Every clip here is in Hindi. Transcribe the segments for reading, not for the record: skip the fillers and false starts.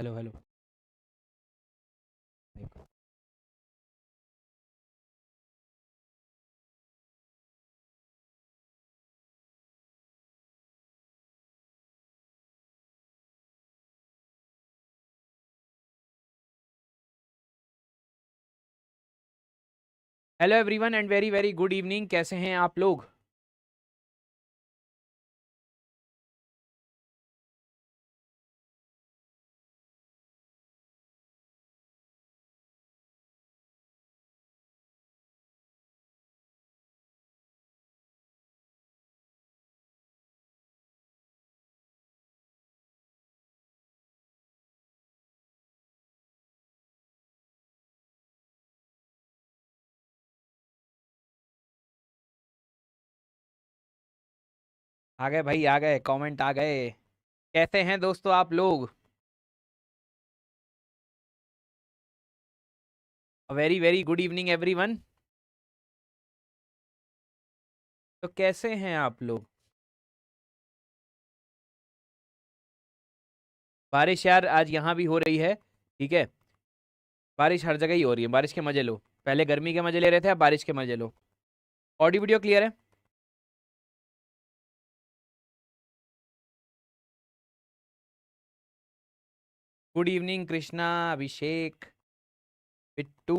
Hello hello. Hello everyone and very very good evening. कैसे हैं आप लोग? आ गए भाई, आ गए, कमेंट आ गए। कैसे हैं दोस्तों आप लोग? Very very good evening everyone. तो कैसे हैं आप लोग? बारिश यार आज यहाँ भी हो रही है। ठीक है। बारिश हर जगह ही हो रही है, बारिश के मजे लो। पहले गर्मी के मजे ले रहे थे, अब बारिश के मजे लो। ऑडियो वीडियो क्लियर है? गुड इवनिंग कृष्णा, अभिषेक, बिट्टू,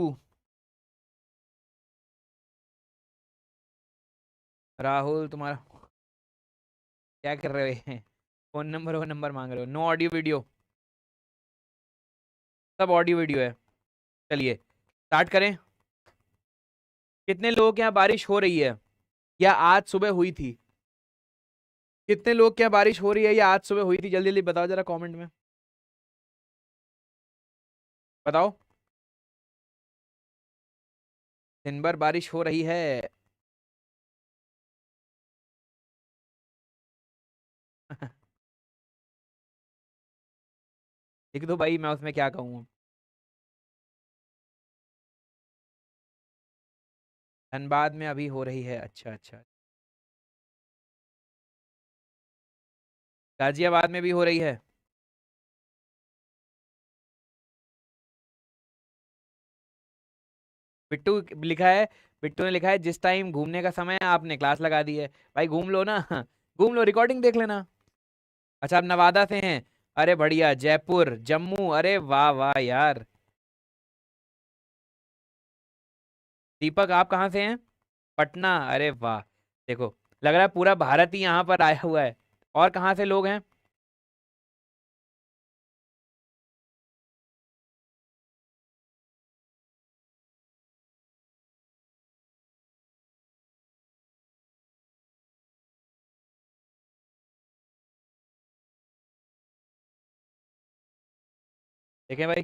राहुल। तुम्हारा क्या कर रहे हैं? फोन नंबर वो नंबर मांग रहे हो? नो ऑडियो वीडियो, सब ऑडियो वीडियो है। चलिए स्टार्ट करें। कितने लोगों के यहाँ बारिश हो रही है या आज सुबह हुई थी? कितने लोग के यहाँ बारिश हो रही है या आज सुबह हुई थी? जल्दी जल्दी बताओ जरा कमेंट में। बताओ। दिन भर बारिश हो रही है। लिख दो भाई, मैं उसमें क्या कहूँ। धनबाद में अभी हो रही है? अच्छा अच्छा। गाजियाबाद में भी हो रही है? बिट्टू लिखा है। बिट्टू ने लिखा है जिस टाइम घूमने का समय है आपने क्लास लगा दी है। भाई घूम लो ना। घूम लो, रिकॉर्डिंग देख लेना। अच्छा, आप नवादा से हैं? अरे बढ़िया। जयपुर, जम्मू, अरे वाह वाह यार। दीपक आप कहाँ से हैं? पटना, अरे वाह। देखो, लग रहा है पूरा भारत ही यहाँ पर आया हुआ है। और कहाँ से लोग हैं? देखें भाई।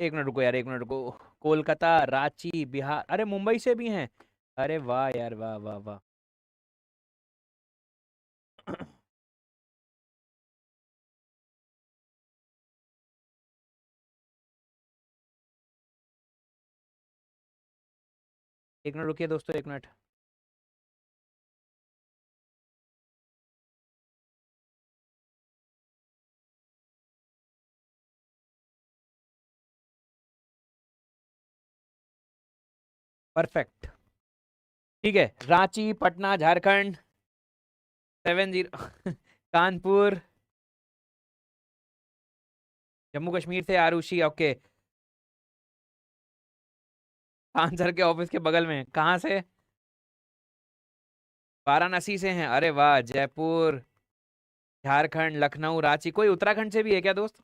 एक मिनट रुको यार, एक मिनट रुको। कोलकाता, रांची, बिहार, अरे मुंबई से भी हैं। अरे वाह यार, वाह वाह वाह। एक मिनट रुकिए दोस्तों, एक मिनट। परफेक्ट। ठीक है, रांची, पटना, झारखंड। 70। कानपुर। जम्मू कश्मीर से आरुषि, ओके। खान सर के ऑफिस के बगल में कहाँ से? वाराणसी से हैं? अरे वाह। जयपुर, झारखंड, लखनऊ, रांची। कोई उत्तराखंड से भी है क्या दोस्त?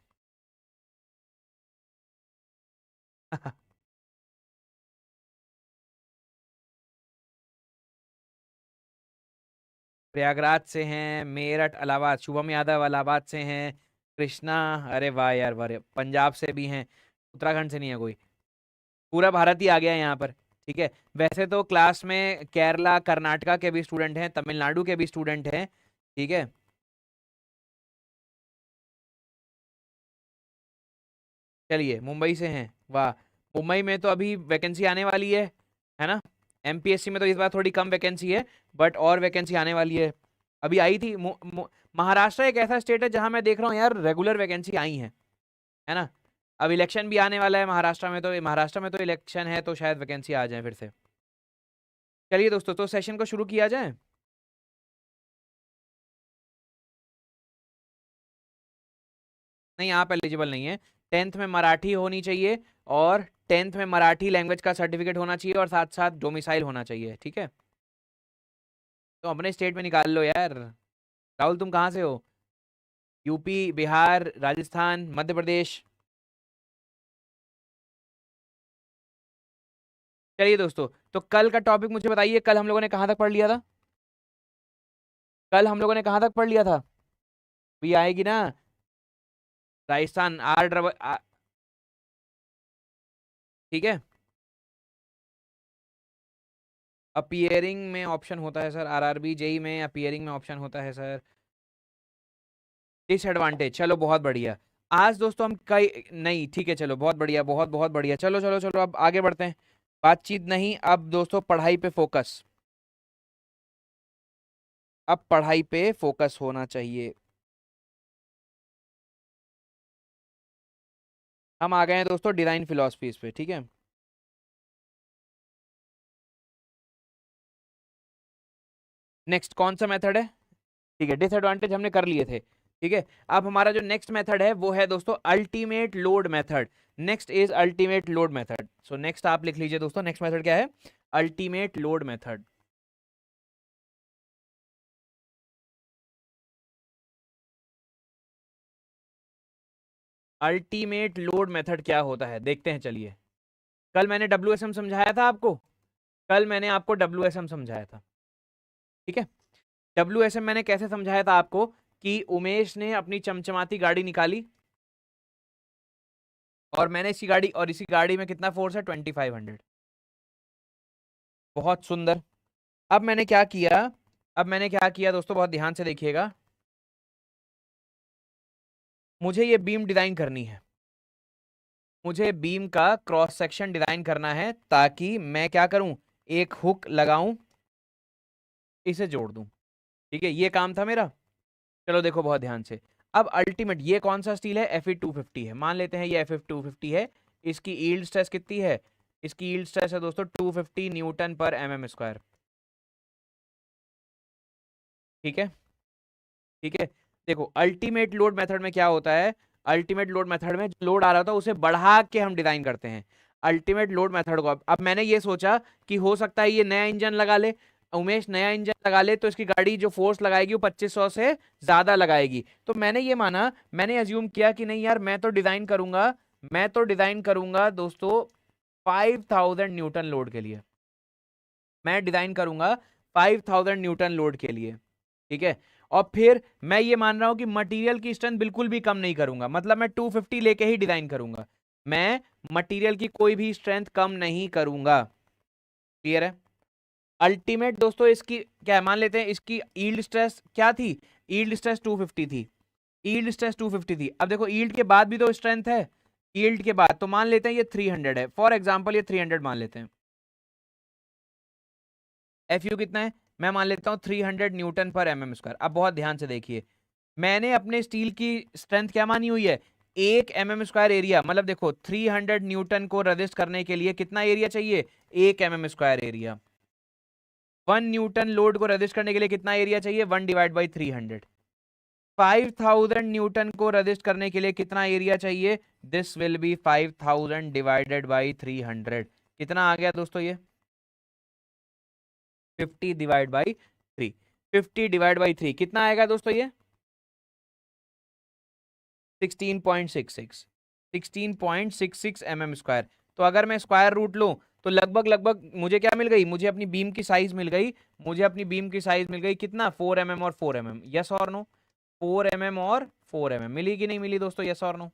प्रयागराज से हैं। मेरठ, इलाहाबाद, शुभम यादव इलाहाबाद से हैं। कृष्णा, अरे वाह यार वाह। पंजाब से भी हैं। उत्तराखंड से नहीं है कोई। पूरा भारत ही आ गया है यहाँ पर। ठीक है। वैसे तो क्लास में केरला, कर्नाटका के भी स्टूडेंट हैं, तमिलनाडु के भी स्टूडेंट हैं। ठीक है। चलिए, मुंबई से हैं, वाह। मुंबई में तो अभी वैकेंसी आने वाली है ना? एमपीएससी में तो इस बार थोड़ी कम वैकेंसी है, बट और वैकेंसी आने वाली है। अभी आई थी। महाराष्ट्र एक ऐसा स्टेट है जहां मैं देख रहा हूँ यार रेगुलर वैकेंसी आई है। है ना। अब इलेक्शन भी आने वाला है महाराष्ट्र में तो इलेक्शन है, तो शायद वैकेंसी आ जाए फिर से। चलिए दोस्तों, तो सेशन को शुरू किया जाए। नहीं, आप एलिजिबल नहीं है। 10th में मराठी होनी चाहिए, और 10th में मराठी लैंग्वेज का सर्टिफिकेट होना चाहिए, और साथ साथ डोमिसाइल होना चाहिए, ठीक है। तो अपने स्टेट में निकाल लो यार। राहुल, तुम कहाँ से हो? यूपी, बिहार, राजस्थान, मध्य प्रदेश? चलिए दोस्तों, तो कल का टॉपिक मुझे बताइए, कल हम लोगों ने कहाँ तक पढ़ लिया था? कल हम लोगों ने कहाँ तक पढ़ लिया था? भी आएगी ना? राजस्थान आर डबल, ठीक है। अपीयरिंग में ऑप्शन होता है सर, आरआरबी जेई में अपीयरिंग में ऑप्शन होता है सर। डिसएडवांटेज, चलो बहुत बढ़िया। आज दोस्तों हम कई नहीं, ठीक है, चलो बहुत बढ़िया, बहुत बहुत बढ़िया। चलो चलो चलो, अब आगे बढ़ते हैं। बातचीत नहीं, अब दोस्तों पढ़ाई पे फोकस। अब पढ़ाई पे फोकस होना चाहिए। हम आ गए हैं दोस्तों डिजाइन फिलोसफीज पे, ठीक है। नेक्स्ट कौन सा मेथड है? ठीक है, डिसएडवांटेज हमने कर लिए थे, ठीक है। अब हमारा जो नेक्स्ट मेथड है वो है दोस्तों ultimate load method. Next is ultimate load method. So next आप लिख लीजिए दोस्तों, नेक्स्ट मेथड क्या है? Ultimate load method. Ultimate load method क्या होता है देखते हैं, चलिए। कल मैंने WSM समझाया था आपको। कल मैंने आपको WSM समझाया था, ठीक है। WSM मैंने कैसे समझाया था आपको, कि उमेश ने अपनी चमचमाती गाड़ी निकाली, और मैंने इसी गाड़ी में कितना फोर्स है? 2500। बहुत सुंदर। अब मैंने क्या किया? अब मैंने क्या किया दोस्तों, बहुत ध्यान से देखिएगा। मुझे ये बीम डिजाइन करनी है। मुझे बीम का क्रॉस सेक्शन डिजाइन करना है, ताकि मैं क्या करूं, एक हुक लगाऊं, इसे जोड़ दूं, ठीक है। ये काम था मेरा। चलो देखो बहुत ध्यान से। अब अल्टीमेट, ये कौन सा स्टील है? Fe250 है, मान लेते हैं ये Fe250 है। इसकी यील्ड स्ट्रेस कितनी है? इसकी यील्ड स्ट्रेस है दोस्तों 250 न्यूटन पर mm², ठीक है। ठीक है, देखो अल्टीमेट लोड मेथड में क्या होता है। अल्टीमेट लोड मेथड में जो लोड आ रहा था उसे बढ़ा के हम डिजाइन करते हैं। अल्टीमेट लोड मेथड को अब मैंने ये सोचा कि हो सकता है ये नया इंजन लगा ले, उमेश नया इंजन लगा ले, तो इसकी गाड़ी जो फोर्स लगाएगी वो 2500 से ज्यादा लगाएगी। तो मैंने ये माना, मैंने अज्यूम किया कि नहीं यार, मैं तो डिजाइन करूंगा दोस्तों 5000 न्यूटन लोड के लिए। मैं डिजाइन करूंगा 5000 न्यूटन लोड के लिए, ठीक है। और फिर मैं ये मान रहा हूं कि मटेरियल की स्ट्रेंथ बिल्कुल भी कम नहीं करूंगा, मतलब मैं 250 लेके ही डिजाइन करूंगा। मैं मटेरियल की कोई भी स्ट्रेंथ कम नहीं करूंगा, क्लियर है। अल्टीमेट दोस्तों इसकी क्या है? मान लेते हैं इसकी यील्ड स्ट्रेस क्या थी? यील्ड स्ट्रेस 250 थी। यील्ड स्ट्रेस 250 थी। अब देखो यील्ड के बाद भी तो स्ट्रेंथ है, यील्ड के बाद तो मान लेते हैं ये 300 है, फॉर एग्जांपल ये 300 मान लेते हैं। Fu कितना है? मैं मान लेता हूं 300 न्यूटन पर mm²। अब बहुत ध्यान से देखिए, मैंने अपने स्टील की स्ट्रेंथ क्या मानी हुई है? 1 mm² एरिया। मतलब देखो 300 न्यूटन को रजिस्ट करने के लिए कितना एरिया चाहिए? 1 mm² एरिया। 1 न्यूटन लोड को रजिस्ट करने के लिए कितना एरिया चाहिए? 1/300। 5000 न्यूटन को रजिस्ट करने के लिए कितना एरिया चाहिए? This will be 5000 / 300। कितना आ गया दोस्तों ये? 50/3। 50/3 कितना आएगा दोस्तों ये? 16.66। 16.66 mm²। तो अगर मैं स्क्वायर रूट लूं तो लगभग लगभग मुझे क्या मिल गई? मुझे अपनी बीम की साइज मिल गई। मुझे अपनी बीम की साइज मिल गई कितना? 4 mm और 4 mm। यस और नो? 4 mm और 4 mm मिली कि नहीं मिली दोस्तों? यस और नो?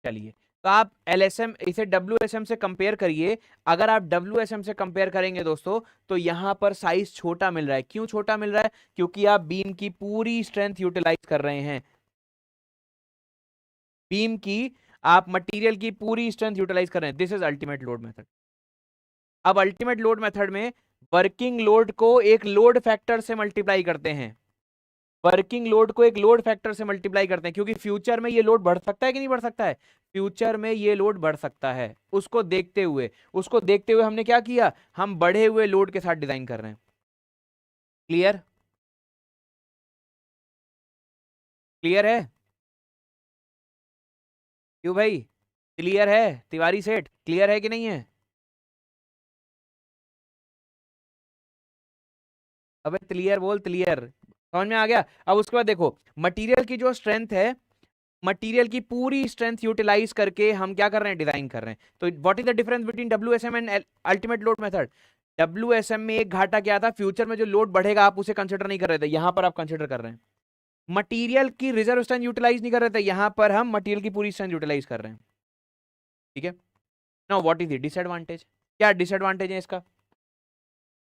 चलिए, तो आप LSM इसे WSM से कंपेयर करिए। अगर आप WSM से कंपेयर करेंगे दोस्तों, तो यहां पर साइज छोटा मिल रहा है। क्यों छोटा मिल रहा है? क्योंकि आप बीम की पूरी स्ट्रेंथ यूटिलाइज कर रहे हैं। बीम की, आप मटेरियल की पूरी स्ट्रेंथ यूटिलाइज कर रहे हैं। This is ultimate load method. अब अल्टीमेट लोड मेथड में वर्किंग लोड को एक लोड फैक्टर से मल्टीप्लाई करते हैं। वर्किंग लोड को एक लोड फैक्टर से मल्टीप्लाई करते हैं, क्योंकि फ्यूचर में ये लोड बढ़ सकता है कि नहीं बढ़ सकता है, फ्यूचर में ये लोड बढ़ सकता है। उसको देखते हुए हमने क्या किया, हम बढ़े हुए लोड के साथ डिजाइन कर रहे हैं। क्लियर? क्लियर है? क्यों भाई, क्लियर है तिवारी सेठ, क्लियर है कि नहीं है? अबे क्लियर बोल, क्लियर। समझ में आ गया? अब उसके बाद देखो, मटेरियल की जो स्ट्रेंथ है, मटेरियल की पूरी स्ट्रेंथ यूटिलाइज करके हम क्या कर रहे हैं, डिजाइन कर रहे हैं। तो what is the difference between WSM and ultimate load method? WSM में एक घाटा क्या था, फ्यूचर में जो लोड बढ़ेगा आप उसे कंसिडर नहीं कर रहे थे, यहां पर आप कंसिडर कर रहे हैं। मटेरियल की रिजर्व स्ट्रेंथ यूटिलाइज नहीं कर रहे थे, यहां पर हम मटेरियल की पूरी स्ट्रेंथ यूटिलाइज कर रहे हैं। ठीक है। Now what is the disadvantage? क्या डिसएडवांटेज है इसका?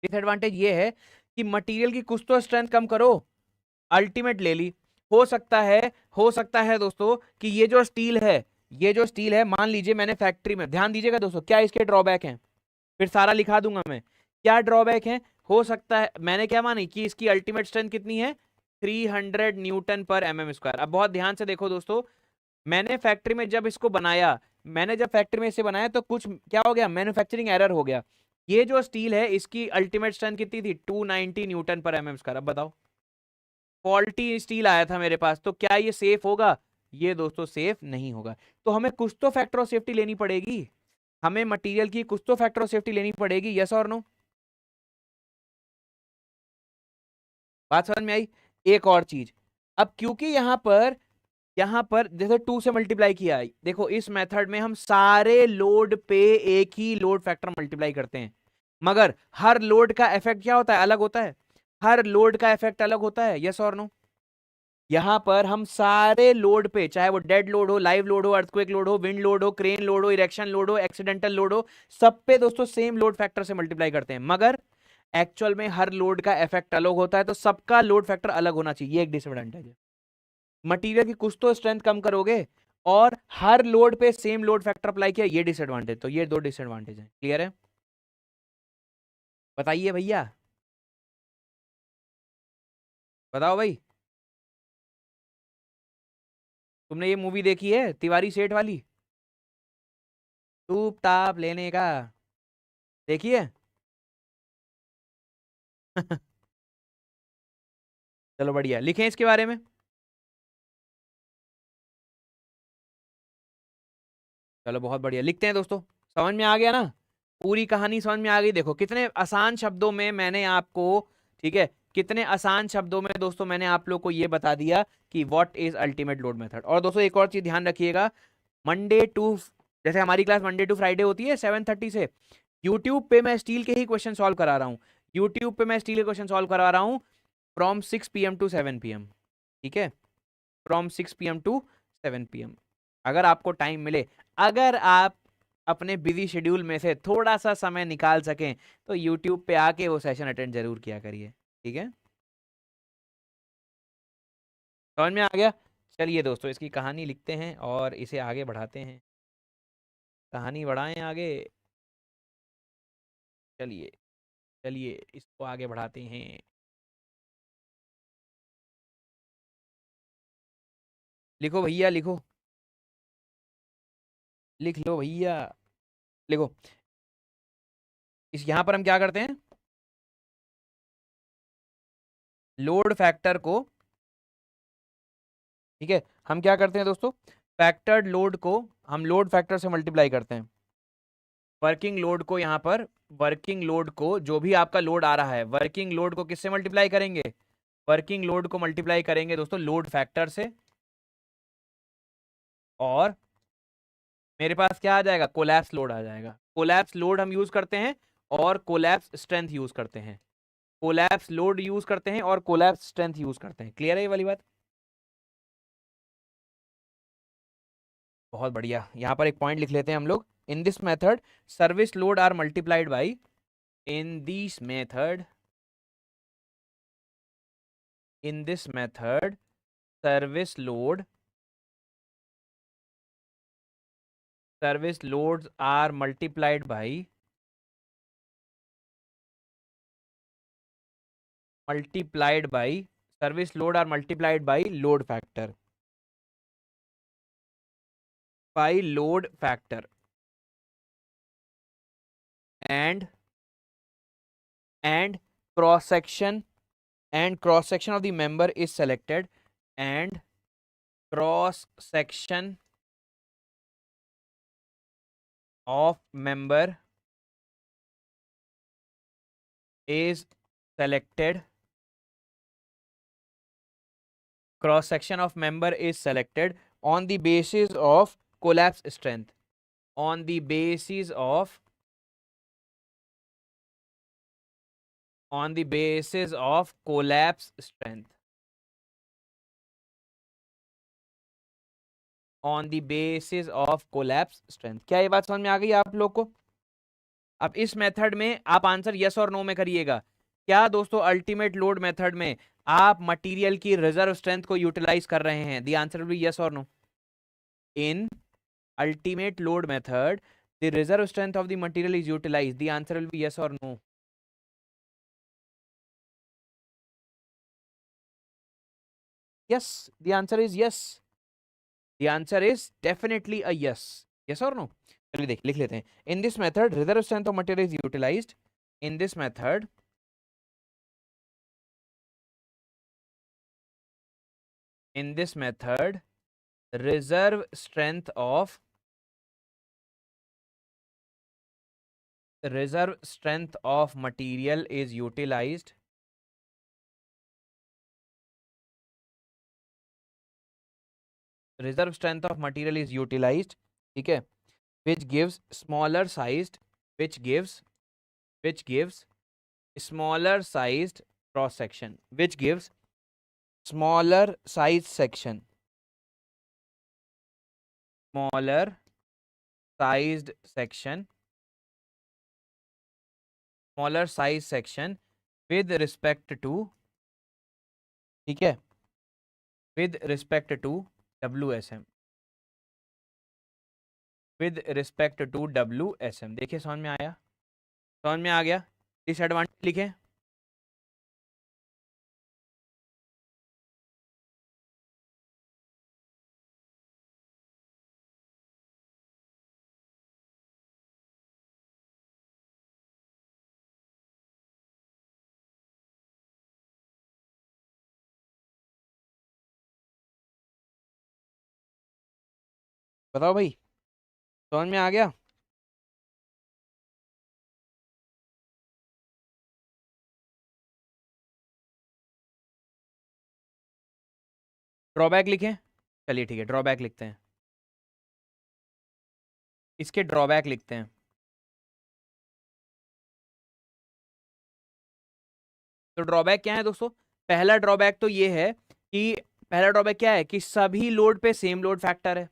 डिसएडवांटेज ये है कि मटेरियल की कुछ तो स्ट्रेंथ कम करो, अल्टीमेट ले ली। हो सकता है दोस्तों कि ये जो स्टील है मान लीजिए मैंने फैक्ट्री में, ध्यान दीजिएगा दोस्तों, क्या इसके ड्रॉबैक हैं, फिर सारा लिखा दूंगा मैं, क्या ड्रॉबैक है। हो सकता है मैंने क्या मानी कि इसकी अल्टीमेट स्ट्रेंथ कितनी है, 300 न्यूटन पर एमएम स्क्वायर। अब बहुत ध्यान से देखो दोस्तों, मैंने फैक्ट्री में जब इसको बनाया, मैंने जब फैक्ट्री में इसे बनाया तो कुछ क्या हो गया, मैन्युफैक्चरिंग एरर हो गया। ये जो स्टील है इसकी अल्टीमेट स्ट्रेंथ कितनी थी, 290 न्यूटन पर एमएम स्क्वायर। अब बताओ, फॉल्टी स्टील आया था मेरे पास, तो क्या ये सेफ होगा? ये दोस्तों सेफ नहीं होगा। तो हमें कुछ तो फैक्टर ऑफ सेफ्टी लेनी पड़ेगी, हमें मटेरियल की कुछ तो फैक्टर ऑफ सेफ्टी लेनी पड़ेगी। यस और नो? बात समझ में आई? एक और चीज, अब क्योंकि यहां पर जैसे 2 से मल्टीप्लाई किया है, देखो इस मेथड में हम सारे लोड पे एक ही लोड फैक्टर मल्टीप्लाई करते हैं, मगर हर लोड का इफेक्ट क्या होता है, अलग होता है। हर लोड का इफेक्ट अलग होता है। यस और नो? यहां पर हम सारे लोड पे, चाहे वो डेड लोड हो, लाइव लोड हो, अर्थक्वेक लोड हो, विंड लोड हो, क्रेन लोड हो, इरेक्शन लोड हो, एक्सीडेंटल लोड हो, सब पे दोस्तों सेम लोड फैक्टर से मल्टीप्लाई करते हैं, मगर एक्चुअल में हर लोड का इफेक्ट अलग होता है, तो सबका लोड फैक्टर अलग होना चाहिए। ये एक डिसएडवांटेज है। मटेरियल की कुछ तो स्ट्रेंथ कम करोगे और हर लोड पे सेम लोड फैक्टर अप्लाई किया, ये डिसएडवांटेज। तो ये दो डिसएडवांटेज है। क्लियर है? बताइए भैया, बताओ भाई। तुमने ये मूवी देखी है तिवारी सेठ वाली, टूप टाप लेने का? देखी है? चलो बढ़िया, लिखें इसके बारे में। चलो बहुत बढ़िया, लिखते हैं दोस्तों। समझ में आ गया ना? पूरी कहानी समझ में आ गई? देखो कितने आसान शब्दों में मैंने आपको, ठीक है, कितने आसान शब्दों में दोस्तों मैंने आप लोग को ये बता दिया कि what is ultimate load method. और दोस्तों एक और चीज ध्यान रखिएगा, मंडे टू, जैसे हमारी क्लास मंडे टू फ्राइडे होती है 7:30 से, यूट्यूब पे मैं स्टील के ही क्वेश्चन सॉल्व करा रहा हूँ। यूट्यूब पे मैं स्टील के क्वेश्चन सॉल्व करा रहा हूँ फ्रॉम 6 PM टू 7 PM। ठीक है, फ्रॉम 6 PM टू 7 PM। अगर आपको टाइम मिले, अगर आप अपने बिजी शेड्यूल में से थोड़ा सा समय निकाल सकें, तो यूट्यूब पे आके वो सेशन अटेंड जरूर किया करिए। ठीक है, समझ में आ गया? चलिए दोस्तों, इसकी कहानी लिखते हैं और इसे आगे बढ़ाते हैं। कहानी बढ़ाएं आगे। चलिए, चलिए इसको आगे बढ़ाते हैं। लिखो भैया, लिखो, लिख लो भैया, लिखो। इस यहाँ पर हम क्या करते हैं, लोड फैक्टर को, ठीक है, हम क्या करते हैं दोस्तों, फैक्टर्ड लोड को हम लोड फैक्टर से मल्टीप्लाई करते हैं। वर्किंग लोड को यहाँ पर, वर्किंग लोड को, जो भी आपका लोड आ रहा है, वर्किंग लोड को किससे मल्टीप्लाई करेंगे, वर्किंग लोड को मल्टीप्लाई करेंगे दोस्तों लोड फैक्टर से। और मेरे पास क्या आ जाएगा, कोलैप्स लोड आ जाएगा। कोलैप्स लोड हम यूज करते हैं और कोलैप्स स्ट्रेंथ यूज करते हैं। कोलैप्स लोड यूज करते हैं और कोलैप्स स्ट्रेंथ यूज करते हैं। क्लियर है ये वाली बात? बहुत बढ़िया, यहाँ पर एक पॉइंट लिख लेते हैं हम लोग। In this method service load are multiplied by, in this method, in this method service load, service loads are multiplied by, multiplied by service load are multiplied by load factor, by load factor, and cross section, and cross section of the member is selected, and cross section of member is selected, cross section of member is selected on the basis of collapse strength, on the basis of collapse strength, on the basis of collapse strength। क्या ये बात समझ में आ गई आप लोग को? अब इस मेथड में आप आंसर यस और नो में करिएगा। क्या दोस्तों अल्टीमेट लोड मेथड में आप मटेरियल की रिजर्व स्ट्रेंथ को यूटिलाइज कर रहे हैं? The answer will be yes और no. In ultimate load method the reserve strength of the material is utilized, the answer will be yes or no. Yes, the answer is yes, the answer is definitely a yes, yes or no। चलिए देख लिख लेते हैं। in this method reserve strength of material is utilized, in this method reserve strength of material is utilized, reserve strength of material is utilized, ठीक है, which gives smaller sized smaller sized cross section, which gives smaller size section, smaller sized section, smaller size section with respect to, ठीक है, with respect to WSM, with respect to WSM। देखिए समझ में आया, समझ में आ गया। डिसएडवांटेज लिखे, बताओ भाई, समझ में आ गया? ड्रॉबैक लिखें, चलिए ठीक है, ड्रॉबैक लिखते हैं, इसके ड्रॉबैक लिखते हैं। तो ड्रॉबैक क्या है दोस्तों? पहला ड्रॉबैक तो ये है कि पहला ड्रॉबैक क्या है कि सभी लोड पे सेम लोड फैक्टर है,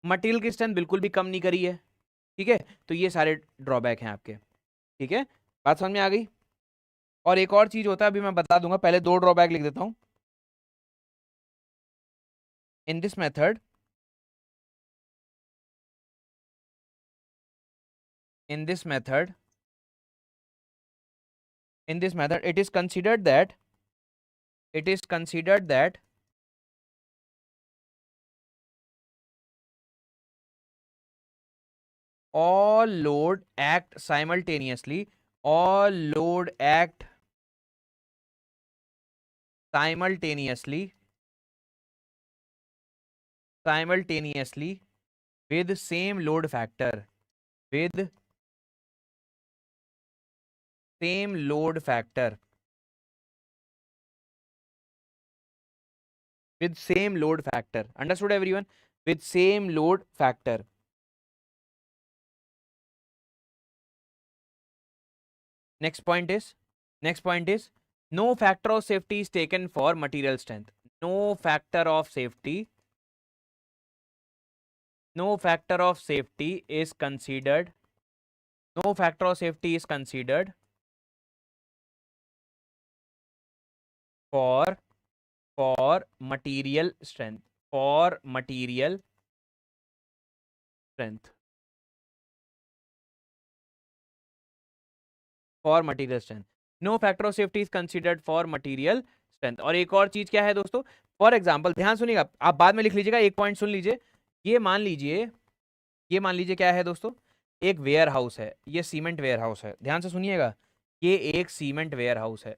मटेरियल की स्ट्रेंथ बिल्कुल भी कम नहीं करी है, ठीक है। तो ये सारे ड्रॉबैक हैं आपके, ठीक है, बात समझ में आ गई। और एक और चीज होता है, अभी मैं बता दूंगा, पहले दो ड्रॉबैक लिख देता हूं। इन this method, in this method it is considered that all load act simultaneously, all load act simultaneously with same load factor, with same load factor, with same load factor, understood everyone? With same load factor। next point is no factor of safety is taken for material strength, no factor of safety is considered, no factor of safety is considered for material strength, for material strength, for material strength, no factor of safety is considered for material strength. और एक और चीज क्या है दोस्तों, फॉर एग्जाम्पल ध्यान सुनिएगा, आप बाद में लिख लीजिएगा, एक पॉइंट सुन लीजिए। ये मान लीजिए, ये मान लीजिए क्या है दोस्तों, एक वेयर हाउस है, ये सीमेंट वेयर हाउस है, ध्यान से सुनिएगा, ये एक सीमेंट वेयर हाउस है।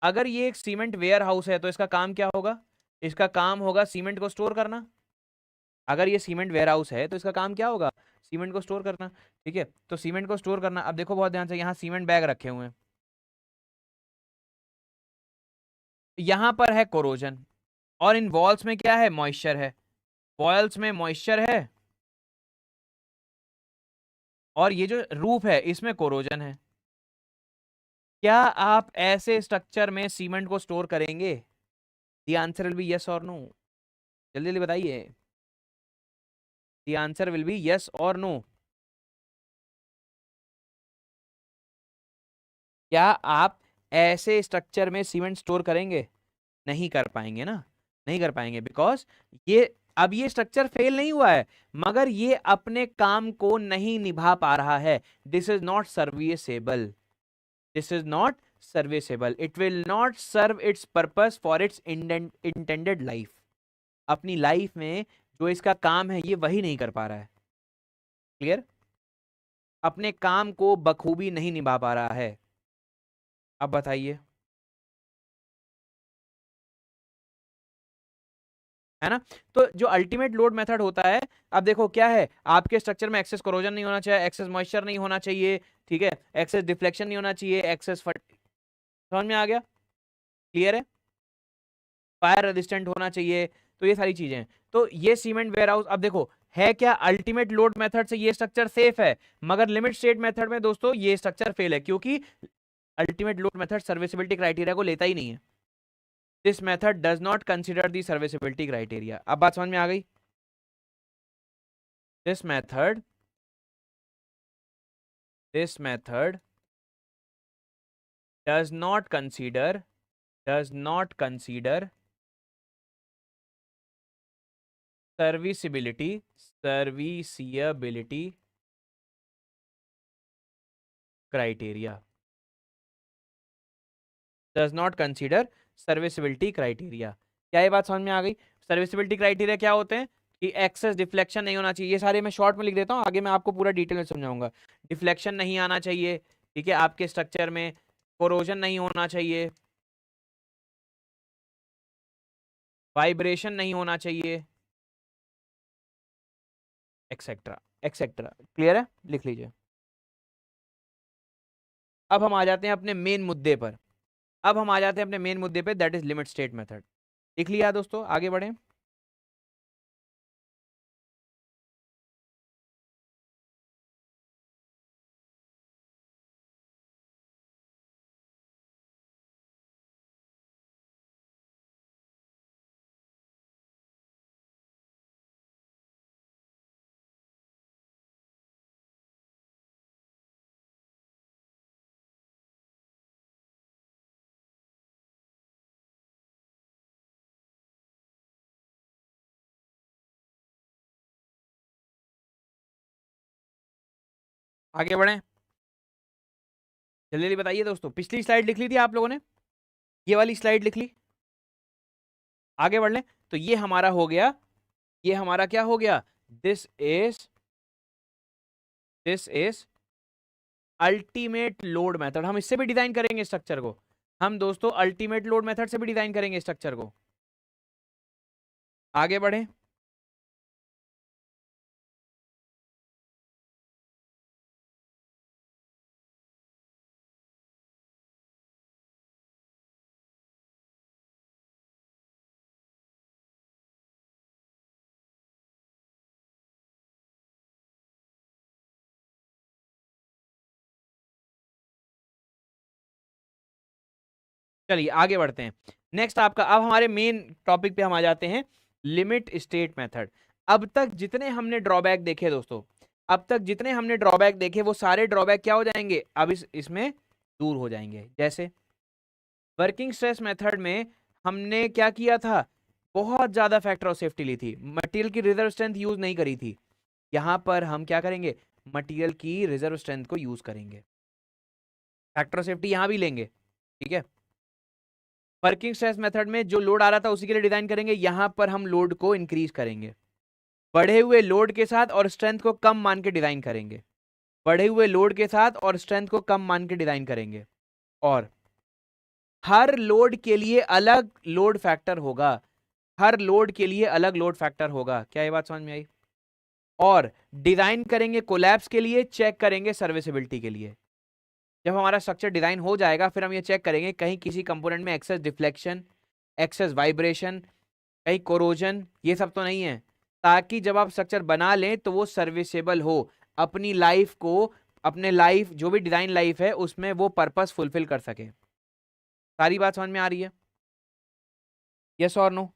अगर ये एक सीमेंट वेयर हाउस है तो इसका काम क्या होगा, इसका काम होगा सीमेंट को स्टोर करना। अगर ये सीमेंट वेयर हाउस है तो इसका काम क्या होगा, सीमेंट को स्टोर करना। ठीक है, तो सीमेंट को स्टोर करना। अब देखो बहुत ध्यान से, यहाँ सीमेंट बैग रखे हुए हैं, यहां पर है कोरोजन, और इन वॉल्स में क्या है, मॉइस्चर है, वॉल्स में मॉइस्चर है, और ये जो रूफ है इसमें कोरोजन है। क्या आप ऐसे स्ट्रक्चर में सीमेंट को स्टोर करेंगे? The answer will be yes और नो। जल्दी जल्दी बताइए, the answer will be yes और नो। क्या आप ऐसे स्ट्रक्चर में सीमेंट स्टोर करेंगे? नहीं कर पाएंगे ना, नहीं कर पाएंगे, बिकॉज ये, अब ये स्ट्रक्चर फेल नहीं हुआ है, मगर ये अपने काम को नहीं निभा पा रहा है। This is not serviceable, this is not serviceable, it will not serve its purpose for its intended life. अपनी लाइफ में जो इसका काम है ये वही नहीं कर पा रहा है। क्लियर? अपने काम को बखूबी नहीं निभा पा रहा है। अब बताइए, है ना? तो जो अल्टीमेट लोड मेथड होता है, अब देखो क्या है, आपके स्ट्रक्चर में एक्सेस कोरोजन नहीं होना चाहिए, एक्सेस मॉइस्चर नहीं होना चाहिए, ठीक है, एक्सेस डिफ्लेक्शन नहीं होना चाहिए, एक्सेस फट, समझ में आ गया? क्लियर है? फायर रेजिस्टेंट होना चाहिए, तो ये सारी चीजें हैं। तो ये सीमेंट वेयर हाउस, अब देखो है क्या, अल्टीमेट लोड मेथड से ये स्ट्रक्चर सेफ है, मगर लिमिट स्टेट मेथड में दोस्तों ये स्ट्रक्चर फेल है, क्योंकि ultimate load method serviceability criteria को लेता ही नहीं है। This method does not consider the serviceability criteria. अब बात समझ में आ गई? This method, this method does not consider serviceability criteria, does not consider serviceability criteria. क्या ये बात समझ में आ गई? सर्विसिबिलिटी क्राइटेरिया क्या होते हैं कि एक्सेस डिफ्लेक्शन नहीं होना चाहिए, ये सारे मैं शॉर्ट में लिख देता हूँ, आगे मैं आपको पूरा डिटेल में समझाऊंगा। डिफ्लेक्शन नहीं आना चाहिए, ठीक है, आपके स्ट्रक्चर में कोरोजन नहीं होना चाहिए, वाइब्रेशन नहीं होना चाहिए, एक्सेट्रा एक्सेट्रा। क्लियर है? लिख लीजिए। अब हम आ जाते हैं अपने मेन मुद्दे पर, अब हम आ जाते हैं अपने मेन मुद्दे पे, that is limit state method. लिख लिया दोस्तों, आगे बढ़े। आगे बढ़े, जल्दी जल्दी बताइए दोस्तों। पिछली स्लाइड लिख ली थी आप लोगों ने, ये वाली स्लाइड लिख ली? आगे बढ़ लें। तो ये हमारा हो गया, ये हमारा क्या हो गया, this is ultimate load method. हम इससे भी डिजाइन करेंगे स्ट्रक्चर को, हम दोस्तों अल्टीमेट लोड मेथड से भी डिजाइन करेंगे स्ट्रक्चर को। आगे बढ़े, चलिए आगे बढ़ते हैं। नेक्स्ट आपका, अब हमारे मेन टॉपिक पे हम आ जाते हैं, लिमिट स्टेट मेथड। अब तक जितने हमने ड्रॉबैक देखे दोस्तों, अब तक जितने हमने ड्रॉबैक देखे वो सारे ड्रॉबैक क्या हो जाएंगे, अब इसमें दूर हो जाएंगे। जैसे वर्किंग स्ट्रेस मेथड में हमने क्या किया था, बहुत ज्यादा फैक्टर ऑफ सेफ्टी ली थी, मटेरियल की रिजर्व स्ट्रेंथ यूज नहीं करी थी। यहां पर हम क्या करेंगे, मटेरियल की रिजर्व स्ट्रेंथ को यूज करेंगे, फैक्टर ऑफ सेफ्टी यहां भी लेंगे, ठीक है। वर्किंग स्ट्रेस मेथड में जो लोड आ रहा था उसी के लिए डिजाइन करेंगे, यहां पर हम लोड को इंक्रीज करेंगे, बढ़े हुए लोड के साथ और स्ट्रेंथ को कम मान के डिजाइन करेंगे, बढ़े हुए लोड के साथ और स्ट्रेंथ को कम मान के डिजाइन करेंगे। और हर लोड के लिए अलग लोड फैक्टर होगा, हर लोड के लिए अलग लोड फैक्टर होगा। क्या ये बात समझ में आई? और डिजाइन करेंगे कोलैप्स के लिए, चेक करेंगे सर्विसिबिलिटी के लिए। जब हमारा स्ट्रक्चर डिजाइन हो जाएगा फिर हम ये चेक करेंगे कहीं किसी कंपोनेंट में एक्सेस डिफ्लेक्शन, एक्सेस वाइब्रेशन, कहीं कोरोजन, ये सब तो नहीं है, ताकि जब आप स्ट्रक्चर बना लें तो वो सर्विसेबल हो, अपनी लाइफ को, अपने लाइफ जो भी डिजाइन लाइफ है उसमें वो पर्पस फुलफिल कर सके। सारी बात समझ में आ रही है? यस और नो?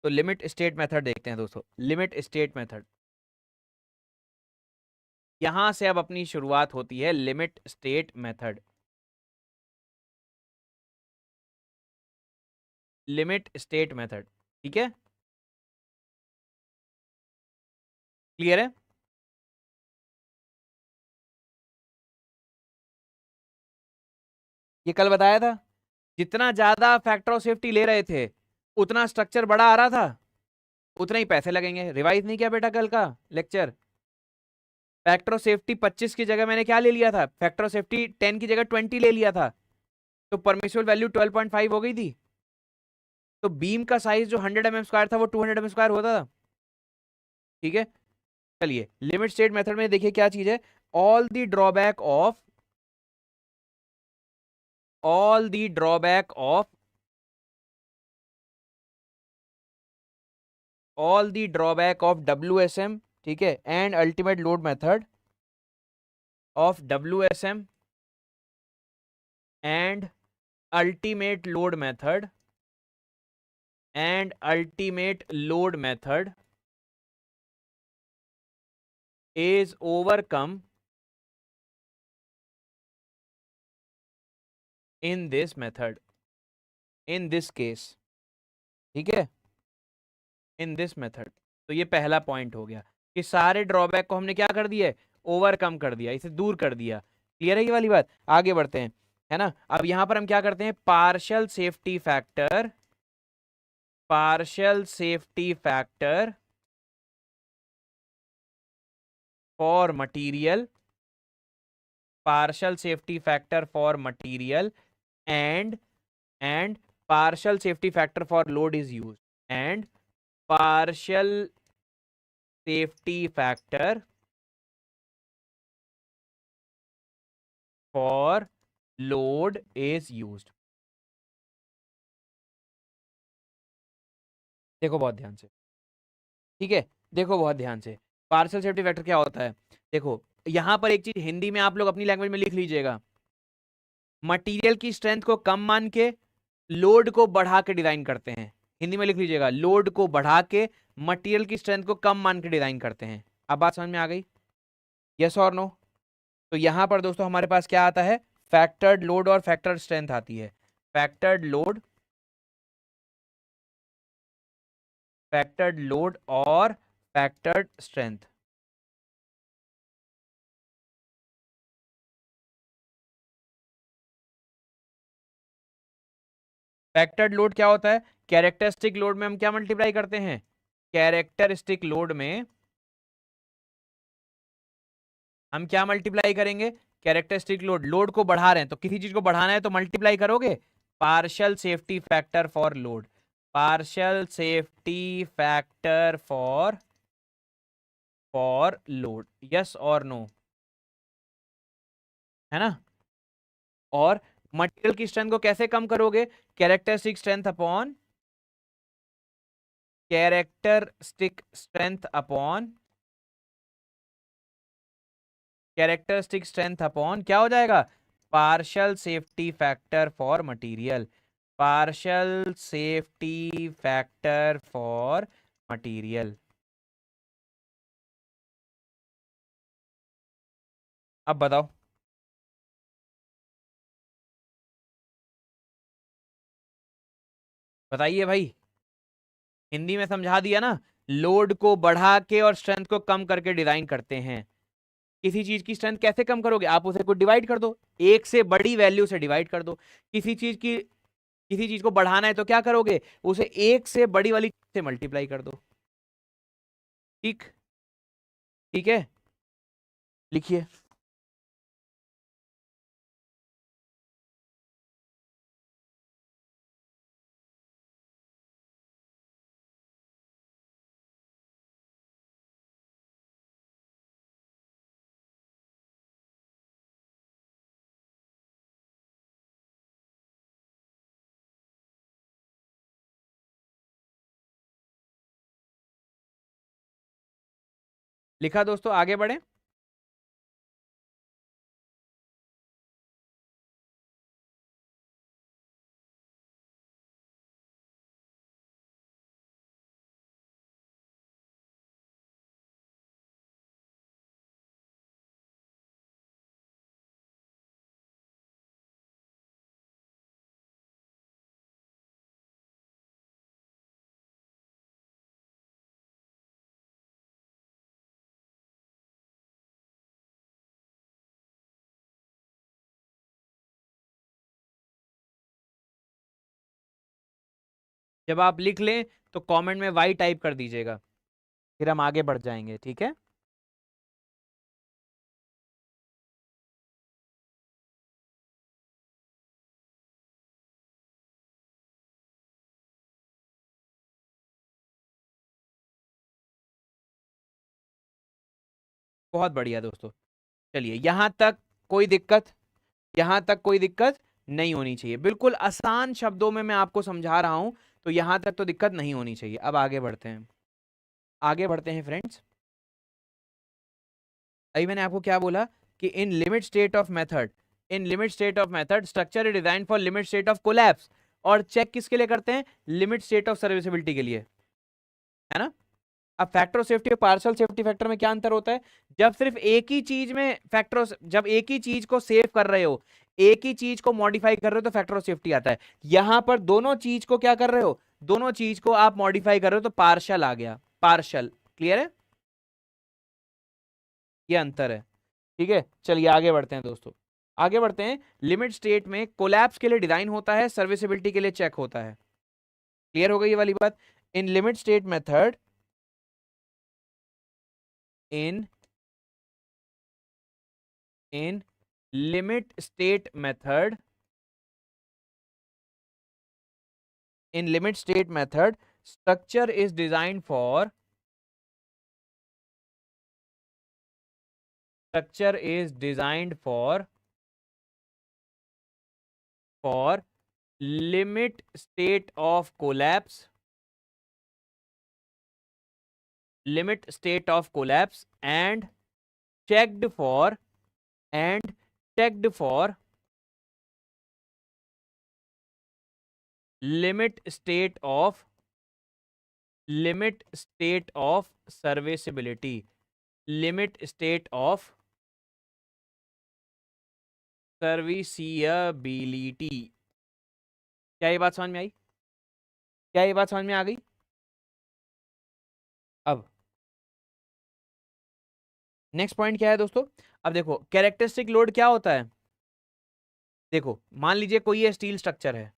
तो लिमिट स्टेट मेथड देखते हैं दोस्तों। लिमिट स्टेट मेथड, यहां से अब अपनी शुरुआत होती है limit state method. Limit state method, ठीक है, क्लियर है? ये कल बताया था, जितना ज्यादा फैक्टर ऑफ सेफ्टी ले रहे थे उतना स्ट्रक्चर बड़ा आ रहा था, उतना ही पैसे लगेंगे। रिवाइज नहीं किया बेटा कल का लेक्चर? फैक्टर ऑफ सेफ्टी 25 की जगह मैंने क्या ले लिया था, फैक्टर ऑफ सेफ्टी 10 की जगह 20 ले लिया था, तो परमिसिबल वैल्यू 12.5 हो गई थी। तो बीम का साइज जो 100 mm² था वो 200 mm² होता था, ठीक है। चलिए लिमिट स्टेट मेथड में देखिए क्या चीज है, all the drawback of, all the drawback of, all the drawback of WSM, ठीक है, and ultimate load method of WSM and ultimate load method, and ultimate load method is overcome in this method, in this case, ठीक है, in this method। तो ये पहला पॉइंट हो गया कि सारे ड्रॉबैक को हमने क्या कर दिया, ओवरकम कर दिया, इसे दूर कर दिया। क्लियर है ये वाली बात? आगे बढ़ते हैं, है ना। अब यहां पर हम क्या करते हैं, partial safety factor, partial safety factor for material, partial safety factor for material and partial safety factor for load is used, and partial safety factor for load is used। देखो बहुत ध्यान से, ठीक है, देखो बहुत ध्यान से, पार्शियल सेफ्टी फैक्टर क्या होता है। देखो यहां पर एक चीज हिंदी में आप लोग अपनी लैंग्वेज में लिख लीजिएगा, मटेरियल की स्ट्रेंथ को कम मान के लोड को बढ़ा के डिजाइन करते हैं। हिंदी में लिख लीजिएगा, लोड को बढ़ा के मटेरियल की स्ट्रेंथ को कम मान के डिजाइन करते हैं। अब बात समझ में आ गई? यस और नो? तो यहां पर दोस्तों हमारे पास क्या आता है, फैक्टर्ड लोड और फैक्टर्ड स्ट्रेंथ आती है। फैक्टर्ड लोड, फैक्टर्ड लोड और फैक्टर्ड स्ट्रेंथ। फैक्टर्ड लोड क्या होता है, कैरेक्टरिस्टिक लोड में हम क्या मल्टीप्लाई करते हैं, कैरेक्टरिस्टिक लोड में हम क्या मल्टीप्लाई करेंगे, कैरेक्टरिस्टिक लोड। लोड को बढ़ा रहे हैं तो किसी चीज को बढ़ाना है तो मल्टीप्लाई करोगे, partial safety factor for load, partial safety factor for load. Yes और नो? है ना। और मटेरियल की स्ट्रेंथ को कैसे कम करोगे, characteristic strength upon, characteristic strength upon, characteristic strength upon क्या हो जाएगा, partial safety factor for material, partial safety factor for material. अब बताओ, बताइए भाई, हिंदी में समझा दिया ना। लोड को बढ़ा के और स्ट्रेंथ को कम करके डिजाइन करते हैं। किसी चीज की स्ट्रेंथ कैसे कम करोगे, आप उसे कुछ डिवाइड कर दो, एक से बड़ी वैल्यू से डिवाइड कर दो। किसी चीज की किसी चीज को बढ़ाना है तो क्या करोगे, उसे एक से बड़ी वाली से मल्टीप्लाई कर दो। ठीक, ठीक है, लिखिए। लिखा दोस्तों, आगे बढ़े। जब आप लिख लें तो कमेंट में वाई टाइप कर दीजिएगा, फिर हम आगे बढ़ जाएंगे, ठीक है। बहुत बढ़िया दोस्तों, चलिए यहां तक कोई दिक्कत, यहां तक कोई दिक्कत नहीं होनी चाहिए, बिल्कुल आसान शब्दों में मैं आपको समझा रहा हूं, तो यहां तक तो दिक्कत नहीं होनी चाहिए। अब आगे बढ़ते हैं, आगे बढ़ते हैं फ्रेंड्स। अभी मैंने आपको क्या बोला कि इन limit state of method, in limit state of method structure is design for limit state of collapse. और चेक किसके लिए करते हैं, लिमिट स्टेट ऑफ सर्विसिबिलिटी के लिए, है ना। अब फैक्टर ऑफ सेफ्टी और पार्शियल सेफ्टी फैक्टर में क्या अंतर होता है, जब सिर्फ एक ही चीज में फैक्टर, जब एक ही चीज को सेव कर रहे हो, एक ही चीज को मॉडिफाई कर रहे हो तो फैक्टर ऑफ सेफ्टी आता है। यहां पर दोनों चीज को क्या कर रहे हो, दोनों चीज को आप मॉडिफाई कर रहे हो तो पार्शियल आ गया, पार्शियल। क्लियर है, ये अंतर है, ठीक है। चलिए आगे बढ़ते हैं दोस्तों, आगे बढ़ते हैं। लिमिट स्टेट में कोलैप्स के लिए डिजाइन होता है, सर्विसिबिलिटी के लिए चेक होता है। क्लियर हो गई ये वाली बात। इन limit state method, in in limit state method, in limit state method structure is designed for, structure is designed for limit state of collapse, limit state of collapse and checked for, and checked for limit state of, limit state of serviceability, limit state of serviceability। क्या ये बात समझ में आई, क्या ये बात समझ में आ गई। अब नेक्स्ट पॉइंट क्या है दोस्तों, अब देखो कैरेक्टरिस्टिक लोड क्या होता है। देखो मान लीजिए कोई ये स्टील स्ट्रक्चर है,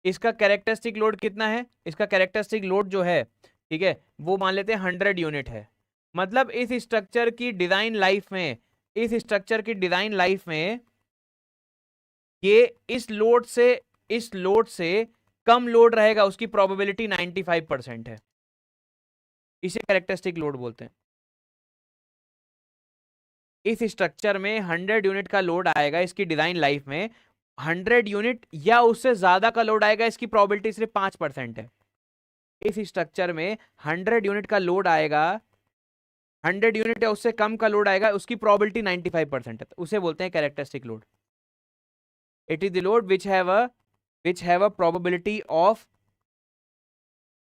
इसका कैरेक्टरिस्टिक लोड कितना है, इसका कैरेक्टरिस्टिक लोड जो है, ठीक है, वो मान लेते हैं 100 यूनिट है। मतलब इस स्ट्रक्चर की डिजाइन लाइफ में, इस स्ट्रक्चर की डिजाइन लाइफ में ये इस लोड से कम लोड रहेगा, उसकी प्रोबेबिलिटी 95% है। इसे कैरेक्टरिस्टिक लोड बोलते हैं। इस स्ट्रक्चर में 100 यूनिट का लोड आएगा इसकी डिजाइन लाइफ में, 100 यूनिट या उससे ज्यादा का लोड आएगा, इसकी प्रोबेबिलिटी सिर्फ 5% है। इस स्ट्रक्चर में 100 यूनिट का लोड आएगा, 100 यूनिट या उससे कम का लोड आएगा, उसकी प्रोबेबिलिटी 95% है, उसे बोलते हैं characteristic load. It is the load which have a probability of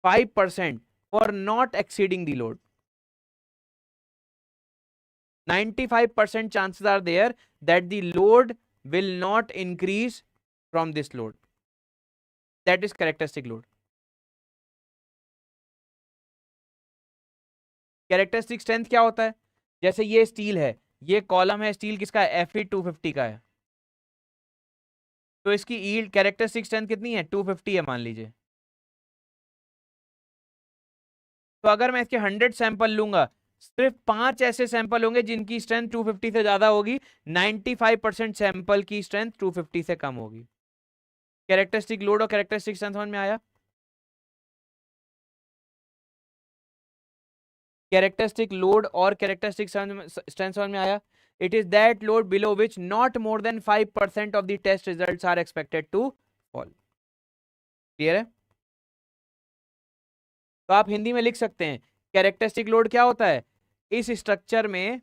5% for not exceeding the load. 95% chances are there that the load will not increase from this load. That is characteristic load. Characteristic strength क्या होता है, जैसे ये स्टील है, ये कॉलम है स्टील किसका है, Fe250 का है। तो इसकी यील्ड कैरेक्टरिस्टिक स्ट्रेंथ कितनी है, 250 है मान लीजिए। तो अगर मैं इसके 100 सैंपल लूंगा, सिर्फ 5 ऐसे सैंपल होंगे जिनकी स्ट्रेंथ 250 से ज्यादा होगी, 95% सैंपल की स्ट्रेंथ 250 से कम होगी। कैरेक्टरिस्टिक लोड और कैरेक्टरिस्टिक स्ट्रेंथ समझ में आया? कैरेक्टरिस्टिक लोड और कैरेक्टरिस्टिक स्ट्रेंथ समझ में आया? It is that load below which not more than 5% of the test results are expected to fall. Clear है? तो आप हिंदी में लिख सकते हैं, कैरेक्टरिस्टिक लोड क्या होता है, इस स्ट्रक्चर में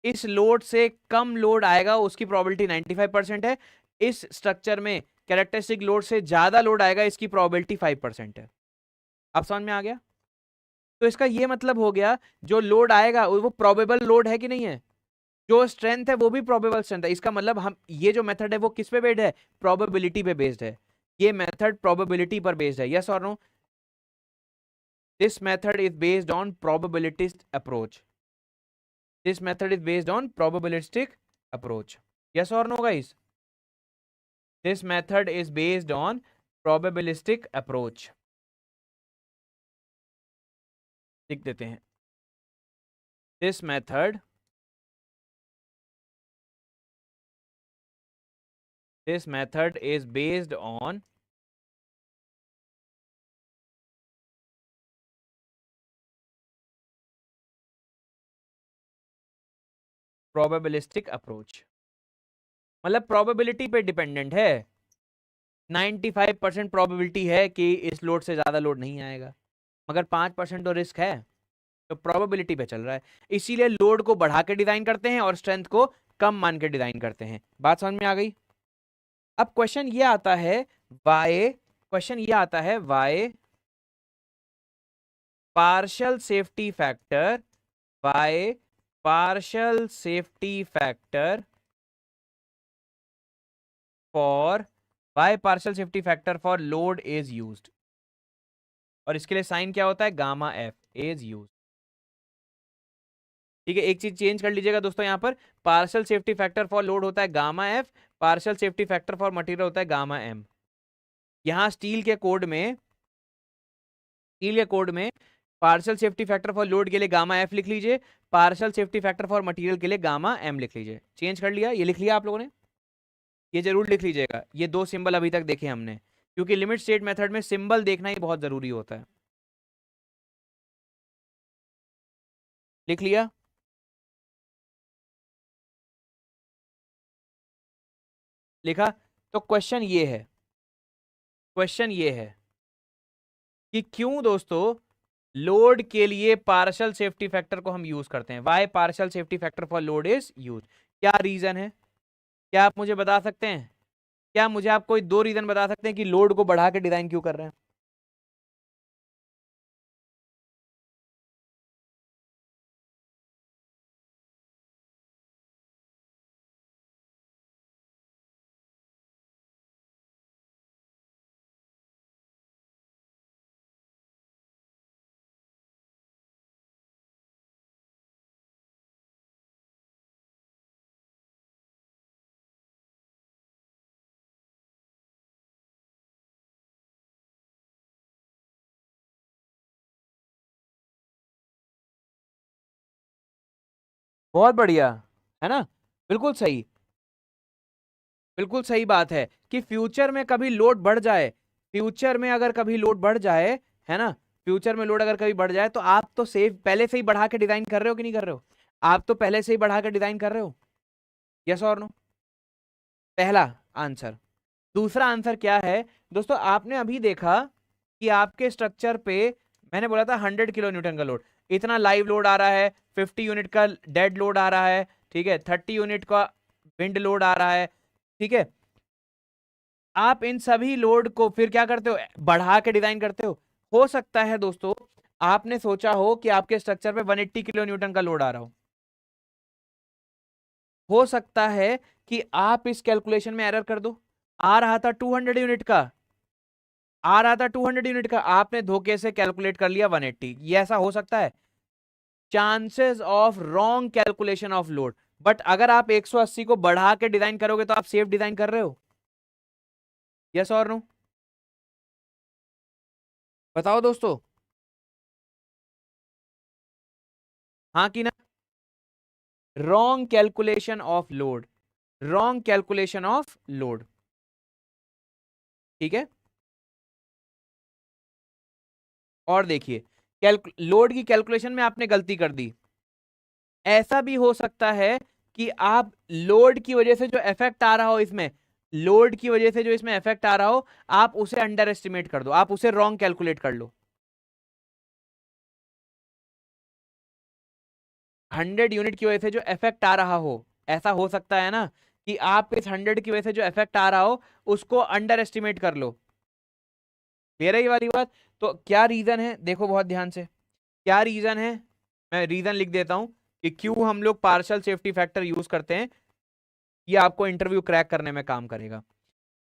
इस लोड से कम लोड आएगा उसकी प्रोबेबिलिटी 95% है, इस स्ट्रक्चर में कैरेक्टरिस्टिक लोड से ज्यादा लोड आएगा इसकी प्रोबेबिलिटी 5% है। अब समझ में आ गया? तो इसका ये मतलब हो गया, जो लोड आएगा वो प्रोबेबल लोड है कि नहीं है, जो स्ट्रेंथ है वो भी प्रोबेबल स्ट्रेंथ है। इसका मतलब हम ये जो मेथड है वो किस पे बेस्ड है, प्रोबेबिलिटी पे बेस्ड है। ये मेथड प्रोबेबिलिटी पर बेस्ड है, यस और no? This method is based on probabilistic approach. This method is based on probabilistic approach, yes और no guys? This method is based on probabilistic approach. लिख देते हैं, this method is based on probabilistic approach। मतलब प्रोबेबिलिटी पे डिपेंडेंट है, 95% प्रोबेबिलिटी है कि इस लोड से ज्यादा लोड नहीं आएगा, मगर 5% तो रिस्क है, तो प्रोबेबिलिटी पे चल रहा है। इसीलिए लोड को बढ़ा के डिजाइन करते हैं और स्ट्रेंथ को कम मान के डिजाइन करते हैं। बात समझ में आ गई? अब क्वेश्चन ये आता है why partial safety factor, why partial safety factor for load is used. और इसके लिए साइन क्या होता है, गामा एफ इज यूज्ड। ठीक है, एक चीज चेंज कर लीजिएगा दोस्तों, यहां पर partial safety factor for load होता है gamma F, partial safety factor for material होता है गामा एम। यहां स्टील के कोड में partial safety factor for load के लिए गामा एफ लिख लीजिए, partial safety factor for material के लिए गामा एम लिख लीजिए। चेंज कर लिया, ये लिख लिया आप लोगों ने? ये जरूर लिख लीजिएगा, ये दो सिंबल अभी तक देखे हमने, क्योंकि लिमिट स्टेट मेथड में सिंबल देखना ही बहुत जरूरी होता है। लिख लिया? लिखा? तो क्वेश्चन ये है कि क्यों दोस्तों लोड के लिए पार्शियल सेफ्टी फैक्टर को हम यूज करते हैं, why partial safety factor for load is use. क्या रीजन है, क्या आप मुझे बता सकते हैं? क्या मुझे आप कोई दो रीजन बता सकते हैं कि लोड को बढ़ा के डिजाइन क्यों कर रहे हैं? बहुत बढ़िया, है ना? बिल्कुल सही, बिल्कुल सही बात है कि फ्यूचर में कभी लोड बढ़ जाए, फ्यूचर में अगर कभी लोड बढ़ जाए, है ना, फ्यूचर में लोड अगर कभी बढ़ जाए तो आप तो सेफ पहले से ही बढ़ा के डिजाइन कर रहे हो कि नहीं कर रहे हो? आप तो पहले से ही बढ़ा के डिजाइन कर रहे हो, यस और नो? पहला आंसर। दूसरा आंसर क्या है दोस्तों, आपने अभी देखा कि आपके स्ट्रक्चर पे मैंने बोला था 100 किलो न्यूटन का लोड, इतना लाइव लोड आ रहा है, 50 यूनिट का डेड लोड आ रहा है, ठीक है, 30 यूनिट का विंड लोड आ रहा है, ठीक है। आप इन सभी लोड को फिर क्या करते हो, बढ़ा के डिजाइन करते हो सकता है दोस्तों आपने सोचा हो कि आपके स्ट्रक्चर पे 180 किलो न्यूटन का लोड आ रहा हो सकता है कि आप इस कैलकुलेशन में एरर कर दो, आ रहा था 200 यूनिट का, आपने धोखे से कैलकुलेट कर लिया 180, ये ऐसा हो सकता है, chances of wrong calculation of load. But अगर आप 180 को बढ़ा के डिजाइन करोगे तो आप सेफ डिजाइन कर रहे हो, यस और नो? बताओ दोस्तों, हाँ कि ना? Wrong calculation of load, wrong calculation of load, ठीक है। और देखिए, लोड की कैलकुलेशन में आपने गलती कर दी। ऐसा भी हो सकता है कि आप लोड की वजह से जो इफेक्ट आ रहा हो इसमें, लोड की वजह से जो इसमें इफेक्ट आ रहा हो, आप उसे अंडर एस्टिमेट कर दो, आप उसे रॉन्ग कैलकुलेट कर लो। 100 यूनिट की वजह से जो इफेक्ट आ रहा हो, ऐसा हो सकता है ना कि आप इस 100 की वजह से जो इफेक्ट आ रहा हो उसको अंडर एस्टिमेट कर लो। क्लियर है ये वाली बात? तो क्या रीजन है, देखो बहुत ध्यान से, क्या रीजन है, मैं रीजन लिख देता हूं कि क्यों हम लोग पार्शियल सेफ्टी फैक्टर यूज करते हैं। ये आपको इंटरव्यू क्रैक करने में काम करेगा।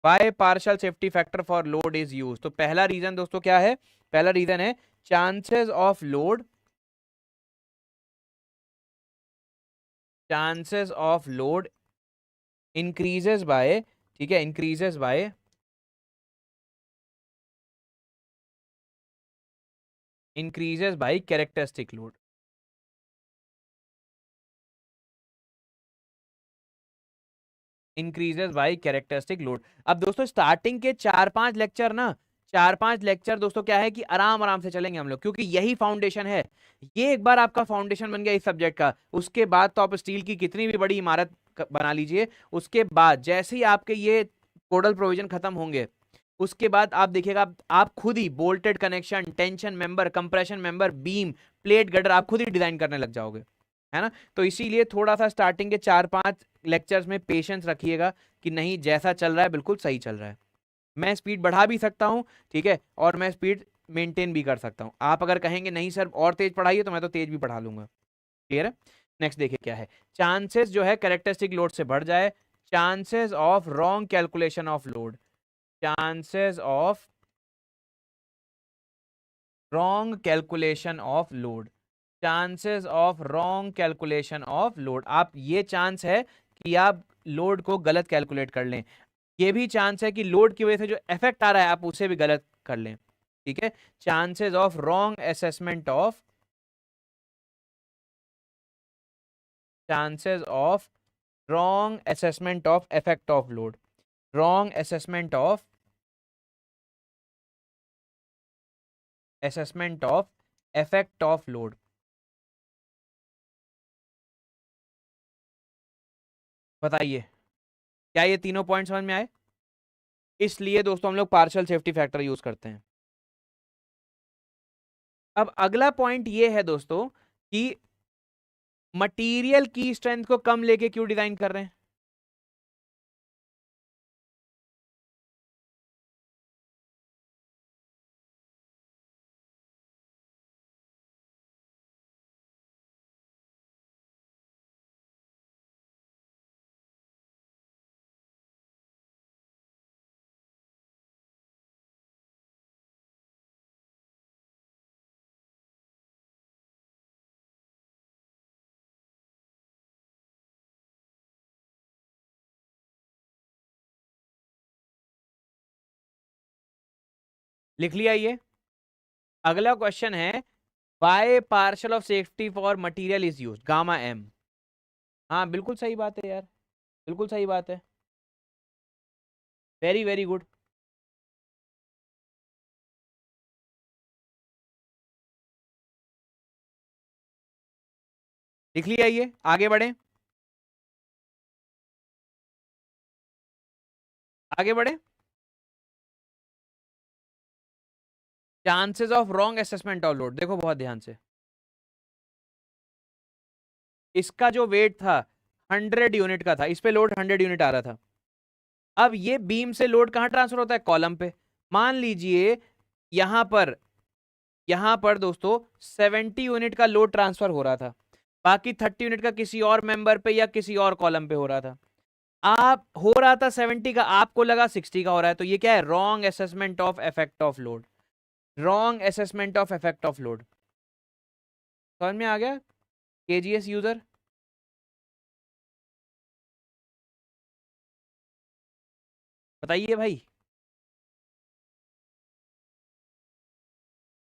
Why partial safety factor for load is use. तो पहला रीजन दोस्तों क्या है? पहला रीजन है chances of load, chances of load increases by, ठीक है, increases by, increases by characteristic load, increases by characteristic load. अब दोस्तों स्टार्टिंग के 4-5 लेक्चर ना, 4-5 लेक्चर दोस्तों क्या है कि आराम आराम से चलेंगे हम लोग, क्योंकि यही फाउंडेशन है। ये एक बार आपका फाउंडेशन बन गया इस सब्जेक्ट का, उसके बाद तो आप स्टील की कितनी भी बड़ी इमारत बना लीजिए, उसके बाद जैसे ही आपके ये कोडल प्रोविजन खत्म होंगे, उसके बाद आप देखिएगा, आप खुद ही bolted connection, tension member, compression member, beam, plate girder आप खुद ही डिजाइन करने लग जाओगे, है ना। तो इसीलिए थोड़ा सा स्टार्टिंग के 4-5 लेक्चर्स में पेशेंस रखिएगा कि नहीं जैसा चल रहा है बिल्कुल सही चल रहा है। मैं स्पीड बढ़ा भी सकता हूँ, ठीक है, और मैं स्पीड मेंटेन भी कर सकता हूँ। आप अगर कहेंगे नहीं सर और तेज पढ़ाइए, तो मैं तो तेज भी पढ़ा लूंगा। क्लियर है? नेक्स्ट देखिए क्या है, चांसेस जो है कैरेक्टरिस्टिक लोड से बढ़ जाए, chances of wrong calculation of load, chances of wrong calculation of load, chances of wrong calculation of load. आप ये चांस है कि आप लोड को गलत कैलकुलेट कर लें, ये भी चांस है कि लोड की वजह से जो इफेक्ट आ रहा है आप उसे भी गलत कर लें, ठीक है। Chances of wrong assessment of, chances of wrong assessment of effect of load, wrong assessment of, assessment of effect of load. बताइए, क्या ये तीनों पॉइंट समझ में आए? इसलिए दोस्तों हम लोग पार्शियल सेफ्टी फैक्टर यूज करते हैं। अब अगला पॉइंट ये है दोस्तों कि मटेरियल की स्ट्रेंथ को कम लेके क्यों डिजाइन कर रहे हैं? लिख लिया ये। अगला क्वेश्चन है, by partial of safety for material is use gamma M. हाँ बिल्कुल सही बात है यार, बिल्कुल सही बात है, वेरी वेरी गुड। लिख लिया ये, आगे बढ़े, आगे बढ़े। Chances of wrong assessment of load, देखो बहुत ध्यान से, इसका जो वेट था 100 यूनिट का था, इस पे लोड 100 यूनिट आ रहा था। अब ये बीम से लोड कहां ट्रांसफर होता है? कॉलम पे। मान लीजिए यहां पर, यहां पर दोस्तों 70 यूनिट का लोड ट्रांसफर हो रहा था, बाकी 30 यूनिट का किसी और मेंबर पे या किसी और कॉलम पे हो रहा था। आप हो रहा था 70 का, आपको लगा 60 का हो रहा है, तो ये क्या है? Wrong assessment of effect of load, wrong assessment of effect of load. समझ में आ गया केजीएस यूजर? बताइए भाई।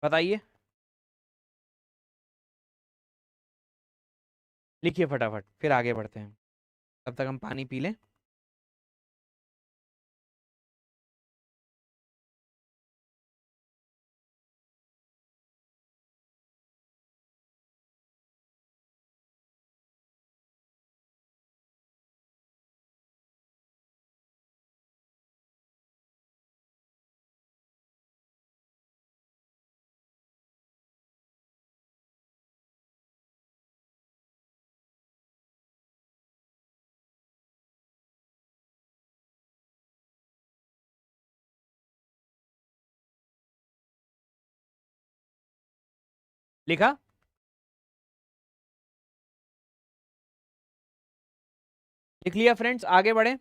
बताइए, लिखिए फटाफट, फिर आगे बढ़ते हैं। तब तक हम पानी पी लें। लिखा? लिख लिया फ्रेंड्स, आगे बढ़े।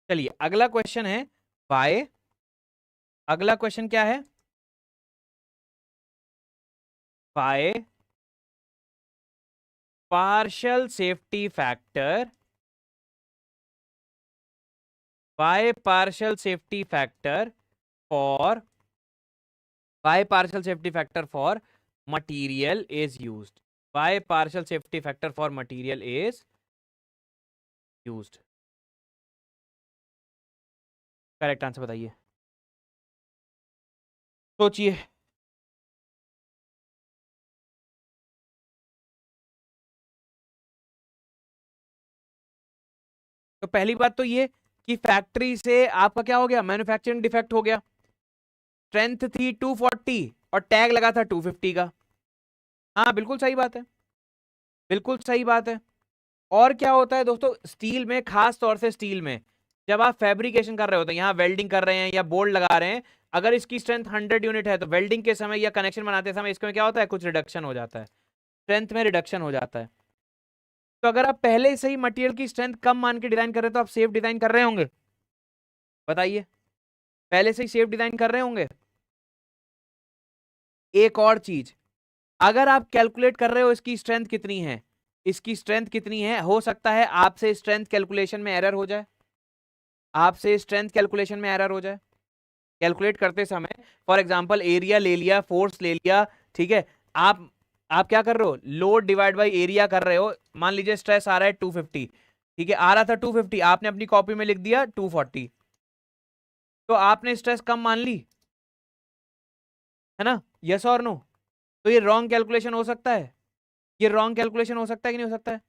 चलिए अगला क्वेश्चन है बाय। अगला क्वेश्चन क्या है? By partial safety factor, by partial safety factor for, by partial safety factor for material is used, by partial safety factor for material is used. Correct answer बताइए, सोचिए। तो पहली बात तो ये कि फैक्ट्री से आपका क्या हो गया, मैन्युफैक्चरिंग डिफेक्ट हो गया। स्ट्रेंथ थी 240 और टैग लगा था 250 का। हाँ बिल्कुल सही बात है, बिल्कुल सही बात है। और क्या होता है दोस्तों, स्टील में, खास तौर से स्टील में, जब आप फैब्रिकेशन कर रहे होते हैं, यहाँ वेल्डिंग कर रहे हैं या बोल्ट लगा रहे हैं, अगर इसकी स्ट्रेंथ 100 यूनिट है तो वेल्डिंग के समय या कनेक्शन बनाते समय इसमें क्या होता है, कुछ रिडक्शन हो जाता है, स्ट्रेंथ में रिडक्शन हो जाता है। तो अगर आप पहले से ही मटेरियल की स्ट्रेंथ कम मान के डिजाइन कर रहे हैं तो आप सेफ डिजाइन कर रहे होंगे? बताइए, पहले से ही सेफ डिजाइन कर रहे होंगे। एक और चीज, अगर आप कैलकुलेट कर रहे हो इसकी स्ट्रेंथ कितनी है, इसकी स्ट्रेंथ कितनी है, हो सकता है आपसे स्ट्रेंथ कैलकुलेशन में एरर हो जाए, आपसे स्ट्रेंथ कैलकुलेशन में एरर हो जाए कैलकुलेट करते समय। फॉर एग्जांपल एरिया ले लिया, फोर्स ले लिया, ठीक है। आप क्या कर रहे हो, लोड डिवाइड बाय एरिया कर रहे हो। मान लीजिए स्ट्रेस आ रहा है 250, ठीक है, आ रहा था 250, आपने अपनी कॉपी में लिख दिया 240, तो आपने स्ट्रेस कम मान ली, है ना? यस और नो? तो ये रॉन्ग कैलकुलेशन हो सकता है, ये रॉन्ग कैलकुलेशन हो सकता है कि नहीं हो सकता है?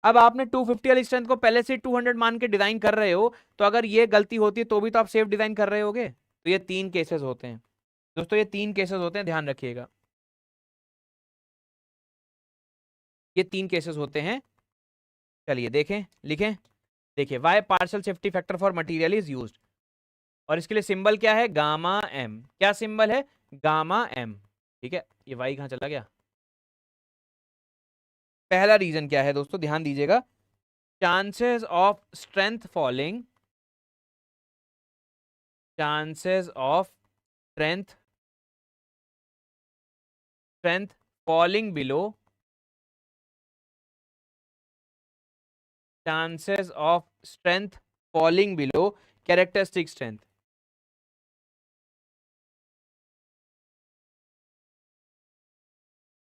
अब आपने 250 वाली स्ट्रेंथ को पहले से 200 मान के डिजाइन कर रहे हो, तो अगर ये गलती होती है तो भी तो आप सेफ डिजाइन कर रहे होगे। तो ये तीन केसेस होते हैं दोस्तों, ये तीन केसेस होते हैं, ध्यान रखिएगा, ये तीन केसेस होते हैं। चलिए देखें, लिखें। देखिए, why partial safety factor for material is used, और इसके लिए सिंबल क्या है, गामा एम। क्या सिंबल है, गामा एम। ठीक है, ये वाई कहां चला गया? पहला रीजन क्या है दोस्तों, ध्यान दीजिएगा, chances of strength falling, chances of strength, strength falling below, chances of strength falling below characteristic strength,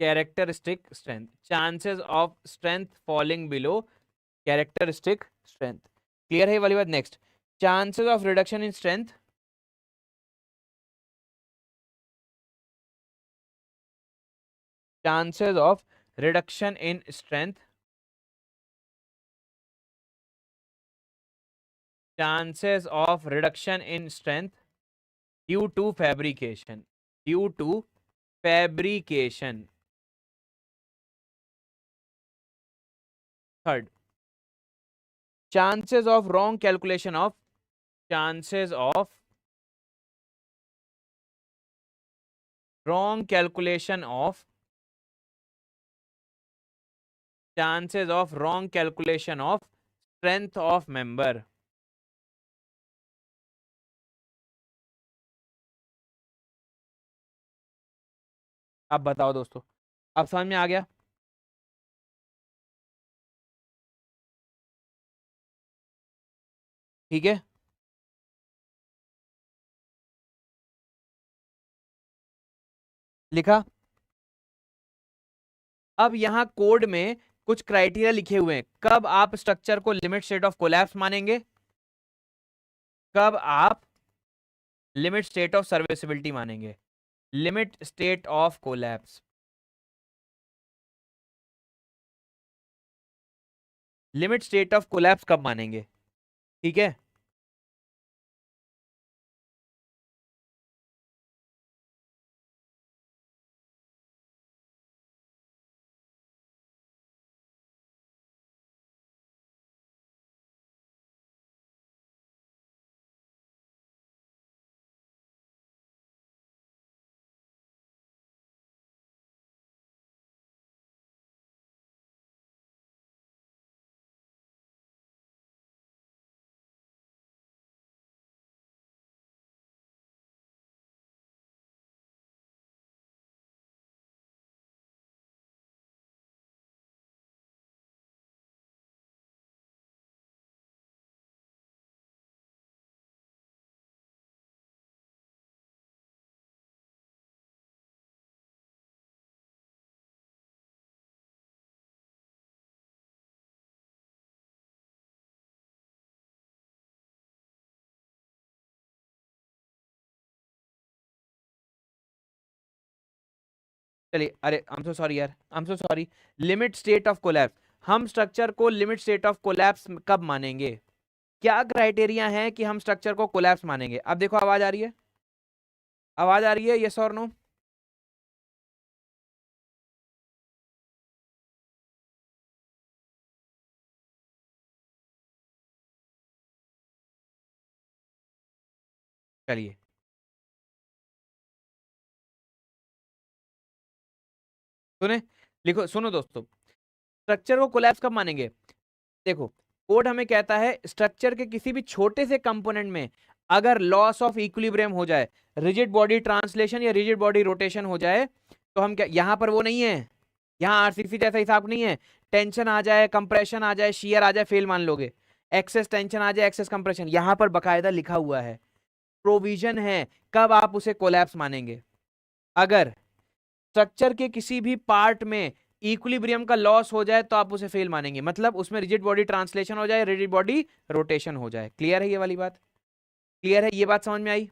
characteristic strength, chances of strength falling below characteristic strength। Clear है ये वाली बात? Next, chances of reduction in strength, chances of reduction in strength, chances of reduction in strength due to fabrication, due to fabrication। Third, chances of wrong calculation of, chances of wrong calculation of, chances of wrong calculation of strength of member। अब बताओ दोस्तों, अब समझ में आ गया? ठीक है, लिखा। अब यहाँ कोड में कुछ क्राइटेरिया लिखे हुए हैं, कब आप स्ट्रक्चर को लिमिट स्टेट ऑफ कोलैप्स मानेंगे, कब आप लिमिट स्टेट ऑफ सर्विसिबिलिटी मानेंगे। Limit state of collapse, limit state of collapse कब मानेंगे, ठीक है। चलिए, अरे आई एम सो सॉरी यार, I am so sorry. Limit state of collapse, हम स्ट्रक्चर को लिमिट स्टेट ऑफ कोलैप्स कब मानेंगे, क्या क्राइटेरिया है कि हम स्ट्रक्चर को कोलैप्स मानेंगे। अब देखो आवाज आ रही है, आवाज आ रही है, यस और नो। चलिए, सुने, लिखो, सुनो दोस्तों, स्ट्रक्चर को कोलैप्स कब मानेंगे। देखो, कोड हमें कहता है स्ट्रक्चर के किसी भी छोटे से कंपोनेंट में अगर लॉस ऑफ इक्विलिब्रियम हो जाए, रिजिड बॉडी ट्रांसलेशन या रिजिड बॉडी रोटेशन हो जाए, तो हम क्या, यहां पर वो नहीं है, यहाँ आरसीसी जैसा हिसाब नहीं है, टेंशन आ जाए, कंप्रेशन आ जाए, शियर आ जाए, फेल मान लोगे, एक्सेस टेंशन आ जाए, एक्सेस कंप्रेशन, यहां पर बकायदा लिखा हुआ है, प्रोविजन है कब आप उसे कोलैप्स मानेंगे। अगर स्ट्रक्चर के किसी भी पार्ट में इक्विलिब्रियम का लॉस हो जाए तो आप उसे फेल मानेंगे, मतलब उसमें रिजिड बॉडी ट्रांसलेशन हो जाए, रिजिड बॉडी रोटेशन हो जाए। क्लियर है ये वाली बात, क्लियर है, ये बात समझ में आई।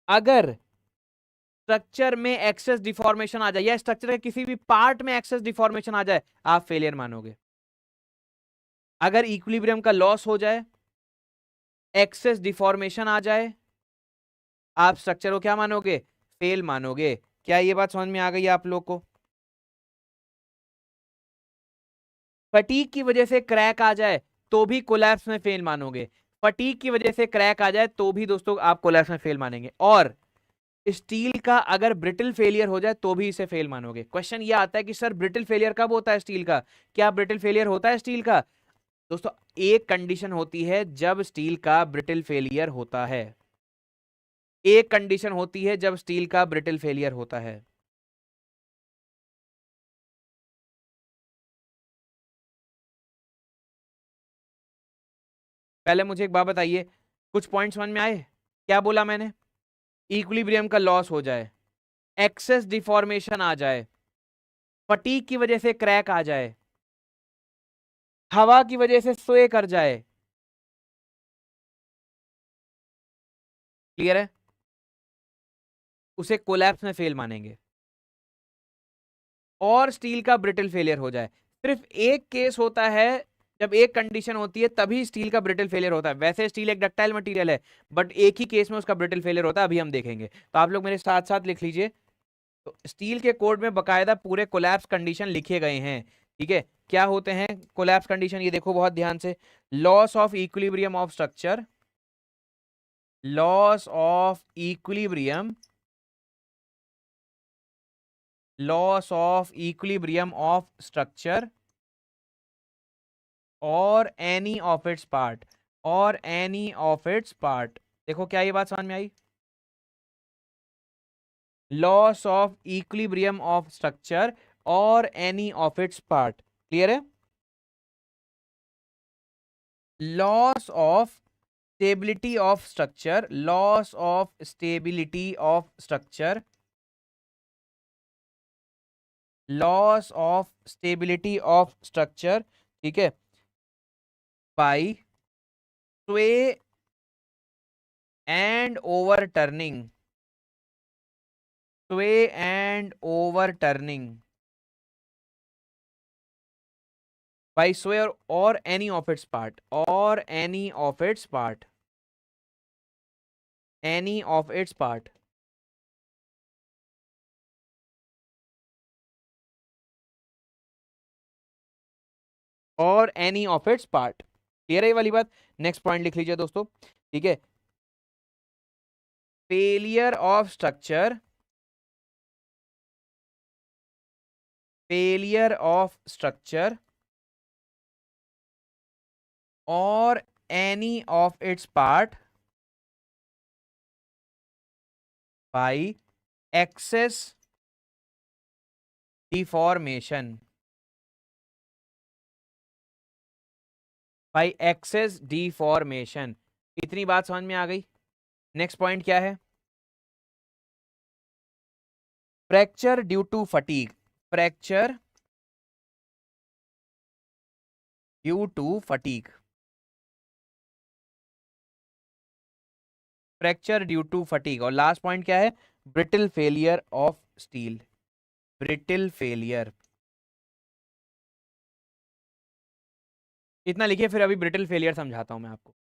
अगर स्ट्रक्चर में एक्सेस डिफॉर्मेशन आ जाए या स्ट्रक्चर के किसी भी पार्ट में एक्सेस डिफॉर्मेशन आ जाए, आप फेलियर मानोगे। अगर इक्विलिब्रियम का लॉस हो जाए, एक्सेस डिफॉर्मेशन आ जाए, आप स्ट्रक्चर को क्या मानोगे, फेल मानोगे। क्या ये बात समझ में आ गई आप लोग को। फटीग की वजह से क्रैक आ जाए तो भी कोलैप्स में फेल मानोगे, फटीग की वजह से क्रैक आ जाए तो भी दोस्तों आप कोलैप्स में फेल मानेंगे, और स्टील का अगर ब्रिटल फेलियर हो जाए तो भी इसे फेल मानोगे। क्वेश्चन ये आता है कि सर ब्रिटल फेलियर कब होता है स्टील का, क्या ब्रिटल फेलियर होता है स्टील का। दोस्तों, एक कंडीशन होती है जब स्टील का ब्रिटल फेलियर होता है, एक कंडीशन होती है जब स्टील का ब्रिटल फेलियर होता है। पहले मुझे एक बात बताइए, कुछ पॉइंट समझ में आए। क्या बोला मैंने, इक्विलिब्रियम का लॉस हो जाए, एक्सेस डिफॉर्मेशन आ जाए, फटीग की वजह से क्रैक आ जाए, हवा की वजह से स्वे कर जाए, क्लियर है, उसे कोलैप्स में फेल मानेंगे। और स्टील का ब्रिटल फेलियर हो जाए, सिर्फ एक केस होता है जब एक कंडीशन होती है तभी स्टील का ब्रिटल फेलियर होता है। वैसे स्टील एक डक्टाइल मटेरियल है, बट एक ही केस में उसका ब्रिटल फेलियर होता है, अभी हम देखेंगे। तो आप लोग मेरे साथ साथ लिख लीजिए, तो स्टील के कोड में बकायदा पूरे कोलैप्स कंडीशन लिखे गए हैं, ठीक है। क्या होते हैं कोलैप्स कंडीशन, ये देखो बहुत ध्यान से, loss of equilibrium of structure, loss of equilibrium, loss of equilibrium of structure और एनी ऑफ इट्स पार्ट, और एनी ऑफ इट्स पार्ट। देखो क्या ये बात समझ में आई, loss of equilibrium of structure और any of its part. Clear है? Loss of stability of structure, loss of stability of structure, loss of stability of structure, ठीक है, by sway and overturning, sway and overturning, by sway और एनी ऑफ इट्स पार्ट, और any of its part, any of its part, और any of its part. Clear है ये वाली बात? नेक्स्ट पॉइंट लिख लीजिए दोस्तों, ठीक है, failure of structure, failure of structure और any of its part by excess deformation, by excess deformation. इतनी बात समझ में आ गई? नेक्स्ट पॉइंट क्या है? Fracture due to fatigue, fracture due to fatigue, fracture due to fatigue. और लास्ट पॉइंट क्या है? Brittle failure of steel, brittle failure. इतना लिखिए, फिर अभी ब्रिटल फेलियर समझाता हूं मैं आपको।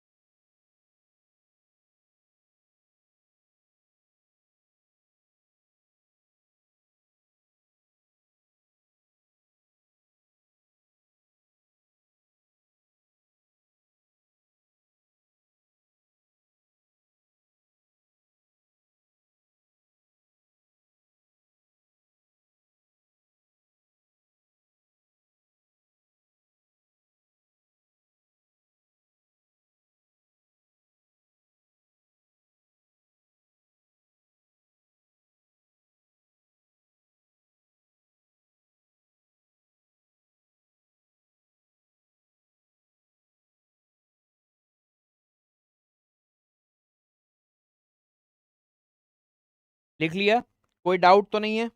लिख लिया? कोई डाउट तो नहीं है?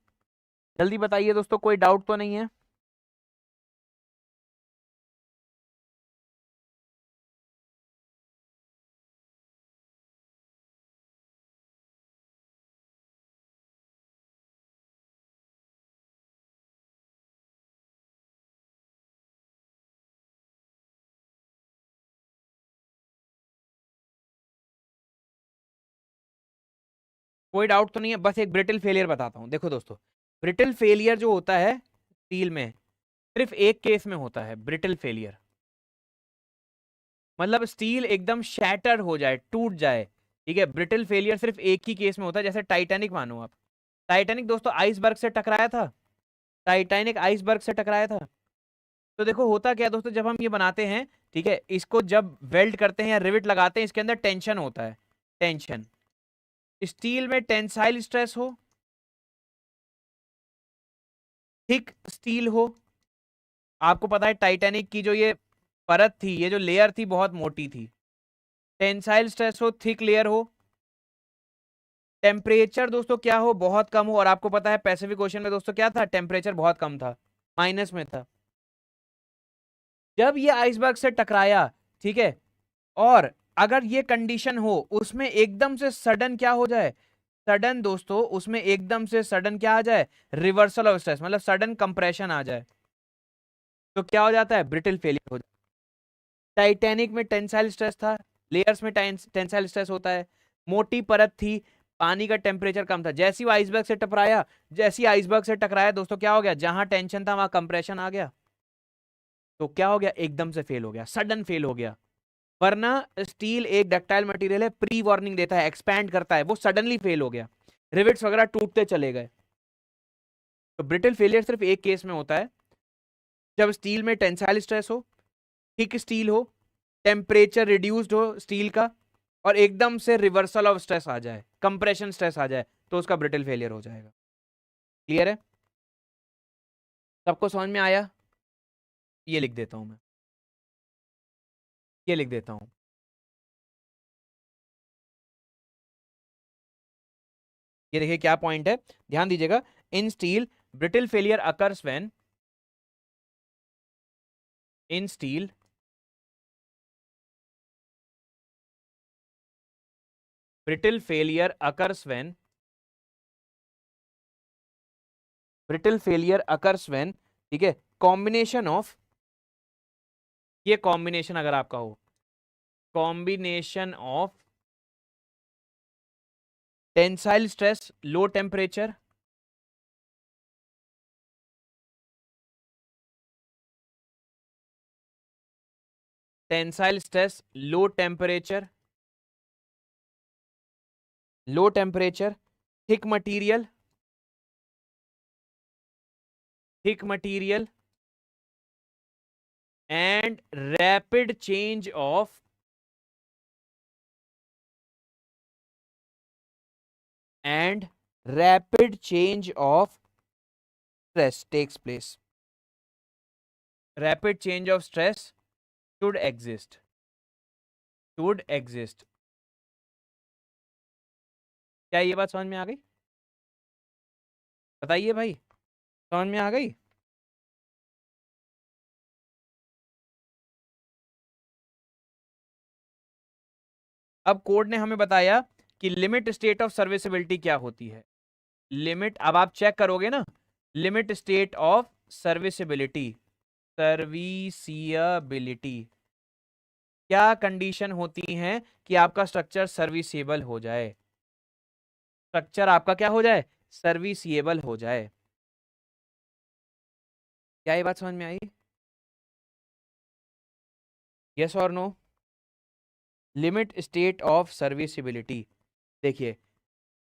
जल्दी बताइए दोस्तों, कोई डाउट तो नहीं है? कोई डाउट तो नहीं है? बस एक ब्रिटल फेलियर बताता हूं। देखो दोस्तों, ब्रिटल फेलियर जो होता है स्टील में, सिर्फ एक केस में होता है ब्रिटल फेलियर। मतलब स्टील एकदम शैटर हो जाए, टूट जाए, ठीक है। ब्रिटल फेलियर सिर्फ एक ही केस में होता है, जैसे टाइटैनिक मानो आप। टाइटैनिक दोस्तों आइसबर्ग से टकराया था, टाइटैनिक आइसबर्ग से टकराया था। तो देखो होता क्या है दोस्तों, जब हम ये बनाते हैं, ठीक है, इसको जब वेल्ड करते हैं या रिविट लगाते हैं, इसके अंदर टेंशन होता है, टेंशन। स्टील में टेंसाइल स्ट्रेस हो, थिक स्टील हो। आपको पता है टाइटैनिक की जो ये परत थी, ये जो लेयर थी, बहुत मोटी थी। टेंसाइल स्ट्रेस हो, थिक लेयर हो। टेम्परेचर दोस्तों क्या हो? बहुत कम हो। और आपको पता है पैसिफिक ओशन में दोस्तों क्या था? टेम्परेचर बहुत कम था, माइनस में था। जब ये आइसबर्ग से टकराया, ठीक है, और अगर ये कंडीशन हो, उसमें एकदम से सडन क्या हो जाए? सडन दोस्तों उसमें एकदम से सडन क्या आ जाए? रिवर्सल ऑफ स्ट्रेस, मतलब सडन कंप्रेशन आ जाए, तो क्या हो जाता है? ब्रिटल फेलियर हो जाता है। टाइटैनिक में टेंसाइल स्ट्रेस था, लेयर्स में टेंसाइल स्ट्रेस होता है, मोटी परत थी, पानी का टेम्परेचर कम था। जैसी वो आइसबर्ग से टकराया, जैसी आइसबर्ग से टकराया दोस्तों, क्या हो गया? जहां टेंशन था वहां कंप्रेशन आ गया, तो क्या हो गया? एकदम से फेल हो गया, सडन फेल हो गया। वरना स्टील एक डक्टाइल मटेरियल है, प्री वार्निंग देता है, एक्सपैंड करता है, वो सडनली फेल हो गया, रिविट्स वगैरह टूटते चले गए। तो ब्रिटल फेलियर सिर्फ एक केस में होता है, जब स्टील में टेंसाइल स्ट्रेस हो, थिक स्टील हो, टेम्परेचर रिड्यूस्ड हो स्टील का, और एकदम से रिवर्सल ऑफ स्ट्रेस आ जाए, कंप्रेशन स्ट्रेस आ जाए, तो उसका ब्रिटल फेलियर हो जाएगा। क्लियर है? सबको समझ में आया? ये लिख देता हूं मैं, ये लिख देता हूं। ये देखिए क्या पॉइंट है, ध्यान दीजिएगा। In steel brittle failure occurs when, in steel brittle failure occurs when, brittle failure occurs when, ठीक है, कॉम्बिनेशन ऑफ, ये कॉम्बिनेशन अगर आपका हो, combination of tensile stress, low temperature, tensile stress, low temperature, low temperature, thick material, thick material and rapid change of, and rapid change of stress takes place. Rapid change of stress should exist, should exist. क्या ये बात समझ में आ गई? बताइए भाई, समझ में आ गई? अब कोड ने हमें बताया कि लिमिट स्टेट ऑफ सर्विसिबिलिटी क्या होती है। लिमिट, अब आप चेक करोगे ना, limit state of serviceability, serviceability, क्या कंडीशन होती है कि आपका स्ट्रक्चर सर्विसेबल हो जाए, स्ट्रक्चर आपका क्या हो जाए, सर्विसेबल हो जाए। क्या ये बात समझ में आई? यस और no? Limit state of serviceability, देखिए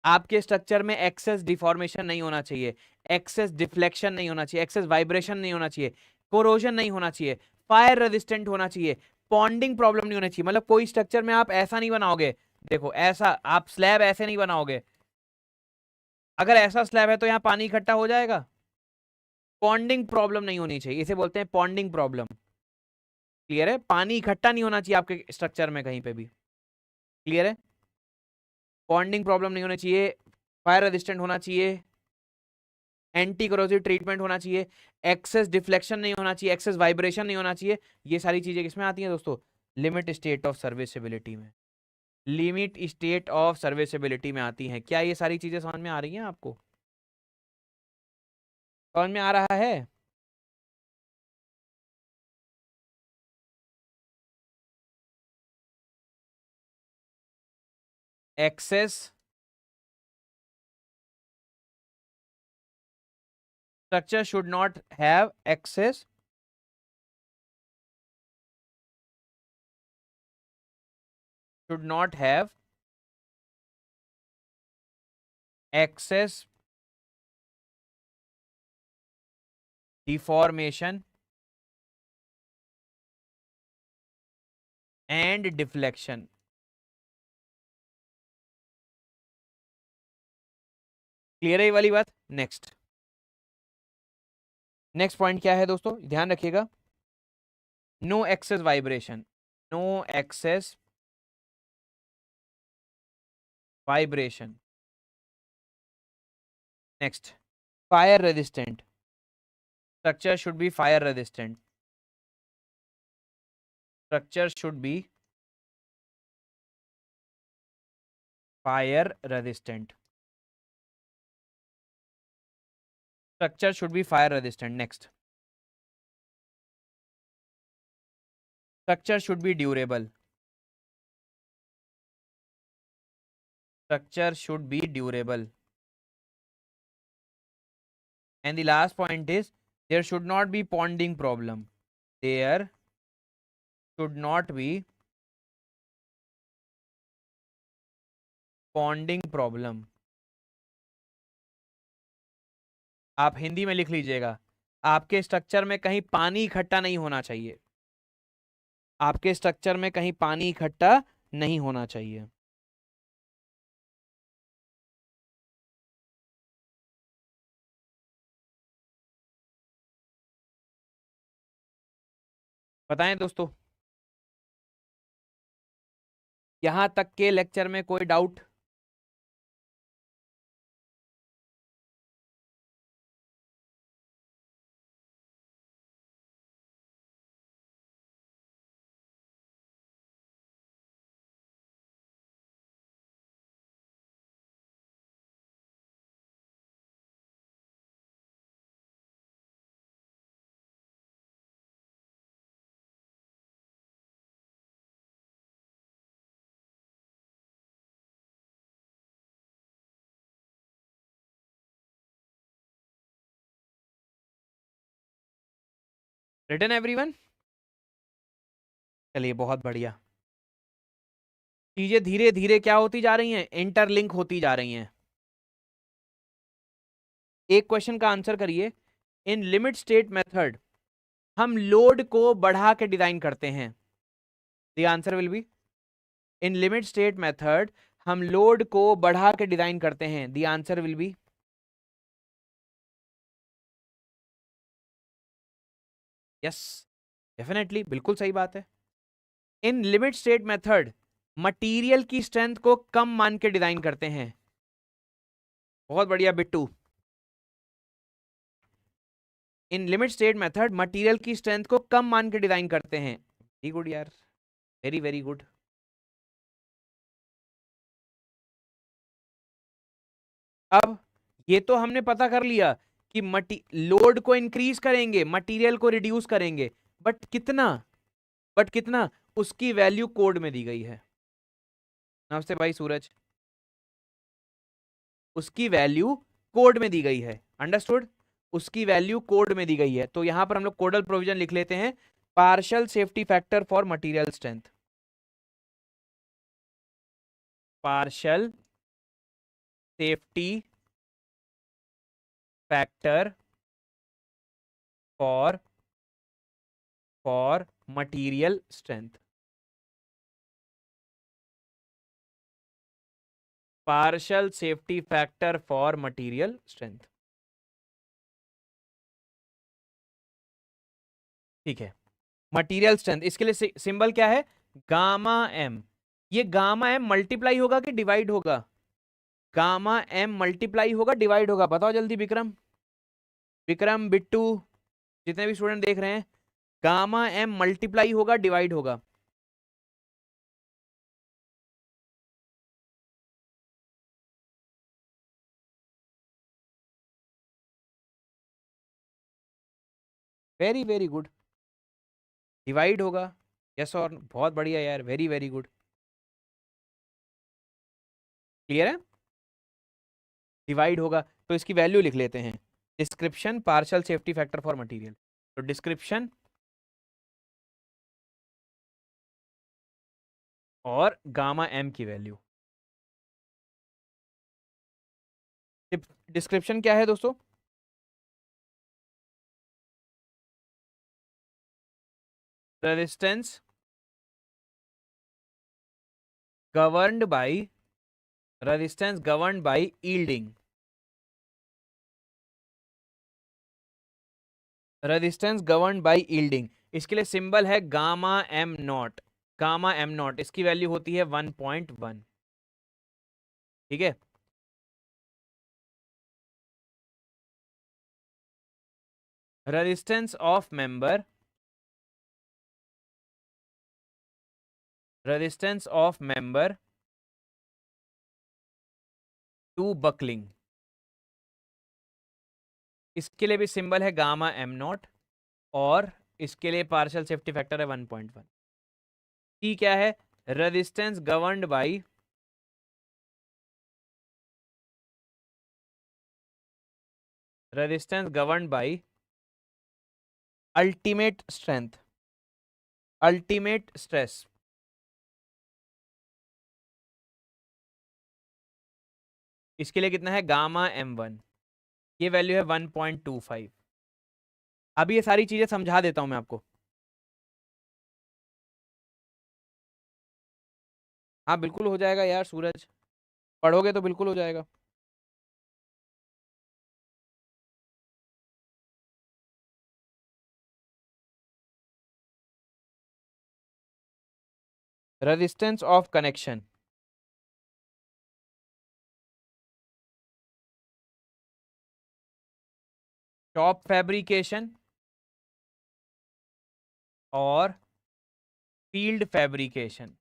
आपके स्ट्रक्चर में एक्सेस डिफॉर्मेशन नहीं होना चाहिए, एक्सेस डिफ्लेक्शन नहीं होना चाहिए, एक्सेस वाइब्रेशन नहीं होना चाहिए, कोरोजन नहीं होना चाहिए, फायर रेजिस्टेंट होना चाहिए, पॉन्डिंग प्रॉब्लम नहीं होना चाहिए। मतलब कोई स्ट्रक्चर में आप ऐसा नहीं बनाओगे, देखो ऐसा आप स्लैब ऐसे नहीं बनाओगे, अगर ऐसा स्लैब है तो यहाँ पानी इकट्ठा हो जाएगा, पॉन्डिंग प्रॉब्लम नहीं होनी चाहिए, इसे बोलते हैं पॉन्डिंग प्रॉब्लम। क्लियर है? पानी इकट्ठा नहीं होना चाहिए आपके स्ट्रक्चर में कहीं पे भी। क्लियर है? पॉन्डिंग प्रॉब्लम नहीं होना चाहिए, फायर रेजिस्टेंट होना चाहिए, एंटी करोसिव ट्रीटमेंट होना चाहिए, एक्सेस डिफ्लेक्शन नहीं होना चाहिए, एक्सेस वाइब्रेशन नहीं होना चाहिए। ये सारी चीजें किसमें आती हैं दोस्तों? लिमिट स्टेट ऑफ सर्विसिबिलिटी में, लिमिट स्टेट ऑफ सर्विसिबिलिटी में आती हैं। क्या ये सारी चीजें समझ में आ रही हैं आपको? समझ में आ रहा है? Excess, structure should not have access, should not have access deformation and deflection। Clear है ये वाली बात? नेक्स्ट, नेक्स्ट पॉइंट क्या है दोस्तों, ध्यान रखिएगा। No excess vibration, no excess vibration. Next, fire resistant, structure should be fire resistant, structure should be fire resistant, structure should be fire resistant. Next, structure should be durable, structure should be durable, and the last point is there should not be ponding problem, there should not be ponding problem। आप हिंदी में लिख लीजिएगा, आपके स्ट्रक्चर में कहीं पानी इकट्ठा नहीं होना चाहिए, आपके स्ट्रक्चर में कहीं पानी इकट्ठा नहीं होना चाहिए। बताएं दोस्तों, यहां तक के लेक्चर में कोई डाउट? Written everyone? चलिए बहुत बढ़िया। चीजें धीरे धीरे क्या होती जा रही हैं, इंटरलिंक होती जा रही हैं। एक क्वेश्चन का आंसर करिए। इन लिमिट स्टेट मेथड हम लोड को बढ़ा के डिजाइन करते हैं। The answer will be, in limit state method हम लोड को बढ़ा के डिजाइन करते हैं। The answer will be, yes, definitely, बिल्कुल सही बात है। इन लिमिट स्टेट मेथड मटेरियल की स्ट्रेंथ को कम मान के डिजाइन करते हैं। बहुत बढ़िया बिट्टू। इन लिमिट स्टेट मेथड मटेरियल की स्ट्रेंथ को कम मान के डिजाइन करते हैं। वेरी गुड यार, वेरी वेरी गुड। अब ये तो हमने पता कर लिया कि लोड को इंक्रीज करेंगे, मटेरियल को रिड्यूस करेंगे, बट कितना, बट कितना, उसकी वैल्यू कोड में दी गई है। नमस्ते भाई सूरज। उसकी वैल्यू कोड में दी गई है, अंडरस्टूड? उसकी वैल्यू कोड में दी गई है, तो यहां पर हम लोग कोडल प्रोविजन लिख लेते हैं, partial safety factor for material strength. Partial safety factor for material strength. Partial safety factor for material strength. ठीक है, मटेरियल स्ट्रेंथ, इसके लिए सिंबल क्या है, गामा एम। ये गामा एम मल्टीप्लाई होगा कि डिवाइड होगा? गामा एम मल्टीप्लाई होगा, डिवाइड होगा? बताओ जल्दी विक्रम, विक्रम, बिट्टू, जितने भी स्टूडेंट देख रहे हैं, गामा एम मल्टीप्लाई होगा, डिवाइड होगा? वेरी वेरी गुड, डिवाइड होगा। यस, और बहुत बढ़िया यार, वेरी वेरी गुड। क्लियर है? डिवाइड होगा तो इसकी वैल्यू लिख लेते हैं, description partial safety factor for material. तो डिस्क्रिप्शन और गामा एम की वैल्यू। डिस्क्रिप्शन क्या है दोस्तों? Resistance governed by, resistance governed by yielding, resistance governed by yielding. इसके लिए सिंबल है gamma M not. Gamma M not इसकी वैल्यू होती है 1.1। ठीक है, resistance of member, resistance of member to buckling, इसके लिए भी सिंबल है गामा एम नॉट, और इसके लिए पार्शियल सेफ्टी फैक्टर है 1.1। टी क्या है, resistance governed by, resistance governed bye ultimate strength, ultimate stress. इसके लिए कितना है, गामा m1, ये वैल्यू है 1.25। अब ये सारी चीजें समझा देता हूं मैं आपको। हाँ बिल्कुल हो जाएगा यार सूरज, पढ़ोगे तो बिल्कुल हो जाएगा। Resistance of connection, top fabrication और फील्ड फैब्रिकेशन।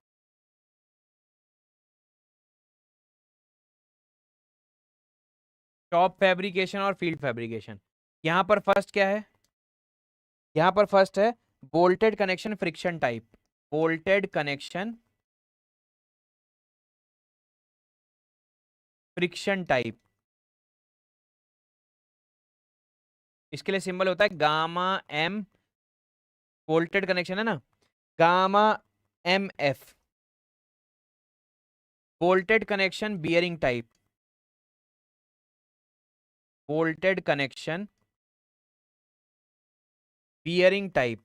टॉप फैब्रिकेशन और फील्ड फैब्रिकेशन। यहां पर फर्स्ट क्या है? यहां पर फर्स्ट है bolted connection friction type. Bolted connection friction type, इसके लिए सिंबल होता है गामा एम। बोल्टेड कनेक्शन है ना, gamma M F. Bolted connection bearing type, bolted connection bearing type,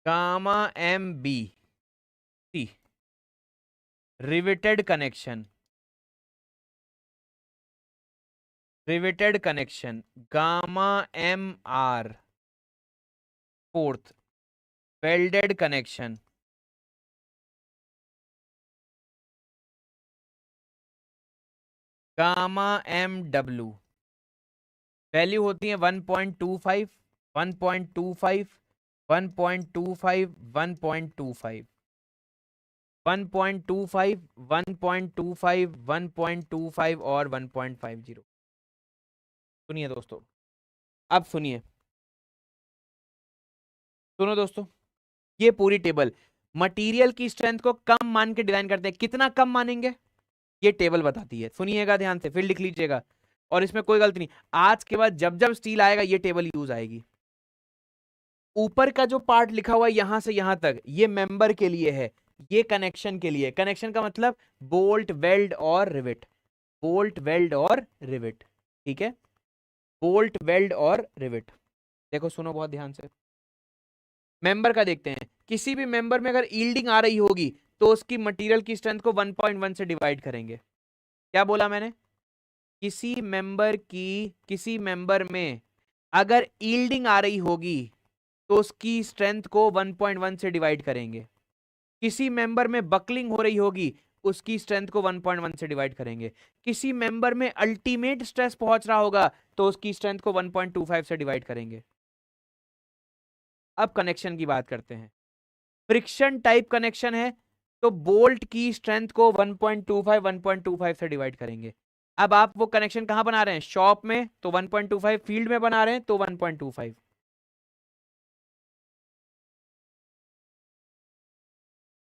gamma M B C. Riveted connection, riveted connection gamma M R fourth. Welded connection, gamma M W. Value होती है 1.25, 1.25, 1.25, 1.25, 1.25, 1.25, 1.25 और 1.50। सुनिए दोस्तों, अब सुनिए, सुनो दोस्तों, ये पूरी टेबल मटेरियल की स्ट्रेंथ को कम मान के डिजाइन करते हैं। कितना कम मानेंगे ये टेबल बताती है। सुनिएगा ध्यान से, फिर लिख लीजिएगा, और इसमें कोई गलती नहीं। आज के बाद जब जब स्टील आएगा ये टेबल यूज आएगी। ऊपर का जो पार्ट लिखा हुआ है यहां से यहां तक, ये मेंबर के लिए है, ये कनेक्शन के लिए। कनेक्शन का मतलब बोल्ट, वेल्ड और रिवेट। बोल्ट, वेल्ड और रिवेट, ठीक है? बोल्ट, वेल्ड और रिवेट। देखो सुनो बहुत ध्यान से, मेंबर का देखते हैं। किसी भी मेंबर में अगर यील्डिंग आ रही होगी तो उसकी मटेरियल की स्ट्रेंथ को 1.1 से डिवाइड करेंगे। क्या बोला मैंने? किसी मेंबर में अगर यील्डिंग आ रही होगी तो उसकी स्ट्रेंथ को 1.1 से डिवाइड करेंगे। किसी मेंबर में बकलिंग हो रही होगी, उसकी स्ट्रेंथ को 1.1 से डिवाइड करेंगे। किसी मेंबर में अल्टीमेट स्ट्रेस पहुंच रहा होगा तो उसकी स्ट्रेंथ को 1.25 से डिवाइड करेंगे। अब कनेक्शन की बात करते हैं। फ्रिक्शन टाइप कनेक्शन है तो बोल्ट की स्ट्रेंथ को 1.25, 1.25 से डिवाइड करेंगे। अब आप वो कनेक्शन कहां बना रहे हैं? शॉप में तो 1.25, फील्ड में बना रहे हैं तो 1.25।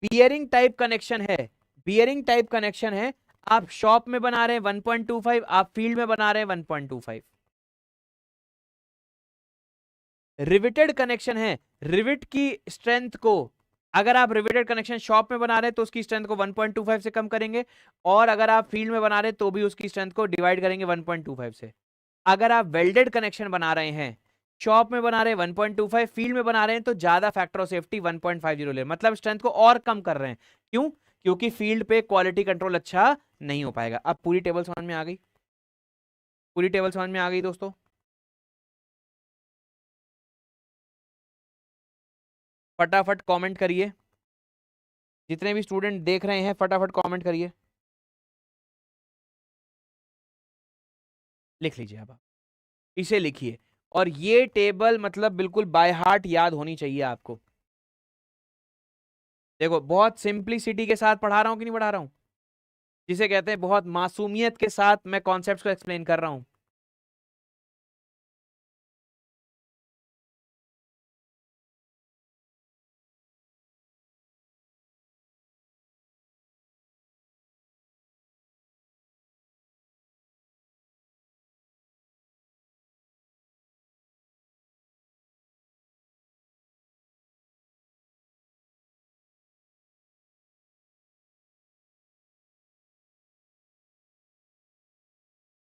बियरिंग टाइप कनेक्शन है, बियरिंग टाइप कनेक्शन है। आप शॉप में बना रहे हैं 1.25, आप फील्ड में बना रहे हैं 1.25। रिविटेड कनेक्शन है, रिविट की स्ट्रेंथ को, अगर आप रिविटेड कनेक्शन शॉप में बना रहे हैं तो उसकी स्ट्रेंथ को 1.25 से कम करेंगे, और अगर आप फील्ड में बना रहे हैं तो भी उसकी स्ट्रेंथ को डिवाइड करेंगे 1.25 से। अगर आप वेल्डेड कनेक्शन बना रहे हैं, शॉप में बना रहे हैं 1.25, फील्ड में बना रहे हैं तो ज्यादा फैक्टर ऑफ सेफ्टी 1.50 ले, मतलब स्ट्रेंथ को और कम कर रहे हैं। क्यों? क्योंकि फील्ड पे क्वालिटी कंट्रोल अच्छा नहीं हो पाएगा। अब पूरी टेबल समझ में आ गई? पूरी टेबल समझ में आ गई दोस्तों? फटाफट कमेंट करिए, जितने भी स्टूडेंट देख रहे हैं फटाफट कमेंट करिए। लिख लीजिए अब आप, इसे लिखिए, और ये टेबल मतलब बिल्कुल बाय हार्ट याद होनी चाहिए आपको। देखो बहुत सिंप्लिसिटी के साथ पढ़ा रहा हूं कि नहीं पढ़ा रहा हूं, जिसे कहते हैं बहुत मासूमियत के साथ मैं कॉन्सेप्ट्स को एक्सप्लेन कर रहा हूं।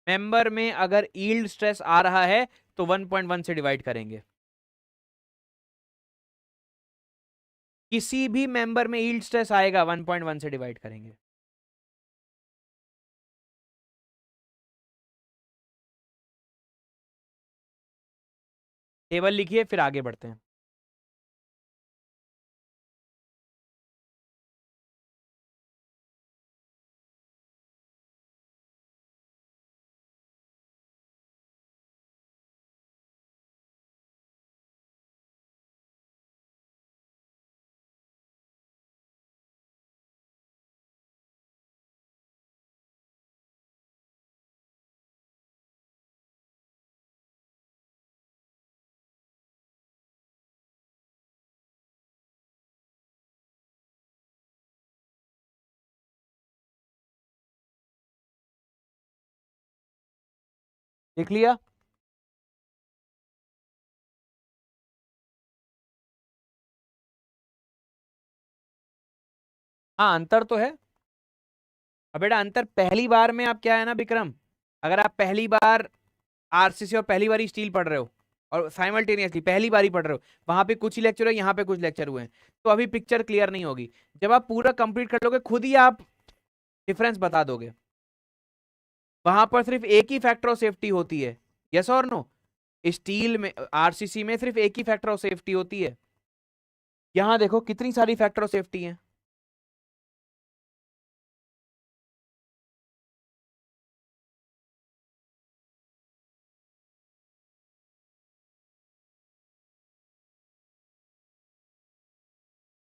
मेंबर में अगर यील्ड स्ट्रेस आ रहा है तो 1.1 से डिवाइड करेंगे। किसी भी मेंबर में यील्ड स्ट्रेस आएगा 1.1 से डिवाइड करेंगे। टेबल लिखिए फिर आगे बढ़ते हैं। देख लिया? हाँ अंतर तो है। अब बेटा अंतर पहली बार में आप क्या है ना विक्रम, अगर आप पहली बार आरसीसी और पहली बार स्टील पढ़ रहे हो और साइमल्टेनियसली पहली बार ही पढ़ रहे हो, वहां पे कुछ ही लेक्चर है, यहाँ पे कुछ लेक्चर हुए हैं, तो अभी पिक्चर क्लियर नहीं होगी। जब आप पूरा कंप्लीट कर लोगे खुद ही आप डिफरेंस बता दोगे। वहां पर सिर्फ एक ही फैक्टर ऑफ सेफ्टी होती है, यस और नो? स्टील में आरसीसी में सिर्फ एक ही फैक्टर ऑफ सेफ्टी होती है। यहां देखो कितनी सारी फैक्टर ऑफ सेफ्टी है।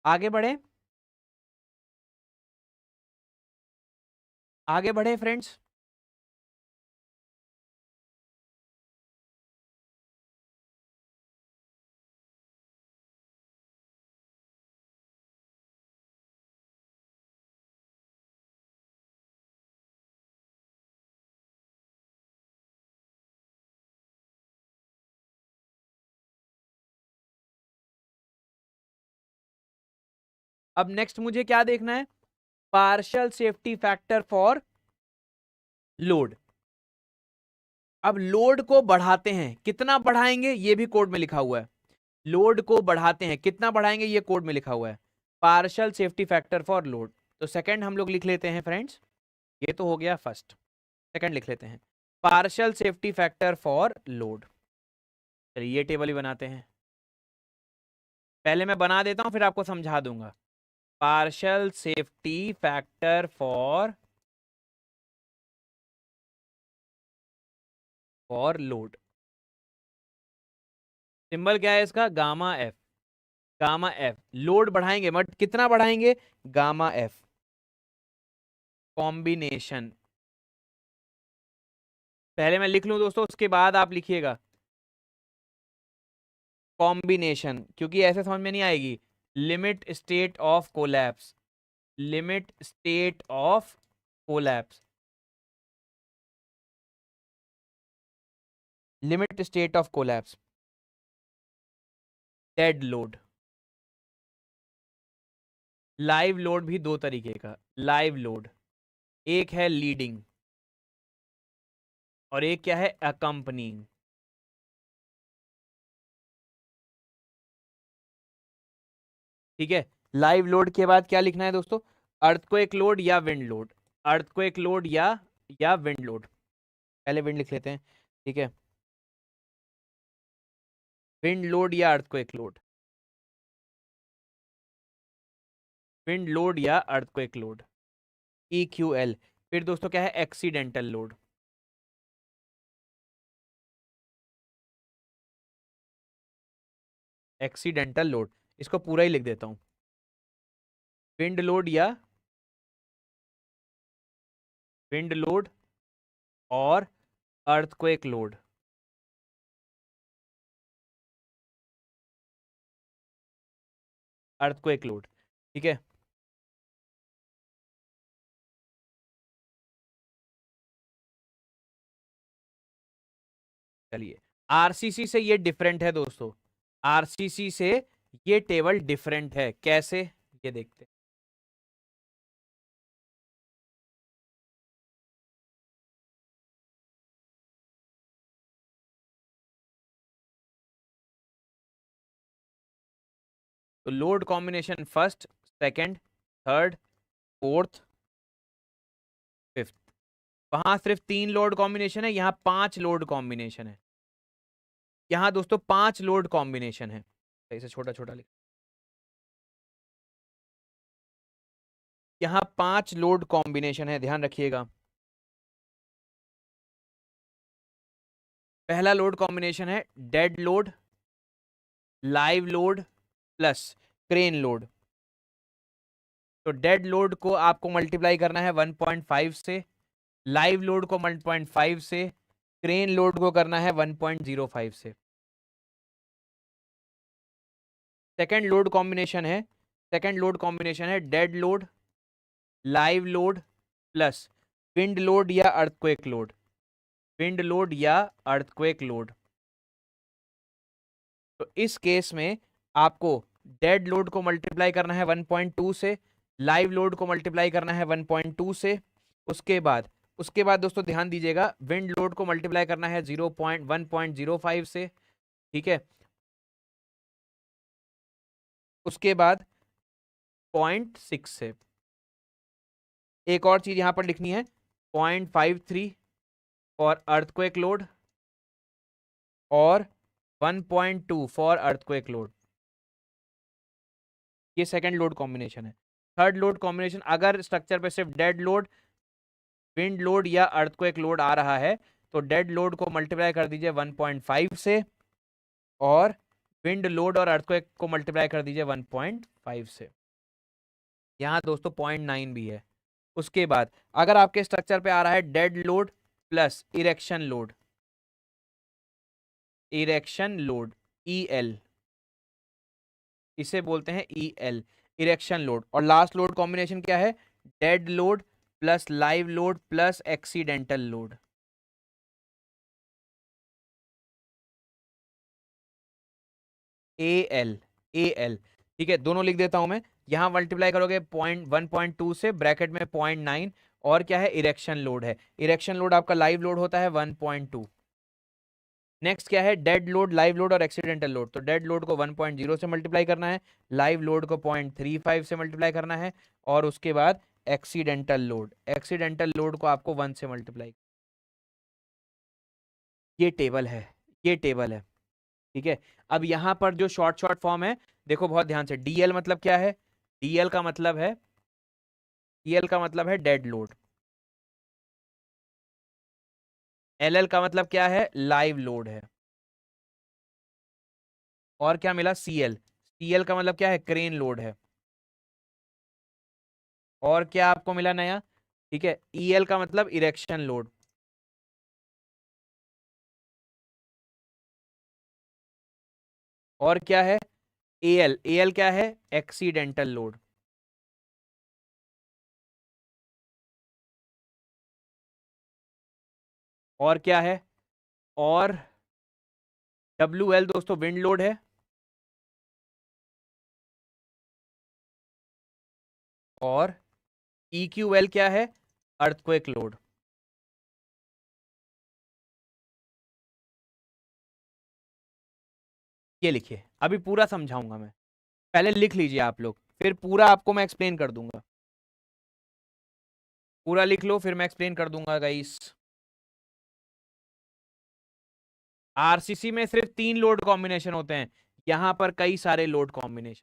आगे बढ़े, आगे बढ़े फ्रेंड्स। अब नेक्स्ट मुझे क्या देखना है, partial safety factor for load. अब लोड को बढ़ाते हैं, कितना बढ़ाएंगे ये भी कोड में लिखा हुआ है। लोड को बढ़ाते हैं, कितना बढ़ाएंगे ये कोड में लिखा हुआ है। Partial safety factor for load, तो सेकंड हम लोग लिख लेते हैं फ्रेंड्स। ये तो हो गया फर्स्ट, सेकंड लिख लेते हैं partial safety factor for load. चलिए ये टेबल ही बनाते हैं, पहले मैं बना देता हूं फिर आपको समझा दूंगा। Partial safety factor for load, symbol क्या है इसका, gamma F. Gamma F, load बढ़ाएंगे बट कितना बढ़ाएंगे, गामा एफ। कॉम्बिनेशन, पहले मैं लिख लूं दोस्तों उसके बाद आप लिखिएगा। कॉम्बिनेशन, क्योंकि ऐसे समझ में नहीं आएगी। Limit state of collapse, limit state of collapse, limit state of collapse. Dead load, live load भी दो तरीके का, लाइव लोड एक है लीडिंग और एक क्या है, अकंपनिंग। ठीक है, लाइव लोड के बाद क्या लिखना है दोस्तों, अर्थक्वेक लोड या विंड लोड, अर्थक्वेक लोड या विंड लोड। पहले विंड लिख लेते हैं, ठीक है, विंड लोड या अर्थक्वेक लोड, विंड लोड या अर्थक्वेक लोड, EQL। फिर दोस्तों क्या है, एक्सीडेंटल लोड, एक्सीडेंटल लोड, इसको पूरा ही लिख देता हूं, विंड लोड या विंड लोड और अर्थक्वेक लोड। अर्थक्वेक लोड, ठीक है। चलिए, आरसीसी से ये डिफरेंट है दोस्तों, आरसीसी से ये टेबल डिफरेंट है, कैसे ये देखते हैं। तो load combination first, second, third, fourth, fifth, वहां सिर्फ 3 लोड कॉम्बिनेशन है, यहाँ 5 लोड कॉम्बिनेशन है। यहाँ दोस्तों 5 लोड कॉम्बिनेशन है, इसे छोटा छोटा लिख, यहाँ 5 लोड कॉम्बिनेशन है, ध्यान रखिएगा। पहला लोड कॉम्बिनेशन है dead load, live load plus crane load. तो डेड लोड को आपको मल्टीप्लाई करना है 1.5 से, लाइव लोड को 1.5 से, क्रेन लोड को करना है 1.05 से। सेकंड लोड कॉम्बिनेशन है, सेकंड लोड कॉम्बिनेशन है dead load, live load plus wind load या अर्थक्वेक लोड। विंड लोड या अर्थक्वेक लोड। तो इस केस में आपको डेड लोड को मल्टीप्लाई करना है 1.2 से, लाइव लोड को मल्टीप्लाई करना है 1.2 से। उसके बाद दोस्तों ध्यान दीजिएगा, विंड लोड को मल्टीप्लाई करना है 1.05 से, ठीक है। उसके बाद 0.6 से। एक और चीज यहां पर लिखनी है, 0.53 फॉर अर्थक्वेक लोड और 1.2 फॉर अर्थक्वेक लोड। ये सेकंड लोड कॉम्बिनेशन है। थर्ड लोड कॉम्बिनेशन, अगर स्ट्रक्चर पे सिर्फ डेड लोड, विंड लोड या अर्थक्वेक लोड आ रहा है तो डेड लोड को मल्टीप्लाई कर दीजिए 1.5 से, और विंड लोड और अर्थक्वेक को मल्टीप्लाई कर दीजिए 1.5 से। यहाँ दोस्तों 0.9 भी है। उसके बाद अगर आपके स्ट्रक्चर पे आ रहा है dead load plus erection load, erection load EL, इसे बोलते हैं EL, इरेक्शन लोड। और लास्ट लोड कॉम्बिनेशन क्या है, dead load plus live load plus accidental load. AL, ठीक है, दोनों लिख देता हूं मैं। यहां मल्टीप्लाई करोगे 1.2 से, ब्रैकेट में 0.9, और क्या है, इरेक्शन लोड है। इरेक्शन लोड आपका लाइव लोड होता है 1.2। नेक्स्ट क्या है, डेड लोड, लाइव लोड और एक्सीडेंटल लोड। तो डेड लोड को 1.0 से मल्टीप्लाई करना है, लाइव लोड को 0.35 से मल्टीप्लाई करना है, और उसके बाद एक्सीडेंटल लोड, एक्सीडेंटल लोड को आपको 1 से मल्टीप्लाई। ये टेबल है, ये टेबल है, ठीक है। अब यहां पर जो शॉर्ट शॉर्ट फॉर्म है, देखो बहुत ध्यान से, DL मतलब क्या है, DL का मतलब है, DL का मतलब है डेड लोड। LL का मतलब क्या है, लाइव लोड है। और क्या मिला, CL का मतलब क्या है, क्रेन लोड है। और क्या आपको मिला नया, ठीक है, EL का मतलब इरेक्शन लोड। और क्या है, AL क्या है, एक्सीडेंटल लोड। और क्या है, और WL दोस्तों विंड लोड है। और EQL क्या है, अर्थक्वेक लोड। ये लिखिए, अभी पूरा समझाऊंगा मैं, पहले लिख लीजिए आप लोग, फिर पूरा आपको मैं एक्सप्लेन कर दूंगा। पूरा लिख लो, फिर मैं एक्सप्लेन कर दूंगा गाइस। RCC में सिर्फ 3 लोड कॉम्बिनेशन होते हैं, यहां पर कई सारे load combination.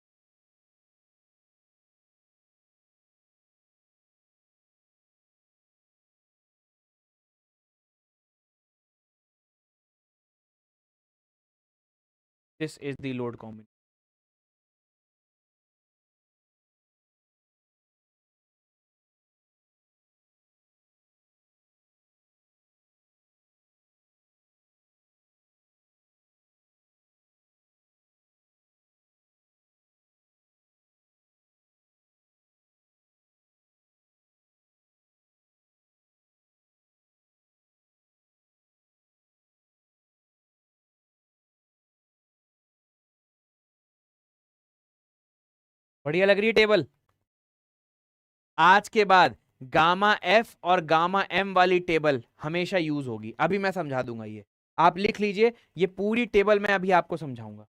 This is the load combination. बढ़िया लग रही है टेबल। आज के बाद गामा F और गामा M वाली टेबल हमेशा यूज होगी, अभी मैं समझा दूंगा। ये आप लिख लीजिए, ये पूरी टेबल मैं अभी आपको समझाऊंगा।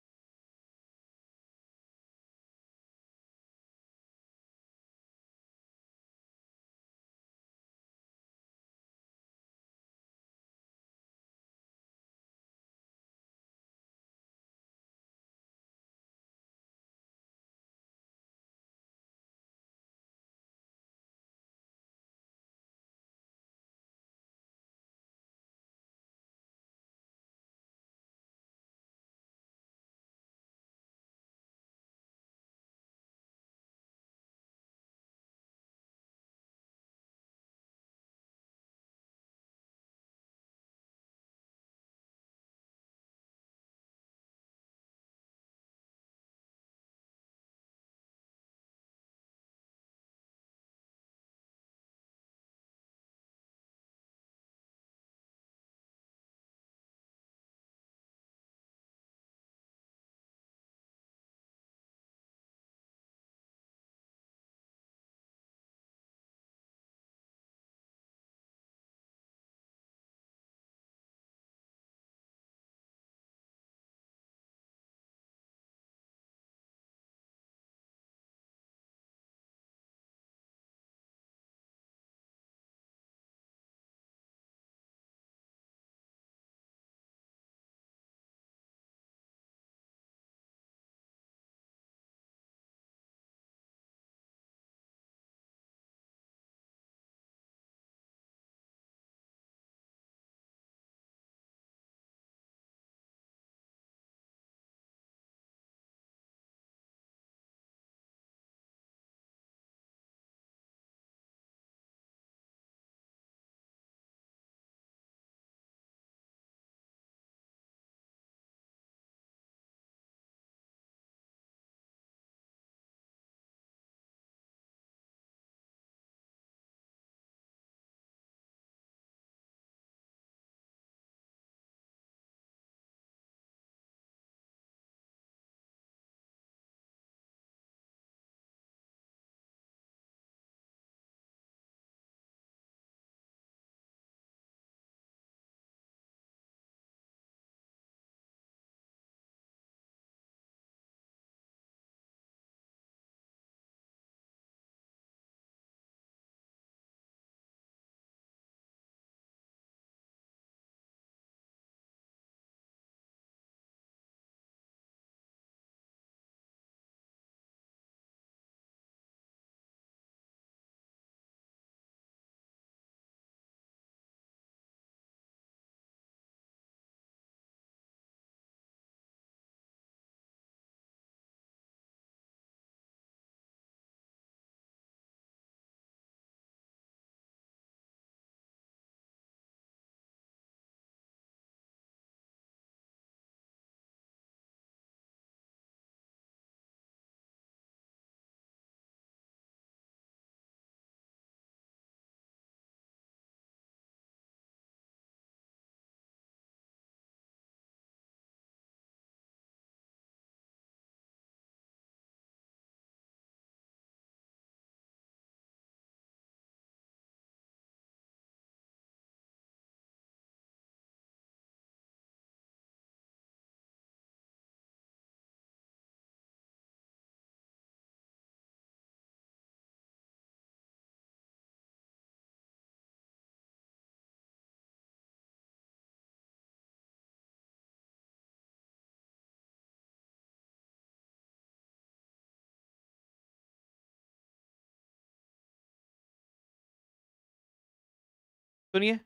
सुनिए,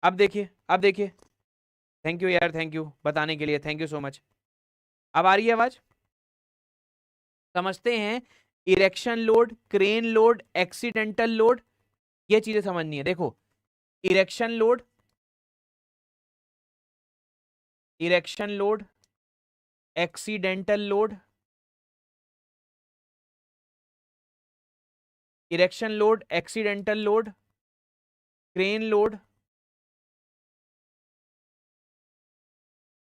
अब देखिए, अब देखिए। थैंक यू यार, थैंक यू बताने के लिए, थैंक यू सो मच। अब आ रही है आवाज? समझते हैं, erection load, crane load, accidental load, ये चीजें समझनी है। देखो, erection load, erection load, accidental load, erection load, accidental load, crane load,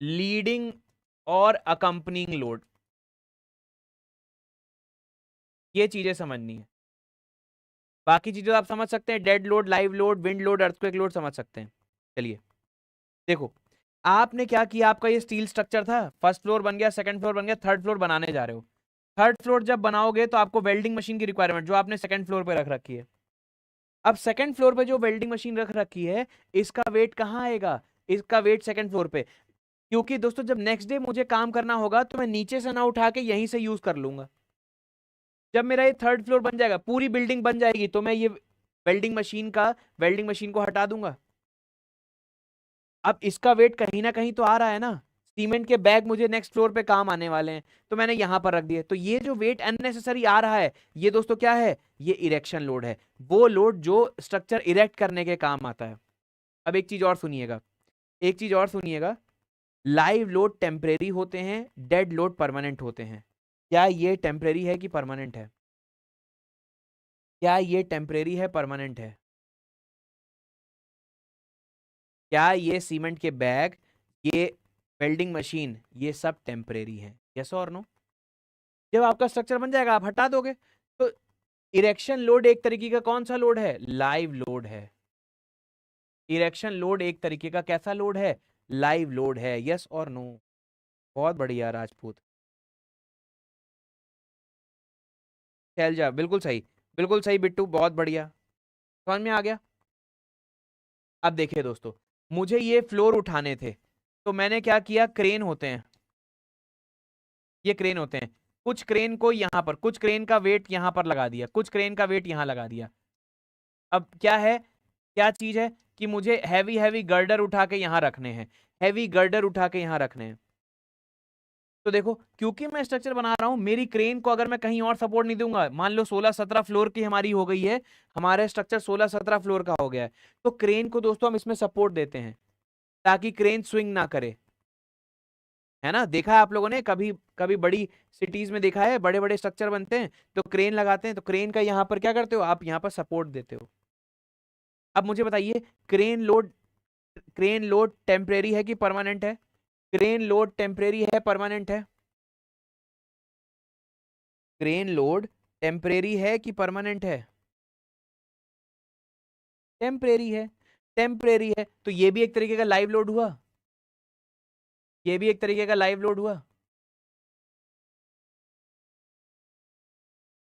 leading और अकंपनिंग लोड, ये चीजें समझनी है। बाकी चीजें आप समझ सकते हैं, dead load, live load, wind load, earthquake load समझ सकते हैं। चलिए देखो, आपने क्या किया, आपका ये स्टील स्ट्रक्चर था, फर्स्ट फ्लोर बन गया, सेकंड फ्लोर बन गया, थर्ड फ्लोर बनाने जा रहे हो। थर्ड फ्लोर जब बनाओगे तो आपको वेल्डिंग मशीन की रिक्वायरमेंट, जो आपने सेकंड फ्लोर पे रख रखी है। अब सेकंड फ्लोर पे जो वेल्डिंग मशीन रख रखी है, इसका वेट कहाँ आएगा? इसका वेट सेकंड फ्लोर पे। क्योंकि दोस्तों जब नेक्स्ट डे मुझे काम करना होगा तो मैं नीचे से ना उठा के यहीं से यूज कर लूंगा। जब मेरा ये थर्ड फ्लोर बन जाएगा, पूरी बिल्डिंग बन जाएगी, तो मैं ये वेल्डिंग मशीन को हटा दूंगा। अब इसका वेट कहीं ना कहीं तो आ रहा है ना, सीमेंट के बैग मुझे नेक्स्ट फ्लोर पे काम आने वाले हैं, तो मैंने यहां पर रख दिए। तो ये जो वेट अननेसेसरी आ रहा है, ये दोस्तों क्या है? ये इरेक्शन लोड है, वो लोड जो स्ट्रक्चर इरेक्ट करने के काम आता है। अब एक चीज और सुनिएगा, एक चीज और सुनिएगा, लाइव लोड टेम्परेरी होते हैं, डेड लोड परमानेंट होते हैं। क्या ये टेम्परेरी है कि परमानेंट है? क्या ये टेम्परेरी है, परमानेंट है? क्या ये सीमेंट के बैग, ये वेल्डिंग मशीन, ये सब टेम्परेरी है? यस और नो? जब आपका स्ट्रक्चर बन जाएगा आप हटा दोगे। तो इरेक्शन लोड एक तरीके का कौन सा लोड है? लाइव लोड है। इरेक्शन लोड एक तरीके का कैसा लोड है? लाइव लोड है। यस और नो? बहुत बढ़िया राजपूत। शैलजा बिल्कुल सही, बिल्कुल सही बिट्टू, बहुत बढ़िया, समझ में आ गया। अब देखिए दोस्तों, मुझे ये फ्लोर उठाने थे, तो मैंने क्या किया, क्रेन होते हैं, ये क्रेन होते हैं, कुछ क्रेन को यहां पर, कुछ क्रेन का वेट यहां पर लगा दिया, कुछ क्रेन का वेट यहां लगा दिया। अब क्या है, क्या चीज है कि मुझे हैवी हैवी गर्डर उठा के यहां रखने हैं, हैवी गर्डर उठा के यहां रखने हैं। तो देखो, क्योंकि मैं स्ट्रक्चर बना रहा हूं, मेरी क्रेन को अगर मैं कहीं और सपोर्ट नहीं दूंगा, मान लो 16-17 फ्लोर की हमारी हो गई है, हमारे स्ट्रक्चर 16-17 फ्लोर का हो गया है, तो क्रेन को दोस्तों हम इसमें सपोर्ट देते हैं ताकि क्रेन स्विंग ना करे। है ना, देखा है आप लोगों ने कभी, कभी बड़ी सिटीज में देखा है, बड़े बड़े स्ट्रक्चर बनते हैं तो क्रेन लगाते हैं, तो क्रेन का यहाँ पर क्या करते हो आप, यहाँ पर सपोर्ट देते हो। अब मुझे बताइए, crane load, crane load temporary है कि परमानेंट है? क्रेन लोड टेम्परेरी है, परमानेंट है? क्रेन लोड टेम्परेरी है कि परमानेंट है? टेम्परेरी है। टेम्परेरी है तो ये भी एक तरीके का लाइव लोड हुआ, ये भी एक तरीके का लाइव लोड हुआ।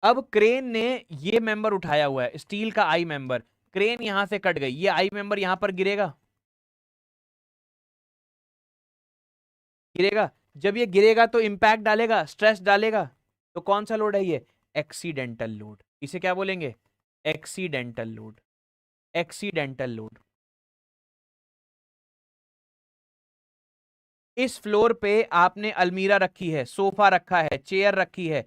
अब क्रेन ने ये मेंबर उठाया हुआ है, स्टील का आई मेंबर, क्रेन यहां से कट गई, ये आई मेंबर यहां पर गिरेगा, गिरेगा। जब ये गिरेगा तो इंपैक्ट डालेगा, स्ट्रेस डालेगा, तो कौन सा लोड है ये? Accidental load. इसे क्या बोलेंगे? Accidental load, accidental load. इस फ्लोर पे आपने अलमीरा रखी है, सोफा रखा है, चेयर रखी है,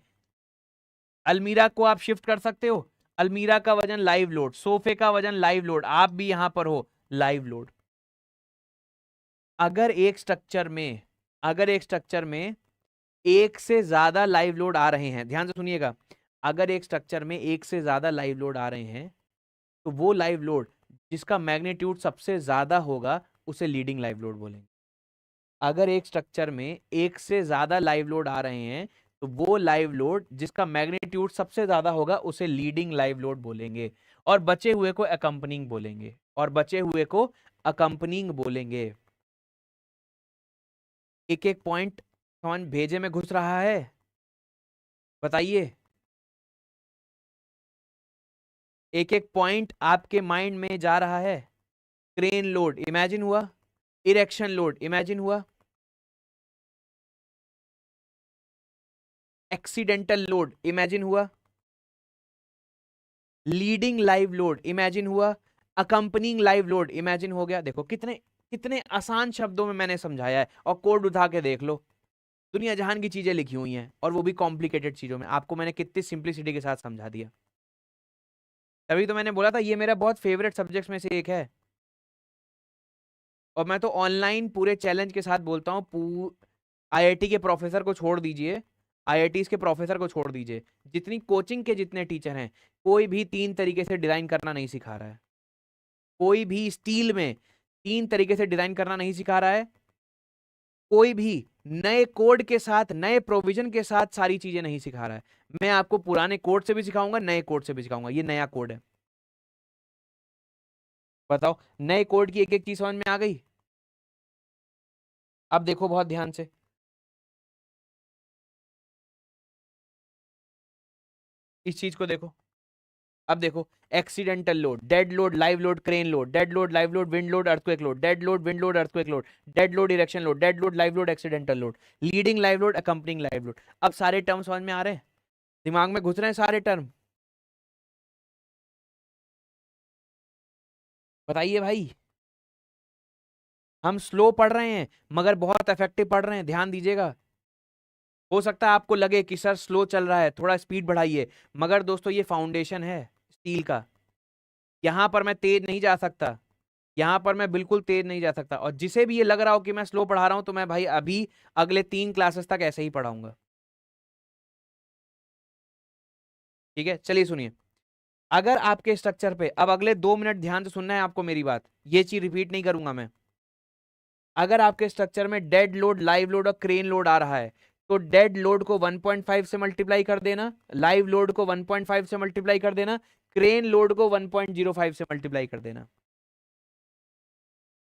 अलमीरा को आप शिफ्ट कर सकते हो, अलमीरा का वजन लाइव लोड, सोफे का वजन लाइव लोड, आप भी यहां पर हो, लाइव लोड। अगर एक स्ट्रक्चर में, अगर एक स्ट्रक्चर में एक से ज्यादा लाइव लोड आ रहे हैं, ध्यान से सुनिएगा, अगर एक स्ट्रक्चर में एक से ज्यादा लाइव लोड आ रहे हैं, तो वो लाइव लोड जिसका मैग्नीट्यूड सबसे ज्यादा होगा उसे लीडिंग लाइव लोड बोलेंगे। अगर एक स्ट्रक्चर में एक से ज्यादा लाइव लोड आ रहे हैं, तो वो लाइव लोड जिसका मैग्नीट्यूड सबसे ज्यादा होगा उसे लीडिंग लाइव लोड बोलेंगे, और बचे हुए को अकंपनिंग बोलेंगे, और बचे हुए को अकंपनिंग बोलेंगे। एक एक पॉइंट समझ भेजे में घुस रहा है? बताइए, एक एक पॉइंट आपके माइंड में जा रहा है? क्रेन लोड इमेजिन हुआ, इरेक्शन लोड इमेजिन हुआ, एक्सीडेंटल लोड इमेजिन हुआ, लीडिंग लाइव लोड इमेजिन हुआ, अकम्पनिंग लाइव लोड, इमेजिन हो गया। देखो कितने कितने आसान शब्दों में मैंने समझाया है, और कोड उठा के देख लो, दुनिया जहान की चीजें लिखी हुई हैं, और वो भी कॉम्प्लिकेटेड चीजों में। आपको मैंने कितनी सिंप्लिसिटी के साथ समझा दिया। तभी तो मैंने बोला था ये मेरा बहुत फेवरेट सब्जेक्ट्स में से एक है। और मैं तो ऑनलाइन पूरे चैलेंज के साथ बोलता हूँ, आईआईटी के प्रोफेसर को छोड़ दीजिए, आईआईटी के प्रोफेसर को छोड़ दीजिए, जितनी कोचिंग के जितने टीचर हैं, कोई भी 3 तरीके से डिजाइन करना नहीं सिखा रहा है। कोई भी स्टील में 3 तरीके से डिजाइन करना नहीं सिखा रहा है। कोई भी नए कोड के साथ, नए प्रोविजन के साथ सारी चीजें नहीं सिखा रहा है। मैं आपको पुराने कोड से भी सिखाऊंगा, नए कोड से भी सिखाऊंगा। ये नया कोड है। बताओ, नए कोड की एक एक चीज समझ में आ गई? अब देखो बहुत ध्यान से, इस चीज को देखो। अब देखो, accidental load, dead load, live load, crane load, dead load, live load, wind load, earthquake load, dead load, wind load, earthquake load, dead load, erection load, dead load, live load, accidental load, leading live load, accompanying live load. अब सारे टर्म समझ में आ रहे हैं? दिमाग में घुस रहे हैं सारे टर्म? बताइए भाई। हम स्लो पढ़ रहे हैं मगर बहुत इफेक्टिव पढ़ रहे हैं, ध्यान दीजिएगा। हो सकता है आपको लगे कि सर स्लो चल रहा है, थोड़ा स्पीड बढ़ाइए, मगर दोस्तों ये फाउंडेशन है स्टील का। यहां पर मैं तेज नहीं जा सकता, यहां पर मैं बिल्कुल तेज नहीं जा सकता। और जिसे भी ये लग रहा हो कि मैं स्लो पढ़ा रहा हूं, तो मैं भाई अभी अगले 3 क्लासेस तक ऐसे ही पढ़ाऊंगा। ठीक है, चलिए सुनिए। अगर आपके स्ट्रक्चर पे, अब अगले 2 मिनट ध्यान से सुनना है आपको मेरी बात, ये चीज रिपीट नहीं करूंगा मैं। अगर आपके स्ट्रक्चर में डेड लोड, लाइव लोड और क्रेन लोड आ रहा है, तो डेड लोड को 1.5 से मल्टीप्लाई कर देना, लाइव लोड को 1.5 से मल्टीप्लाई कर देना, क्रेन लोड को 1.05 से मल्टीप्लाई कर देना।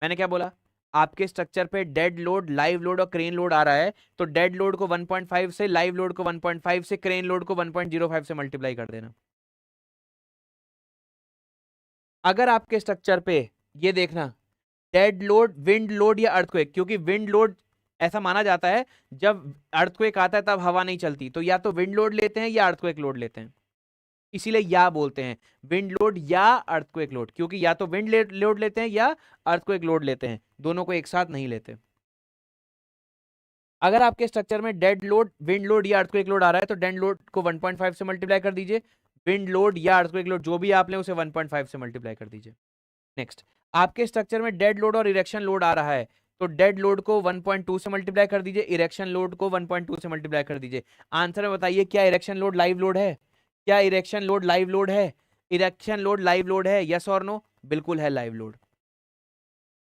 मैंने क्या बोला? आपके स्ट्रक्चर पे डेड लोड, लाइव लोड और क्रेन लोड आ रहा है, तो डेड लोड को 1.5 से, लाइव लोड को 1.5 से, क्रेन लोड को 1.05 से मल्टीप्लाई कर देना। अगर आपके स्ट्रक्चर पे, ये देखना, डेड लोड, विंड लोड या अर्थक्वेक, क्योंकि विंड लोड ऐसा माना जाता है जब अर्थक्वेक आता है तब हवा नहीं चलती, तो या तो विंड लोड लेते हैं या अर्थक्वेक लोड लेते हैं। इसीलिए या बोलते हैं, विंड लोड या अर्थक्वेक लोड, क्योंकि या तो विंड लोड लेते हैं या अर्थक्वेक लोड लेते हैं, दोनों को एक साथ नहीं लेते। अगर आपके स्ट्रक्चर में डेड लोड, विंड लोड या अर्थक्वेक लोड आ रहा है, तो डेड लोड को 1.5 से मल्टीप्लाई कर दीजिए, विंड लोड या अर्थक्वेक लोड जो भी आप लें उसे 1.5 से मल्टीप्लाई कर दीजिए। नेक्स्ट, आपके स्ट्रक्चर में डेड लोड और इरेक्शन लोड आ रहा है, तो डेड लोड को 1.2 से मल्टीप्लाई कर दीजिए, इरेक्शन लोड को 1.2 से मल्टीप्लाई कर दीजिए। आंसर में बताइए, क्या इरेक्शन लोड लाइव लोड है? क्या इरेक्शन लोड लाइव लोड है? इरेक्शन लोड लाइव लोड है, यस और नो? बिल्कुल है लाइव लोड।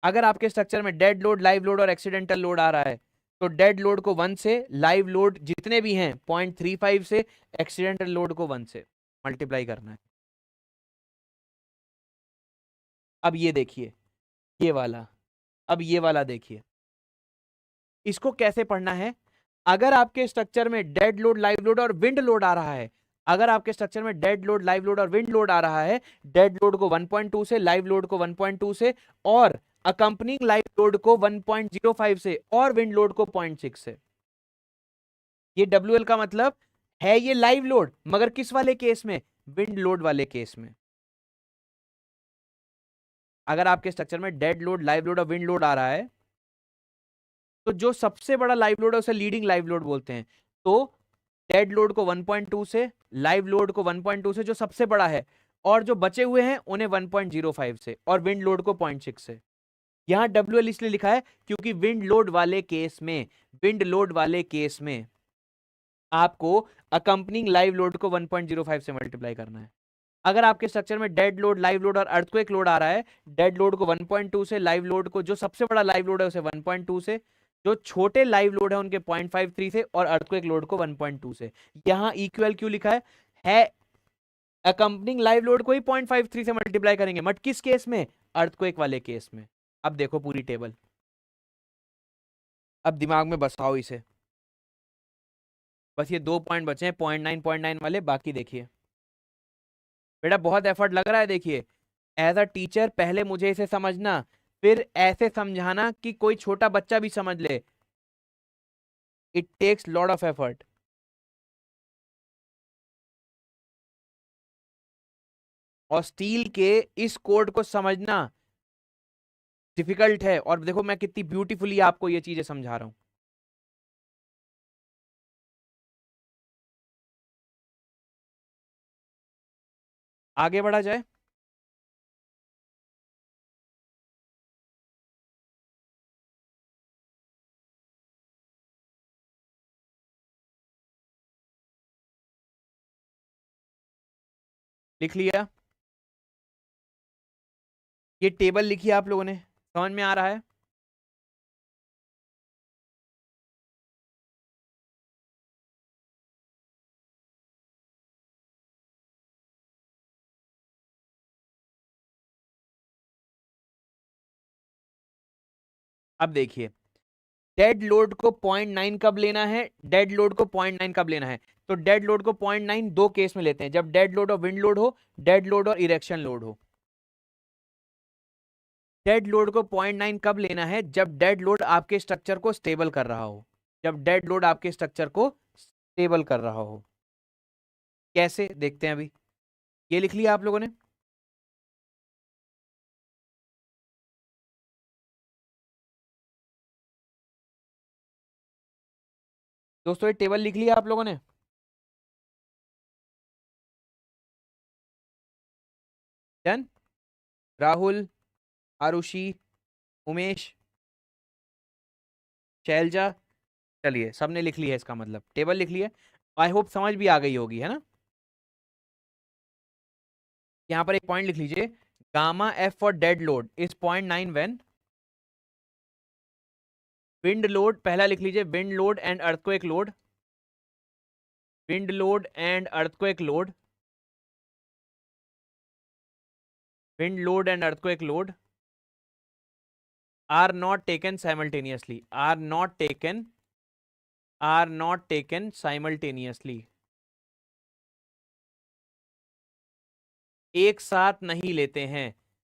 अगर आपके स्ट्रक्चर में डेड लोड, लाइव लोड और एक्सीडेंटल लोड आ रहा है, तो डेड लोड को 1 से, लाइव लोड जितने भी हैं 0.35 से, एक्सीडेंटल लोड को 1 से मल्टीप्लाई करना है। अब ये देखिए, ये वाला, अब ये वाला देखिए, इसको कैसे पढ़ना है। अगर आपके स्ट्रक्चर में डेड लोड, लाइव लोड और विंड लोड आ रहा है, अगर आपके स्ट्रक्चर में डेड लोड, लाइव लोड और विंड लोड आ रहा है, डेड लोड को 1.2 से, लाइव लोड को 1.2 से, और अकम्पनिंग लाइव लोड को 1.05 से, और विंड लोड को 0.6 से। ये WL का मतलब है ये लाइव लोड, मगर किस वाले केस में? विंड लोड वाले केस में। अगर आपके स्ट्रक्चर में डेड लोड, लाइव लोड और विंड लोड आ रहा है, तो जो सबसे बड़ा लाइव लोड है उसे लीडिंग लाइव लोड बोलते हैं। तो डेड लोड को 1.2 से, लाइव लोड को 1.2 से जो सबसे बड़ा है, और जो बचे हुए हैं उन्हें 1.05 से, और विंड लोड को 0.6 से। यहां WL इसलिए लिखा है क्योंकि विंड लोड वाले केस में, विंड लोड वाले केस में आपको अकम्पनिंग लाइव लोड को 1.05 से मल्टीप्लाई करना है। अगर आपके स्ट्रक्चर में डेड लोड, लाइव लोड और अर्थक्वेक लोड आ रहा है, डेड लोड को 1.2 से, लाइव लोड को, जो सबसे बड़ा लाइव लोड है उसे 1.2 से, जो छोटे लाइव लोड है उनके 0.53 से, और अर्थक्वेक लोड को 1.2 से। यहां इक्वल क्यों लिखा है अकम्पनिंग लाइव लोड को ही 0.53 से मल्टीप्लाई करेंगे, बट किस केस में? अर्थक्वेक वाले केस में। अब देखो पूरी टेबल, अब दिमाग में बसाओ इसे। बस ये 2 पॉइंट बचे हैं, 0.9 वाले, बाकी देखिए। बेटा बहुत एफर्ट लग रहा है, देखिए। एज अ टीचर पहले मुझे इसे समझना, फिर ऐसे समझाना कि कोई छोटा बच्चा भी समझ ले। It takes lot of effort. और स्टील के इस कोड को समझना डिफिकल्ट है। और देखो मैं कितनी ब्यूटीफुली आपको ये चीजें समझा रहा हूं। आगे बढ़ा जाए। लिख लिया। ये टेबल लिखी है आप लोगों ने, समझ में आ रहा है? अब देखिए, डेड लोड को 0.9 कब लेना है, डेड लोड को 0.9 कब लेना है? तो डेड लोड को 0.9 दो केस में लेते हैं, जब डेड लोड और विंड लोड हो, डेड लोड और इरेक्शन लोड हो। डेड लोड को 0.9 कब लेना है? जब डेड लोड आपके स्ट्रक्चर को स्टेबल कर रहा हो, जब डेड लोड आपके स्ट्रक्चर को स्टेबल कर रहा हो। कैसे देखते हैं अभी। ये लिख लिया आप लोगों ने? दोस्तों ये टेबल लिख लिया आप लोगों ने? डन। राहुल, आरुषि, उमेश, शैलजा, चलिए सबने लिख लिया है, इसका मतलब टेबल लिख लिया। आई होप समझ भी आ गई होगी, है ना? यहाँ पर एक पॉइंट लिख लीजिए, gamma F for dead load is 0.9 when wind load, पहला लिख लीजिए wind load and earthquake load, wind load and earthquake load, wind load and earthquake load are not taken simultaneously, are not taken simultaneously, एक साथ नहीं लेते हैं।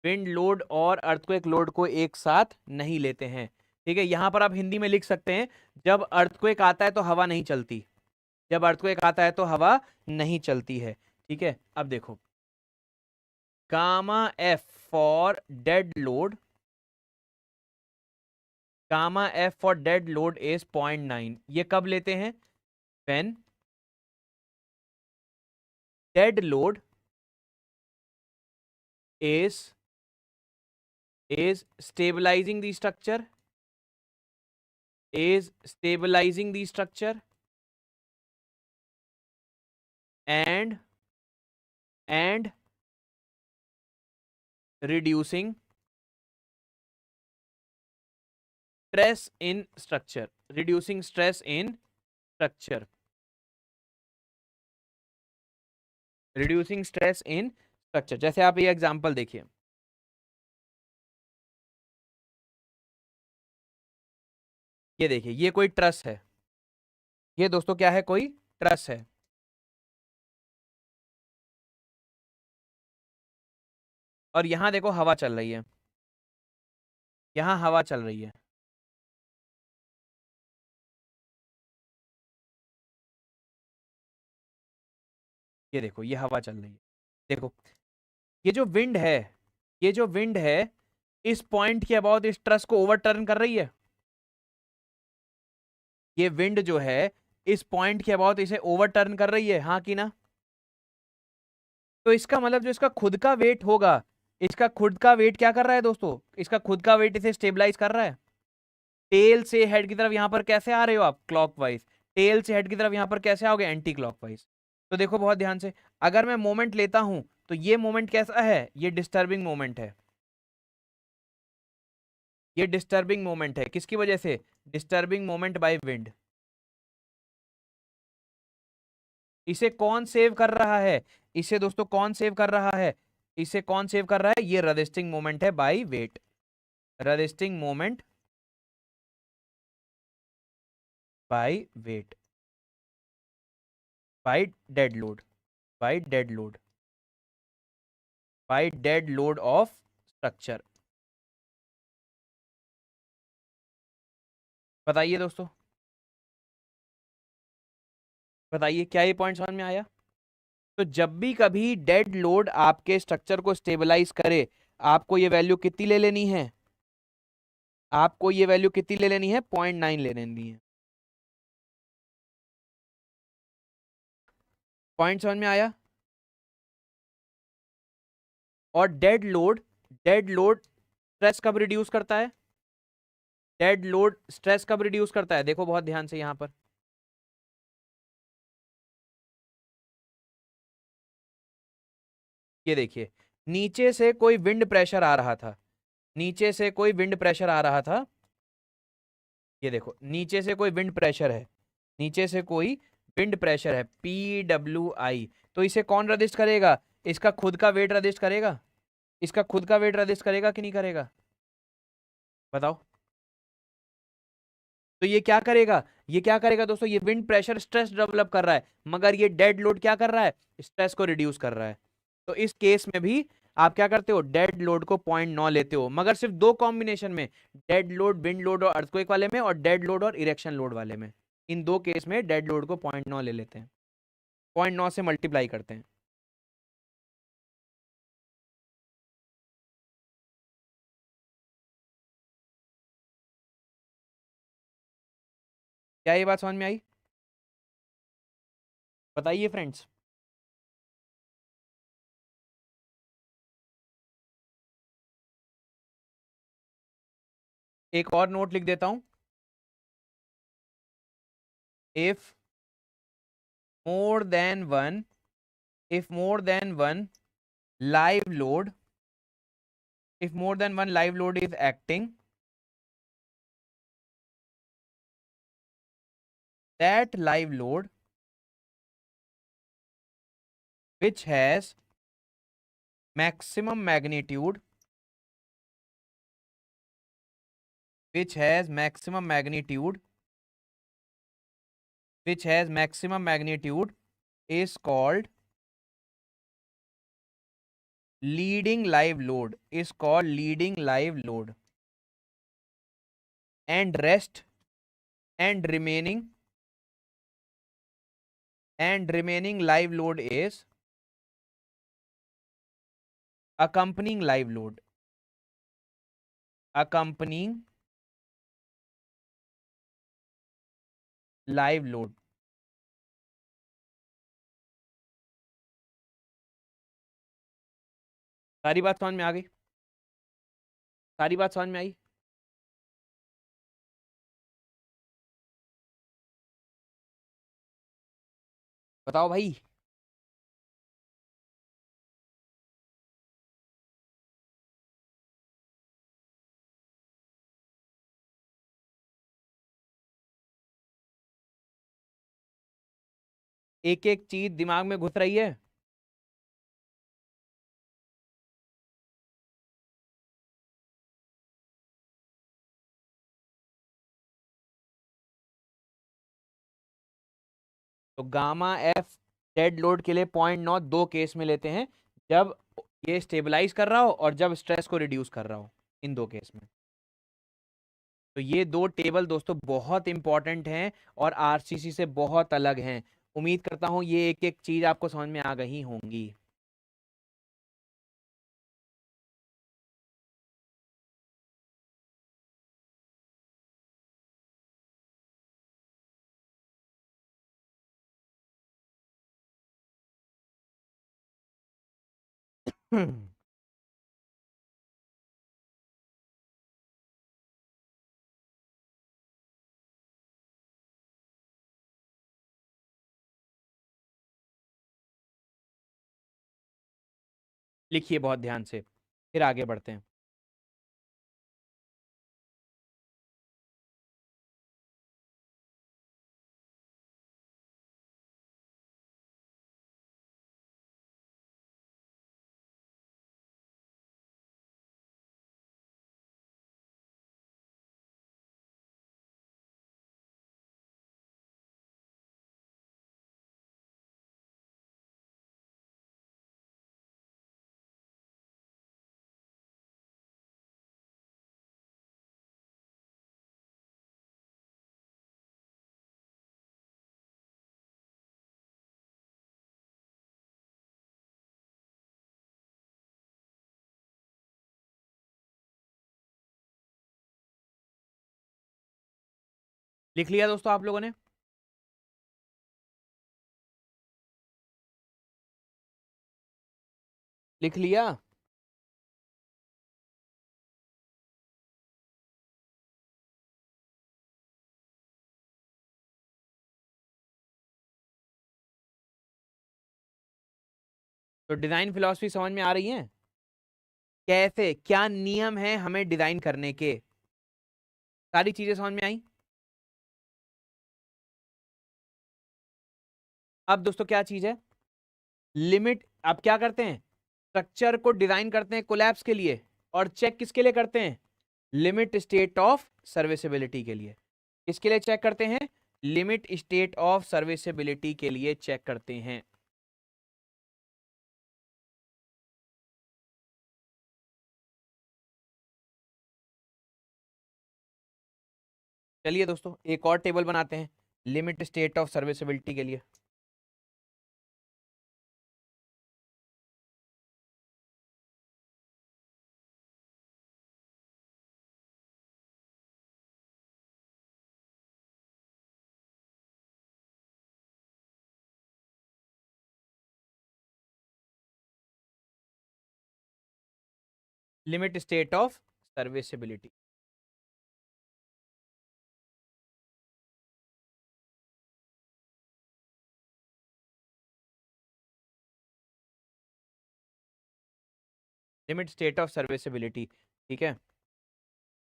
विंड लोड और अर्थक्वेक लोड को एक साथ नहीं लेते हैं। ठीक है, यहां पर आप हिंदी में लिख सकते हैं, जब अर्थक्वेक आता है तो हवा नहीं चलती, जब अर्थक्वेक आता है तो हवा नहीं चलती है। ठीक है, अब देखो, gamma F for dead load, gamma F for dead load is 0.9, ये कब लेते हैं? When dead load is stabilizing the structure, is stabilizing the structure and reducing stress in structure, reducing stress in structure, reducing stress in structure। जैसे आप ये एग्जांपल देखिए, ये देखिए, ये कोई ट्रस है, ये दोस्तों क्या है? कोई ट्रस है। और यहां देखो हवा चल रही है, यहां हवा चल रही है। ये देखो, ये हवा चल रही है। देखो, ये जो विंड है, ये जो विंड है, इस पॉइंट के अबाउट इस ट्रस को ओवरटर्न कर रही है। ये विंड जो है इस पॉइंट के अबाउट इसे ओवरटर्न कर रही है, हाँ कि ना? तो इसका मतलब जो इसका खुद का वेट होगा, इसका खुद का वेट क्या कर रहा है दोस्तों? इसका खुद का वेट इसे स्टेबलाइज कर रहा है। टेल से हेड की तरफ यहां पर कैसे आ रहे हो आप? क्लॉकवाइज। टेल से हेड की तरफ यहां पर कैसे आओगे? Anti clockwise. तो देखो बहुत ध्यान से, अगर मैं मोमेंट लेता हूं तो ये मोमेंट कैसा है? ये डिस्टर्बिंग मोमेंट है, ये डिस्टर्बिंग मोमेंट है। किसकी वजह से? Disturbing moment by wind. इसे कौन सेव कर रहा है? इसे दोस्तों कौन सेव कर रहा है? इसे कौन सेव कर रहा है? ये रजिस्टिंग मोमेंट है by weight, resisting moment by weight, by dead load, by dead load, by dead load of structure. बताइए दोस्तों, बताइए क्या ये पॉइंट समझ में आया? तो जब भी कभी डेड लोड आपके स्ट्रक्चर को स्टेबलाइज करे, आपको ये वैल्यू कितनी ले लेनी है? आपको ये वैल्यू कितनी ले लेनी है? 0.9 ले लेनी है। पॉइंट समझ में आया? और डेड लोड स्ट्रेस कब रिड्यूस करता है? डेड लोड स्ट्रेस कब रिड्यूस करता है? देखो बहुत ध्यान से यहां पर। ये देखिए, नीचे से कोई विंड प्रेशर आ रहा था, नीचे से कोई विंड प्रेशर आ रहा था। ये देखो, नीचे से कोई विंड प्रेशर है, नीचे से कोई विंड प्रेशर है, PWI। तो इसे कौन रजिस्ट करेगा? इसका खुद का वेट रजिस्ट करेगा? इसका खुद का वेट रजिस्ट करेगा कि नहीं करेगा? बताओ। तो ये क्या करेगा? ये क्या करेगा दोस्तों? ये विंड प्रेशर स्ट्रेस डेवलप कर रहा है, मगर ये डेड लोड क्या कर रहा है? स्ट्रेस को रिड्यूस कर रहा है। तो इस केस में भी आप क्या करते हो? डेड लोड को 0.9 लेते हो, मगर सिर्फ दो कॉम्बिनेशन में, डेड लोड विंड लोड और अर्थक्वेक वाले में, और डेड लोड और इरेक्शन लोड वाले में। इन दो केस में डेड लोड को 0.9 ले लेते हैं, 0.9 से मल्टीप्लाई करते हैं। क्या ये बात समझ में आई? बताइए फ्रेंड्स। एक और नोट लिख देता हूं। If more than one if more than one live load if more than one live load is acting, that live load which has maximum magnitude which has maximum magnitude which has maximum magnitude is called leading live load, is called leading live load, and rest and remaining live load is accompanying live load, accompanying live load। सारी बात समझ में आ गई? सारी बात समझ में आई? बताओ भाई। एक एक चीज दिमाग में घुस रही है। तो गामा एफ डेड लोड के लिए 0.9 दो केस में लेते हैं, जब ये स्टेबलाइज कर रहा हो और जब स्ट्रेस को रिड्यूस कर रहा हो, इन दो केस में। तो ये दो टेबल दोस्तों बहुत इंपॉर्टेंट हैं और आरसीसी से बहुत अलग हैं। उम्मीद करता हूं ये एक एक चीज आपको समझ में आ गई होंगी। लिखिए बहुत ध्यान से, फिर आगे बढ़ते हैं। लिख लिया दोस्तों आप लोगों ने? लिख लिया? तो डिजाइन फिलॉसफी समझ में आ रही है? कैसे, क्या नियम है हमें डिजाइन करने के, सारी चीजें समझ में आई? अब दोस्तों क्या चीज है, लिमिट। आप क्या करते हैं, स्ट्रक्चर को डिजाइन करते हैं कोलैप्स के लिए, और चेक किसके लिए करते हैं, लिमिट स्टेट ऑफ सर्विसिबिलिटी के लिए। किसके लिए चेक करते हैं, लिमिट स्टेट ऑफ सर्विसिबिलिटी के लिए चेक करते हैं। चलिए दोस्तों एक और टेबल बनाते हैं लिमिट स्टेट ऑफ सर्विसिबिलिटी के लिए। Limit state of serviceability. Limit state of serviceability, ठीक है।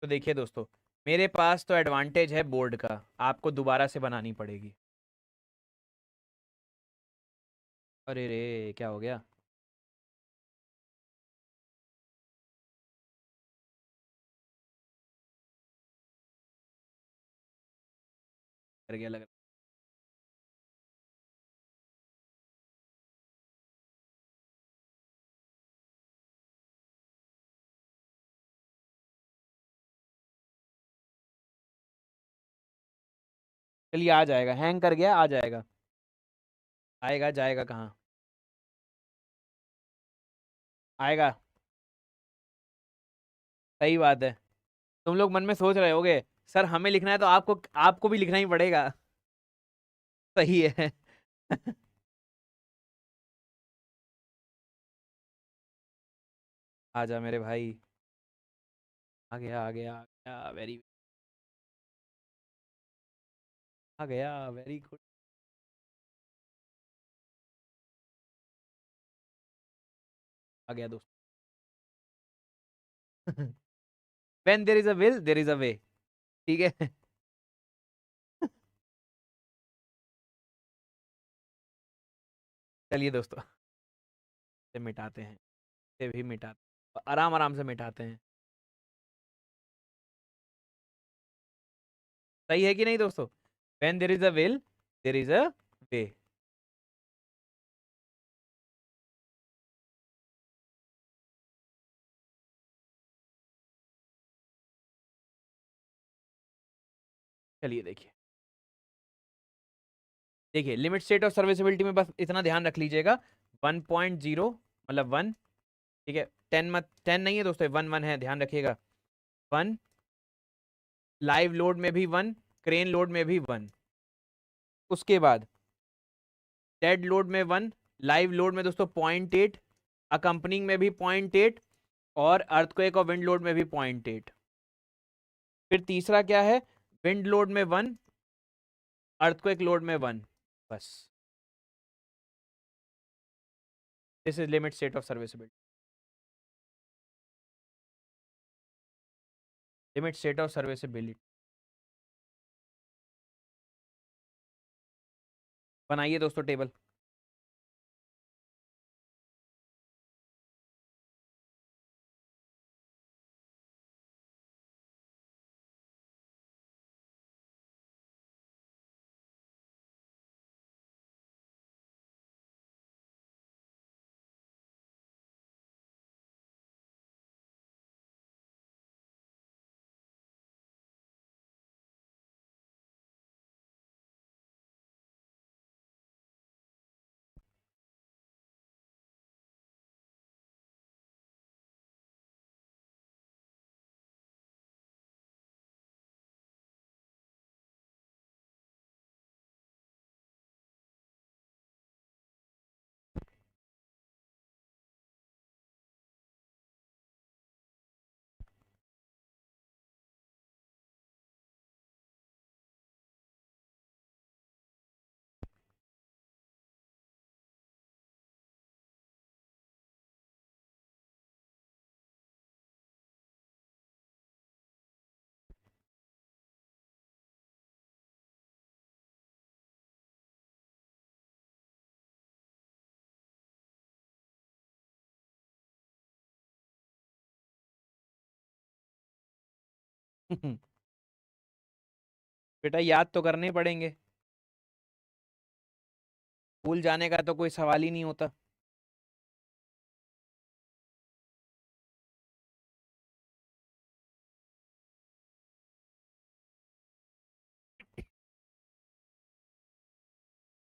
तो देखिए दोस्तों, मेरे पास तो एडवांटेज है बोर्ड का, आपको दोबारा से बनानी पड़ेगी। अरे रे क्या हो गया, कर गया लग रहा। चलिए आ जाएगा, हैंग कर गया, आ जाएगा। आएगा, जाएगा कहाँ, आएगा। सही बात है। तुम लोग मन में सोच रहे होगे सर हमें लिखना है तो आपको आपको भी लिखना ही पड़ेगा। सही है। आजा मेरे भाई। आ गया आ गया आ गया, वेरी, आ गया, वेरी गुड। आ गया दोस्त। When there is a will there is a way, ठीक है। चलिए दोस्तों, इसे मिटाते हैं, इसे भी मिटाते हैं, आराम आराम से मिटाते हैं। सही है कि नहीं दोस्तों, when there is a will there is a way. चलिए देखिए, देखिए लिमिट स्टेट ऑफ सर्विसिबिलिटी में बस इतना ध्यान रख लीजिएगा, 1.0 मतलब 1, ठीक है। 10 मत, 10 नहीं है दोस्तों, 1 1 है, ध्यान रखिएगा। 1, लाइव लोड में भी 1, क्रेन लोड में भी 1। उसके बाद डेड लोड में 1, लाइव लोड में दोस्तों 0.8, अकम्पनिंग में भी 0.8, और अर्थक्वेक और विंड लोड में भी 0.8। फिर तीसरा क्या है, विंड लोड में 1, अर्थक्वेक लोड में 1, बस। This is limit state of serviceability. Limit state of serviceability. बनाइए दोस्तों टेबल। बेटा याद तो करने पड़ेंगे, भूल जाने का तो कोई सवाल ही नहीं होता।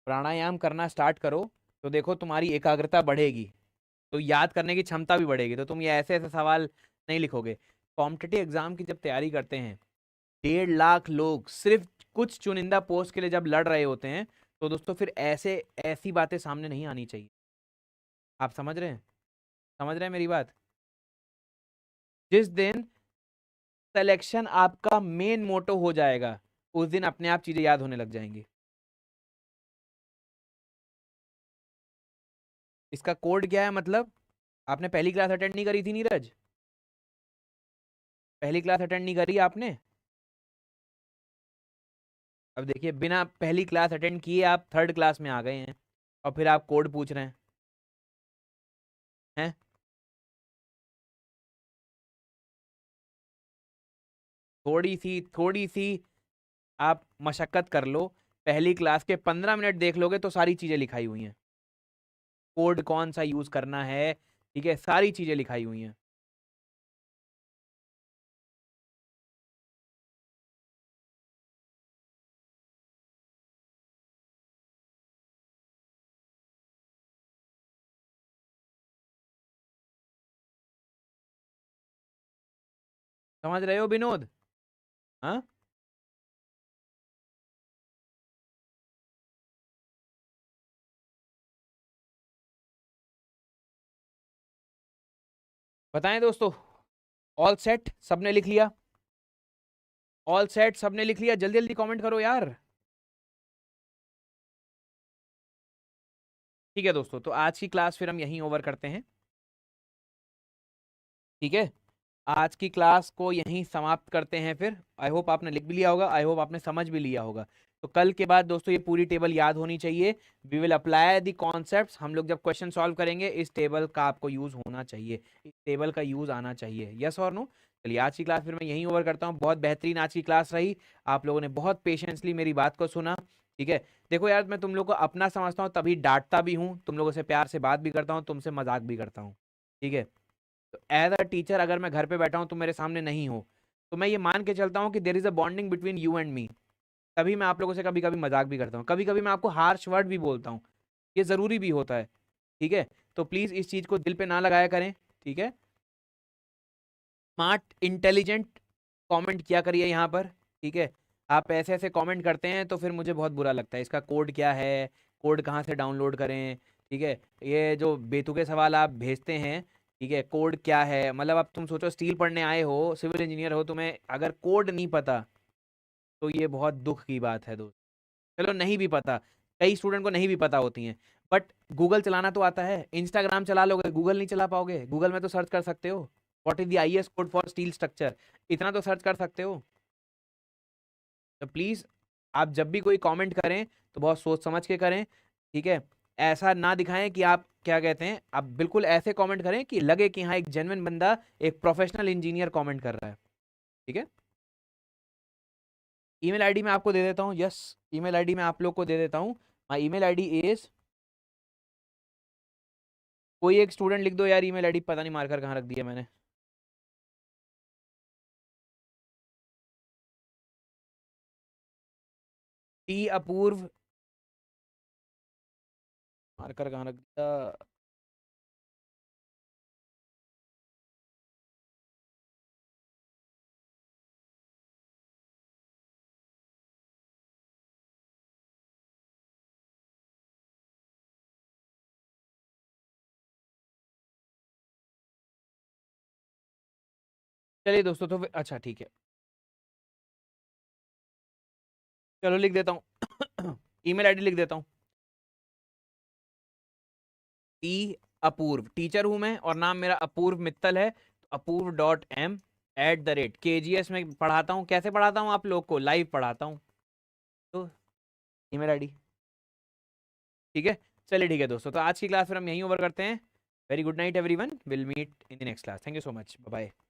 प्राणायाम करना स्टार्ट करो तो देखो तुम्हारी एकाग्रता बढ़ेगी, तो याद करने की क्षमता भी बढ़ेगी, तो तुम ये ऐसे ऐसे सवाल नहीं लिखोगे। कॉम्पिटिटिव एग्जाम की जब तैयारी करते हैं, 1.5 लाख लोग सिर्फ कुछ चुनिंदा पोस्ट के लिए जब लड़ रहे होते हैं, तो दोस्तों फिर ऐसे ऐसी बातें सामने नहीं आनी चाहिए। आप समझ रहे हैं? समझ रहे हैं मेरी बात? जिस दिन सिलेक्शन आपका मेन मोटो हो जाएगा, उस दिन अपने आप चीजें याद होने लग जाएंगी। इसका कोड क्या है मतलब? आपने पहली क्लास अटेंड नहीं करी थी नीरज? पहली क्लास अटेंड नहीं करी आपने? अब देखिए, बिना पहली क्लास अटेंड किए आप 3rd क्लास में आ गए हैं, और फिर आप कोड पूछ रहे हैं? थोड़ी सी आप मशक्कत कर लो, पहली क्लास के 15 मिनट देख लोगे तो सारी चीजें लिखाई हुई हैं। कोड कौन सा यूज करना है, ठीक है, सारी चीजें लिखाई हुई हैं। समझ रहे हो विनोद? हाँ, बताएं दोस्तों। ऑल सेट सबने लिख लिया? ऑल सेट सबने लिख लिया? जल्दी जल्दी कमेंट करो यार। ठीक है दोस्तों, तो आज की क्लास फिर हम यहीं ओवर करते हैं। ठीक है, आज की क्लास को यहीं समाप्त करते हैं फिर। आई होप आपने लिख भी लिया होगा, आई होप आपने समझ भी लिया होगा। तो कल के बाद दोस्तों ये पूरी टेबल याद होनी चाहिए। We will apply the concepts. हम लोग जब क्वेश्चन सॉल्व करेंगे, इस टेबल का आपको यूज होना चाहिए, इस टेबल का यूज आना चाहिए। यस और नो? चलिए, आज की क्लास फिर मैं यहीं ओवर करता हूँ। बहुत बेहतरीन आज की क्लास रही, आप लोगों ने बहुत पेशेंसली मेरी बात को सुना। ठीक है, देखो यार, मैं तुम लोग को अपना समझता हूँ, तभी डांटता भी हूँ, तुम लोगों से प्यार से बात भी करता हूँ, तुमसे मजाक भी करता हूँ। ठीक है, तो एज अ टीचर अगर मैं घर पे बैठा हूँ, तुम मेरे सामने नहीं हो, तो मैं ये मान के चलता हूँ कि there is a bonding between you and me. तभी मैं आप लोगों से कभी कभी मजाक भी करता हूँ, कभी कभी मैं आपको हार्श वर्ड भी बोलता हूँ, ये जरूरी भी होता है। ठीक है, तो प्लीज इस चीज को दिल पे ना लगाया करें। ठीक है, स्मार्ट इंटेलिजेंट कमेंट किया करिए यहाँ पर। ठीक है, आप ऐसे ऐसे कमेंट करते हैं तो फिर मुझे बहुत बुरा लगता है। इसका कोड क्या है, कोड कहाँ से डाउनलोड करें? ठीक है, ये जो बेतुके सवाल आप भेजते हैं, ठीक है, कोड क्या है मतलब? अब तुम सोचो, स्टील पढ़ने आए हो, सिविल इंजीनियर हो, तुम्हें अगर कोड नहीं पता, तो ये बहुत दुख की बात है दोस्त। चलो, नहीं भी पता, कई स्टूडेंट को नहीं भी पता होती हैं, बट गूगल चलाना तो आता है। इंस्टाग्राम चला लोगे, गूगल नहीं चला पाओगे? गूगल में तो सर्च कर सकते हो, what is the IS code for steel structure, इतना तो सर्च कर सकते हो। तो प्लीज, आप जब भी कोई कमेंट करें तो बहुत सोच समझ के करें। ठीक है, ऐसा ना दिखाएं कि आप क्या कहते हैं, आप बिल्कुल ऐसे कमेंट करें कि लगे कि हाँ, एक जेन्युइन बंदा, एक प्रोफेशनल इंजीनियर कमेंट कर रहा है। ठीक है, ईमेल आईडी मैं आपको दे देता हूँ। यस, ईमेल आईडी मैं आप लोग को दे देता हूँ। माई ईमेल आईडी इज, कोई एक स्टूडेंट लिख दो यार ईमेल आईडी, पता नहीं मारकर कहाँ रख दिया मैंने। टी अपूर्व, मारकर कहाँ रख दिया? चलिए दोस्तों, तो अच्छा ठीक है, चलो लिख देता हूँ। ईमेल आईडी लिख देता हूँ। टी अपूर्व, टीचर हूं मैं और नाम मेरा अपूर्व मित्तल है, तो apoorv.m @KGS में पढ़ाता हूँ। कैसे पढ़ाता हूँ? आप लोग को लाइव पढ़ाता हूँ। तो ईमेल आईडी, ठीक है। चलिए ठीक है दोस्तों, तो आज की क्लास फिर हम यहीं ओवर करते हैं। Very good night everyone, will meet in the next class. Thank you so much, bye bye.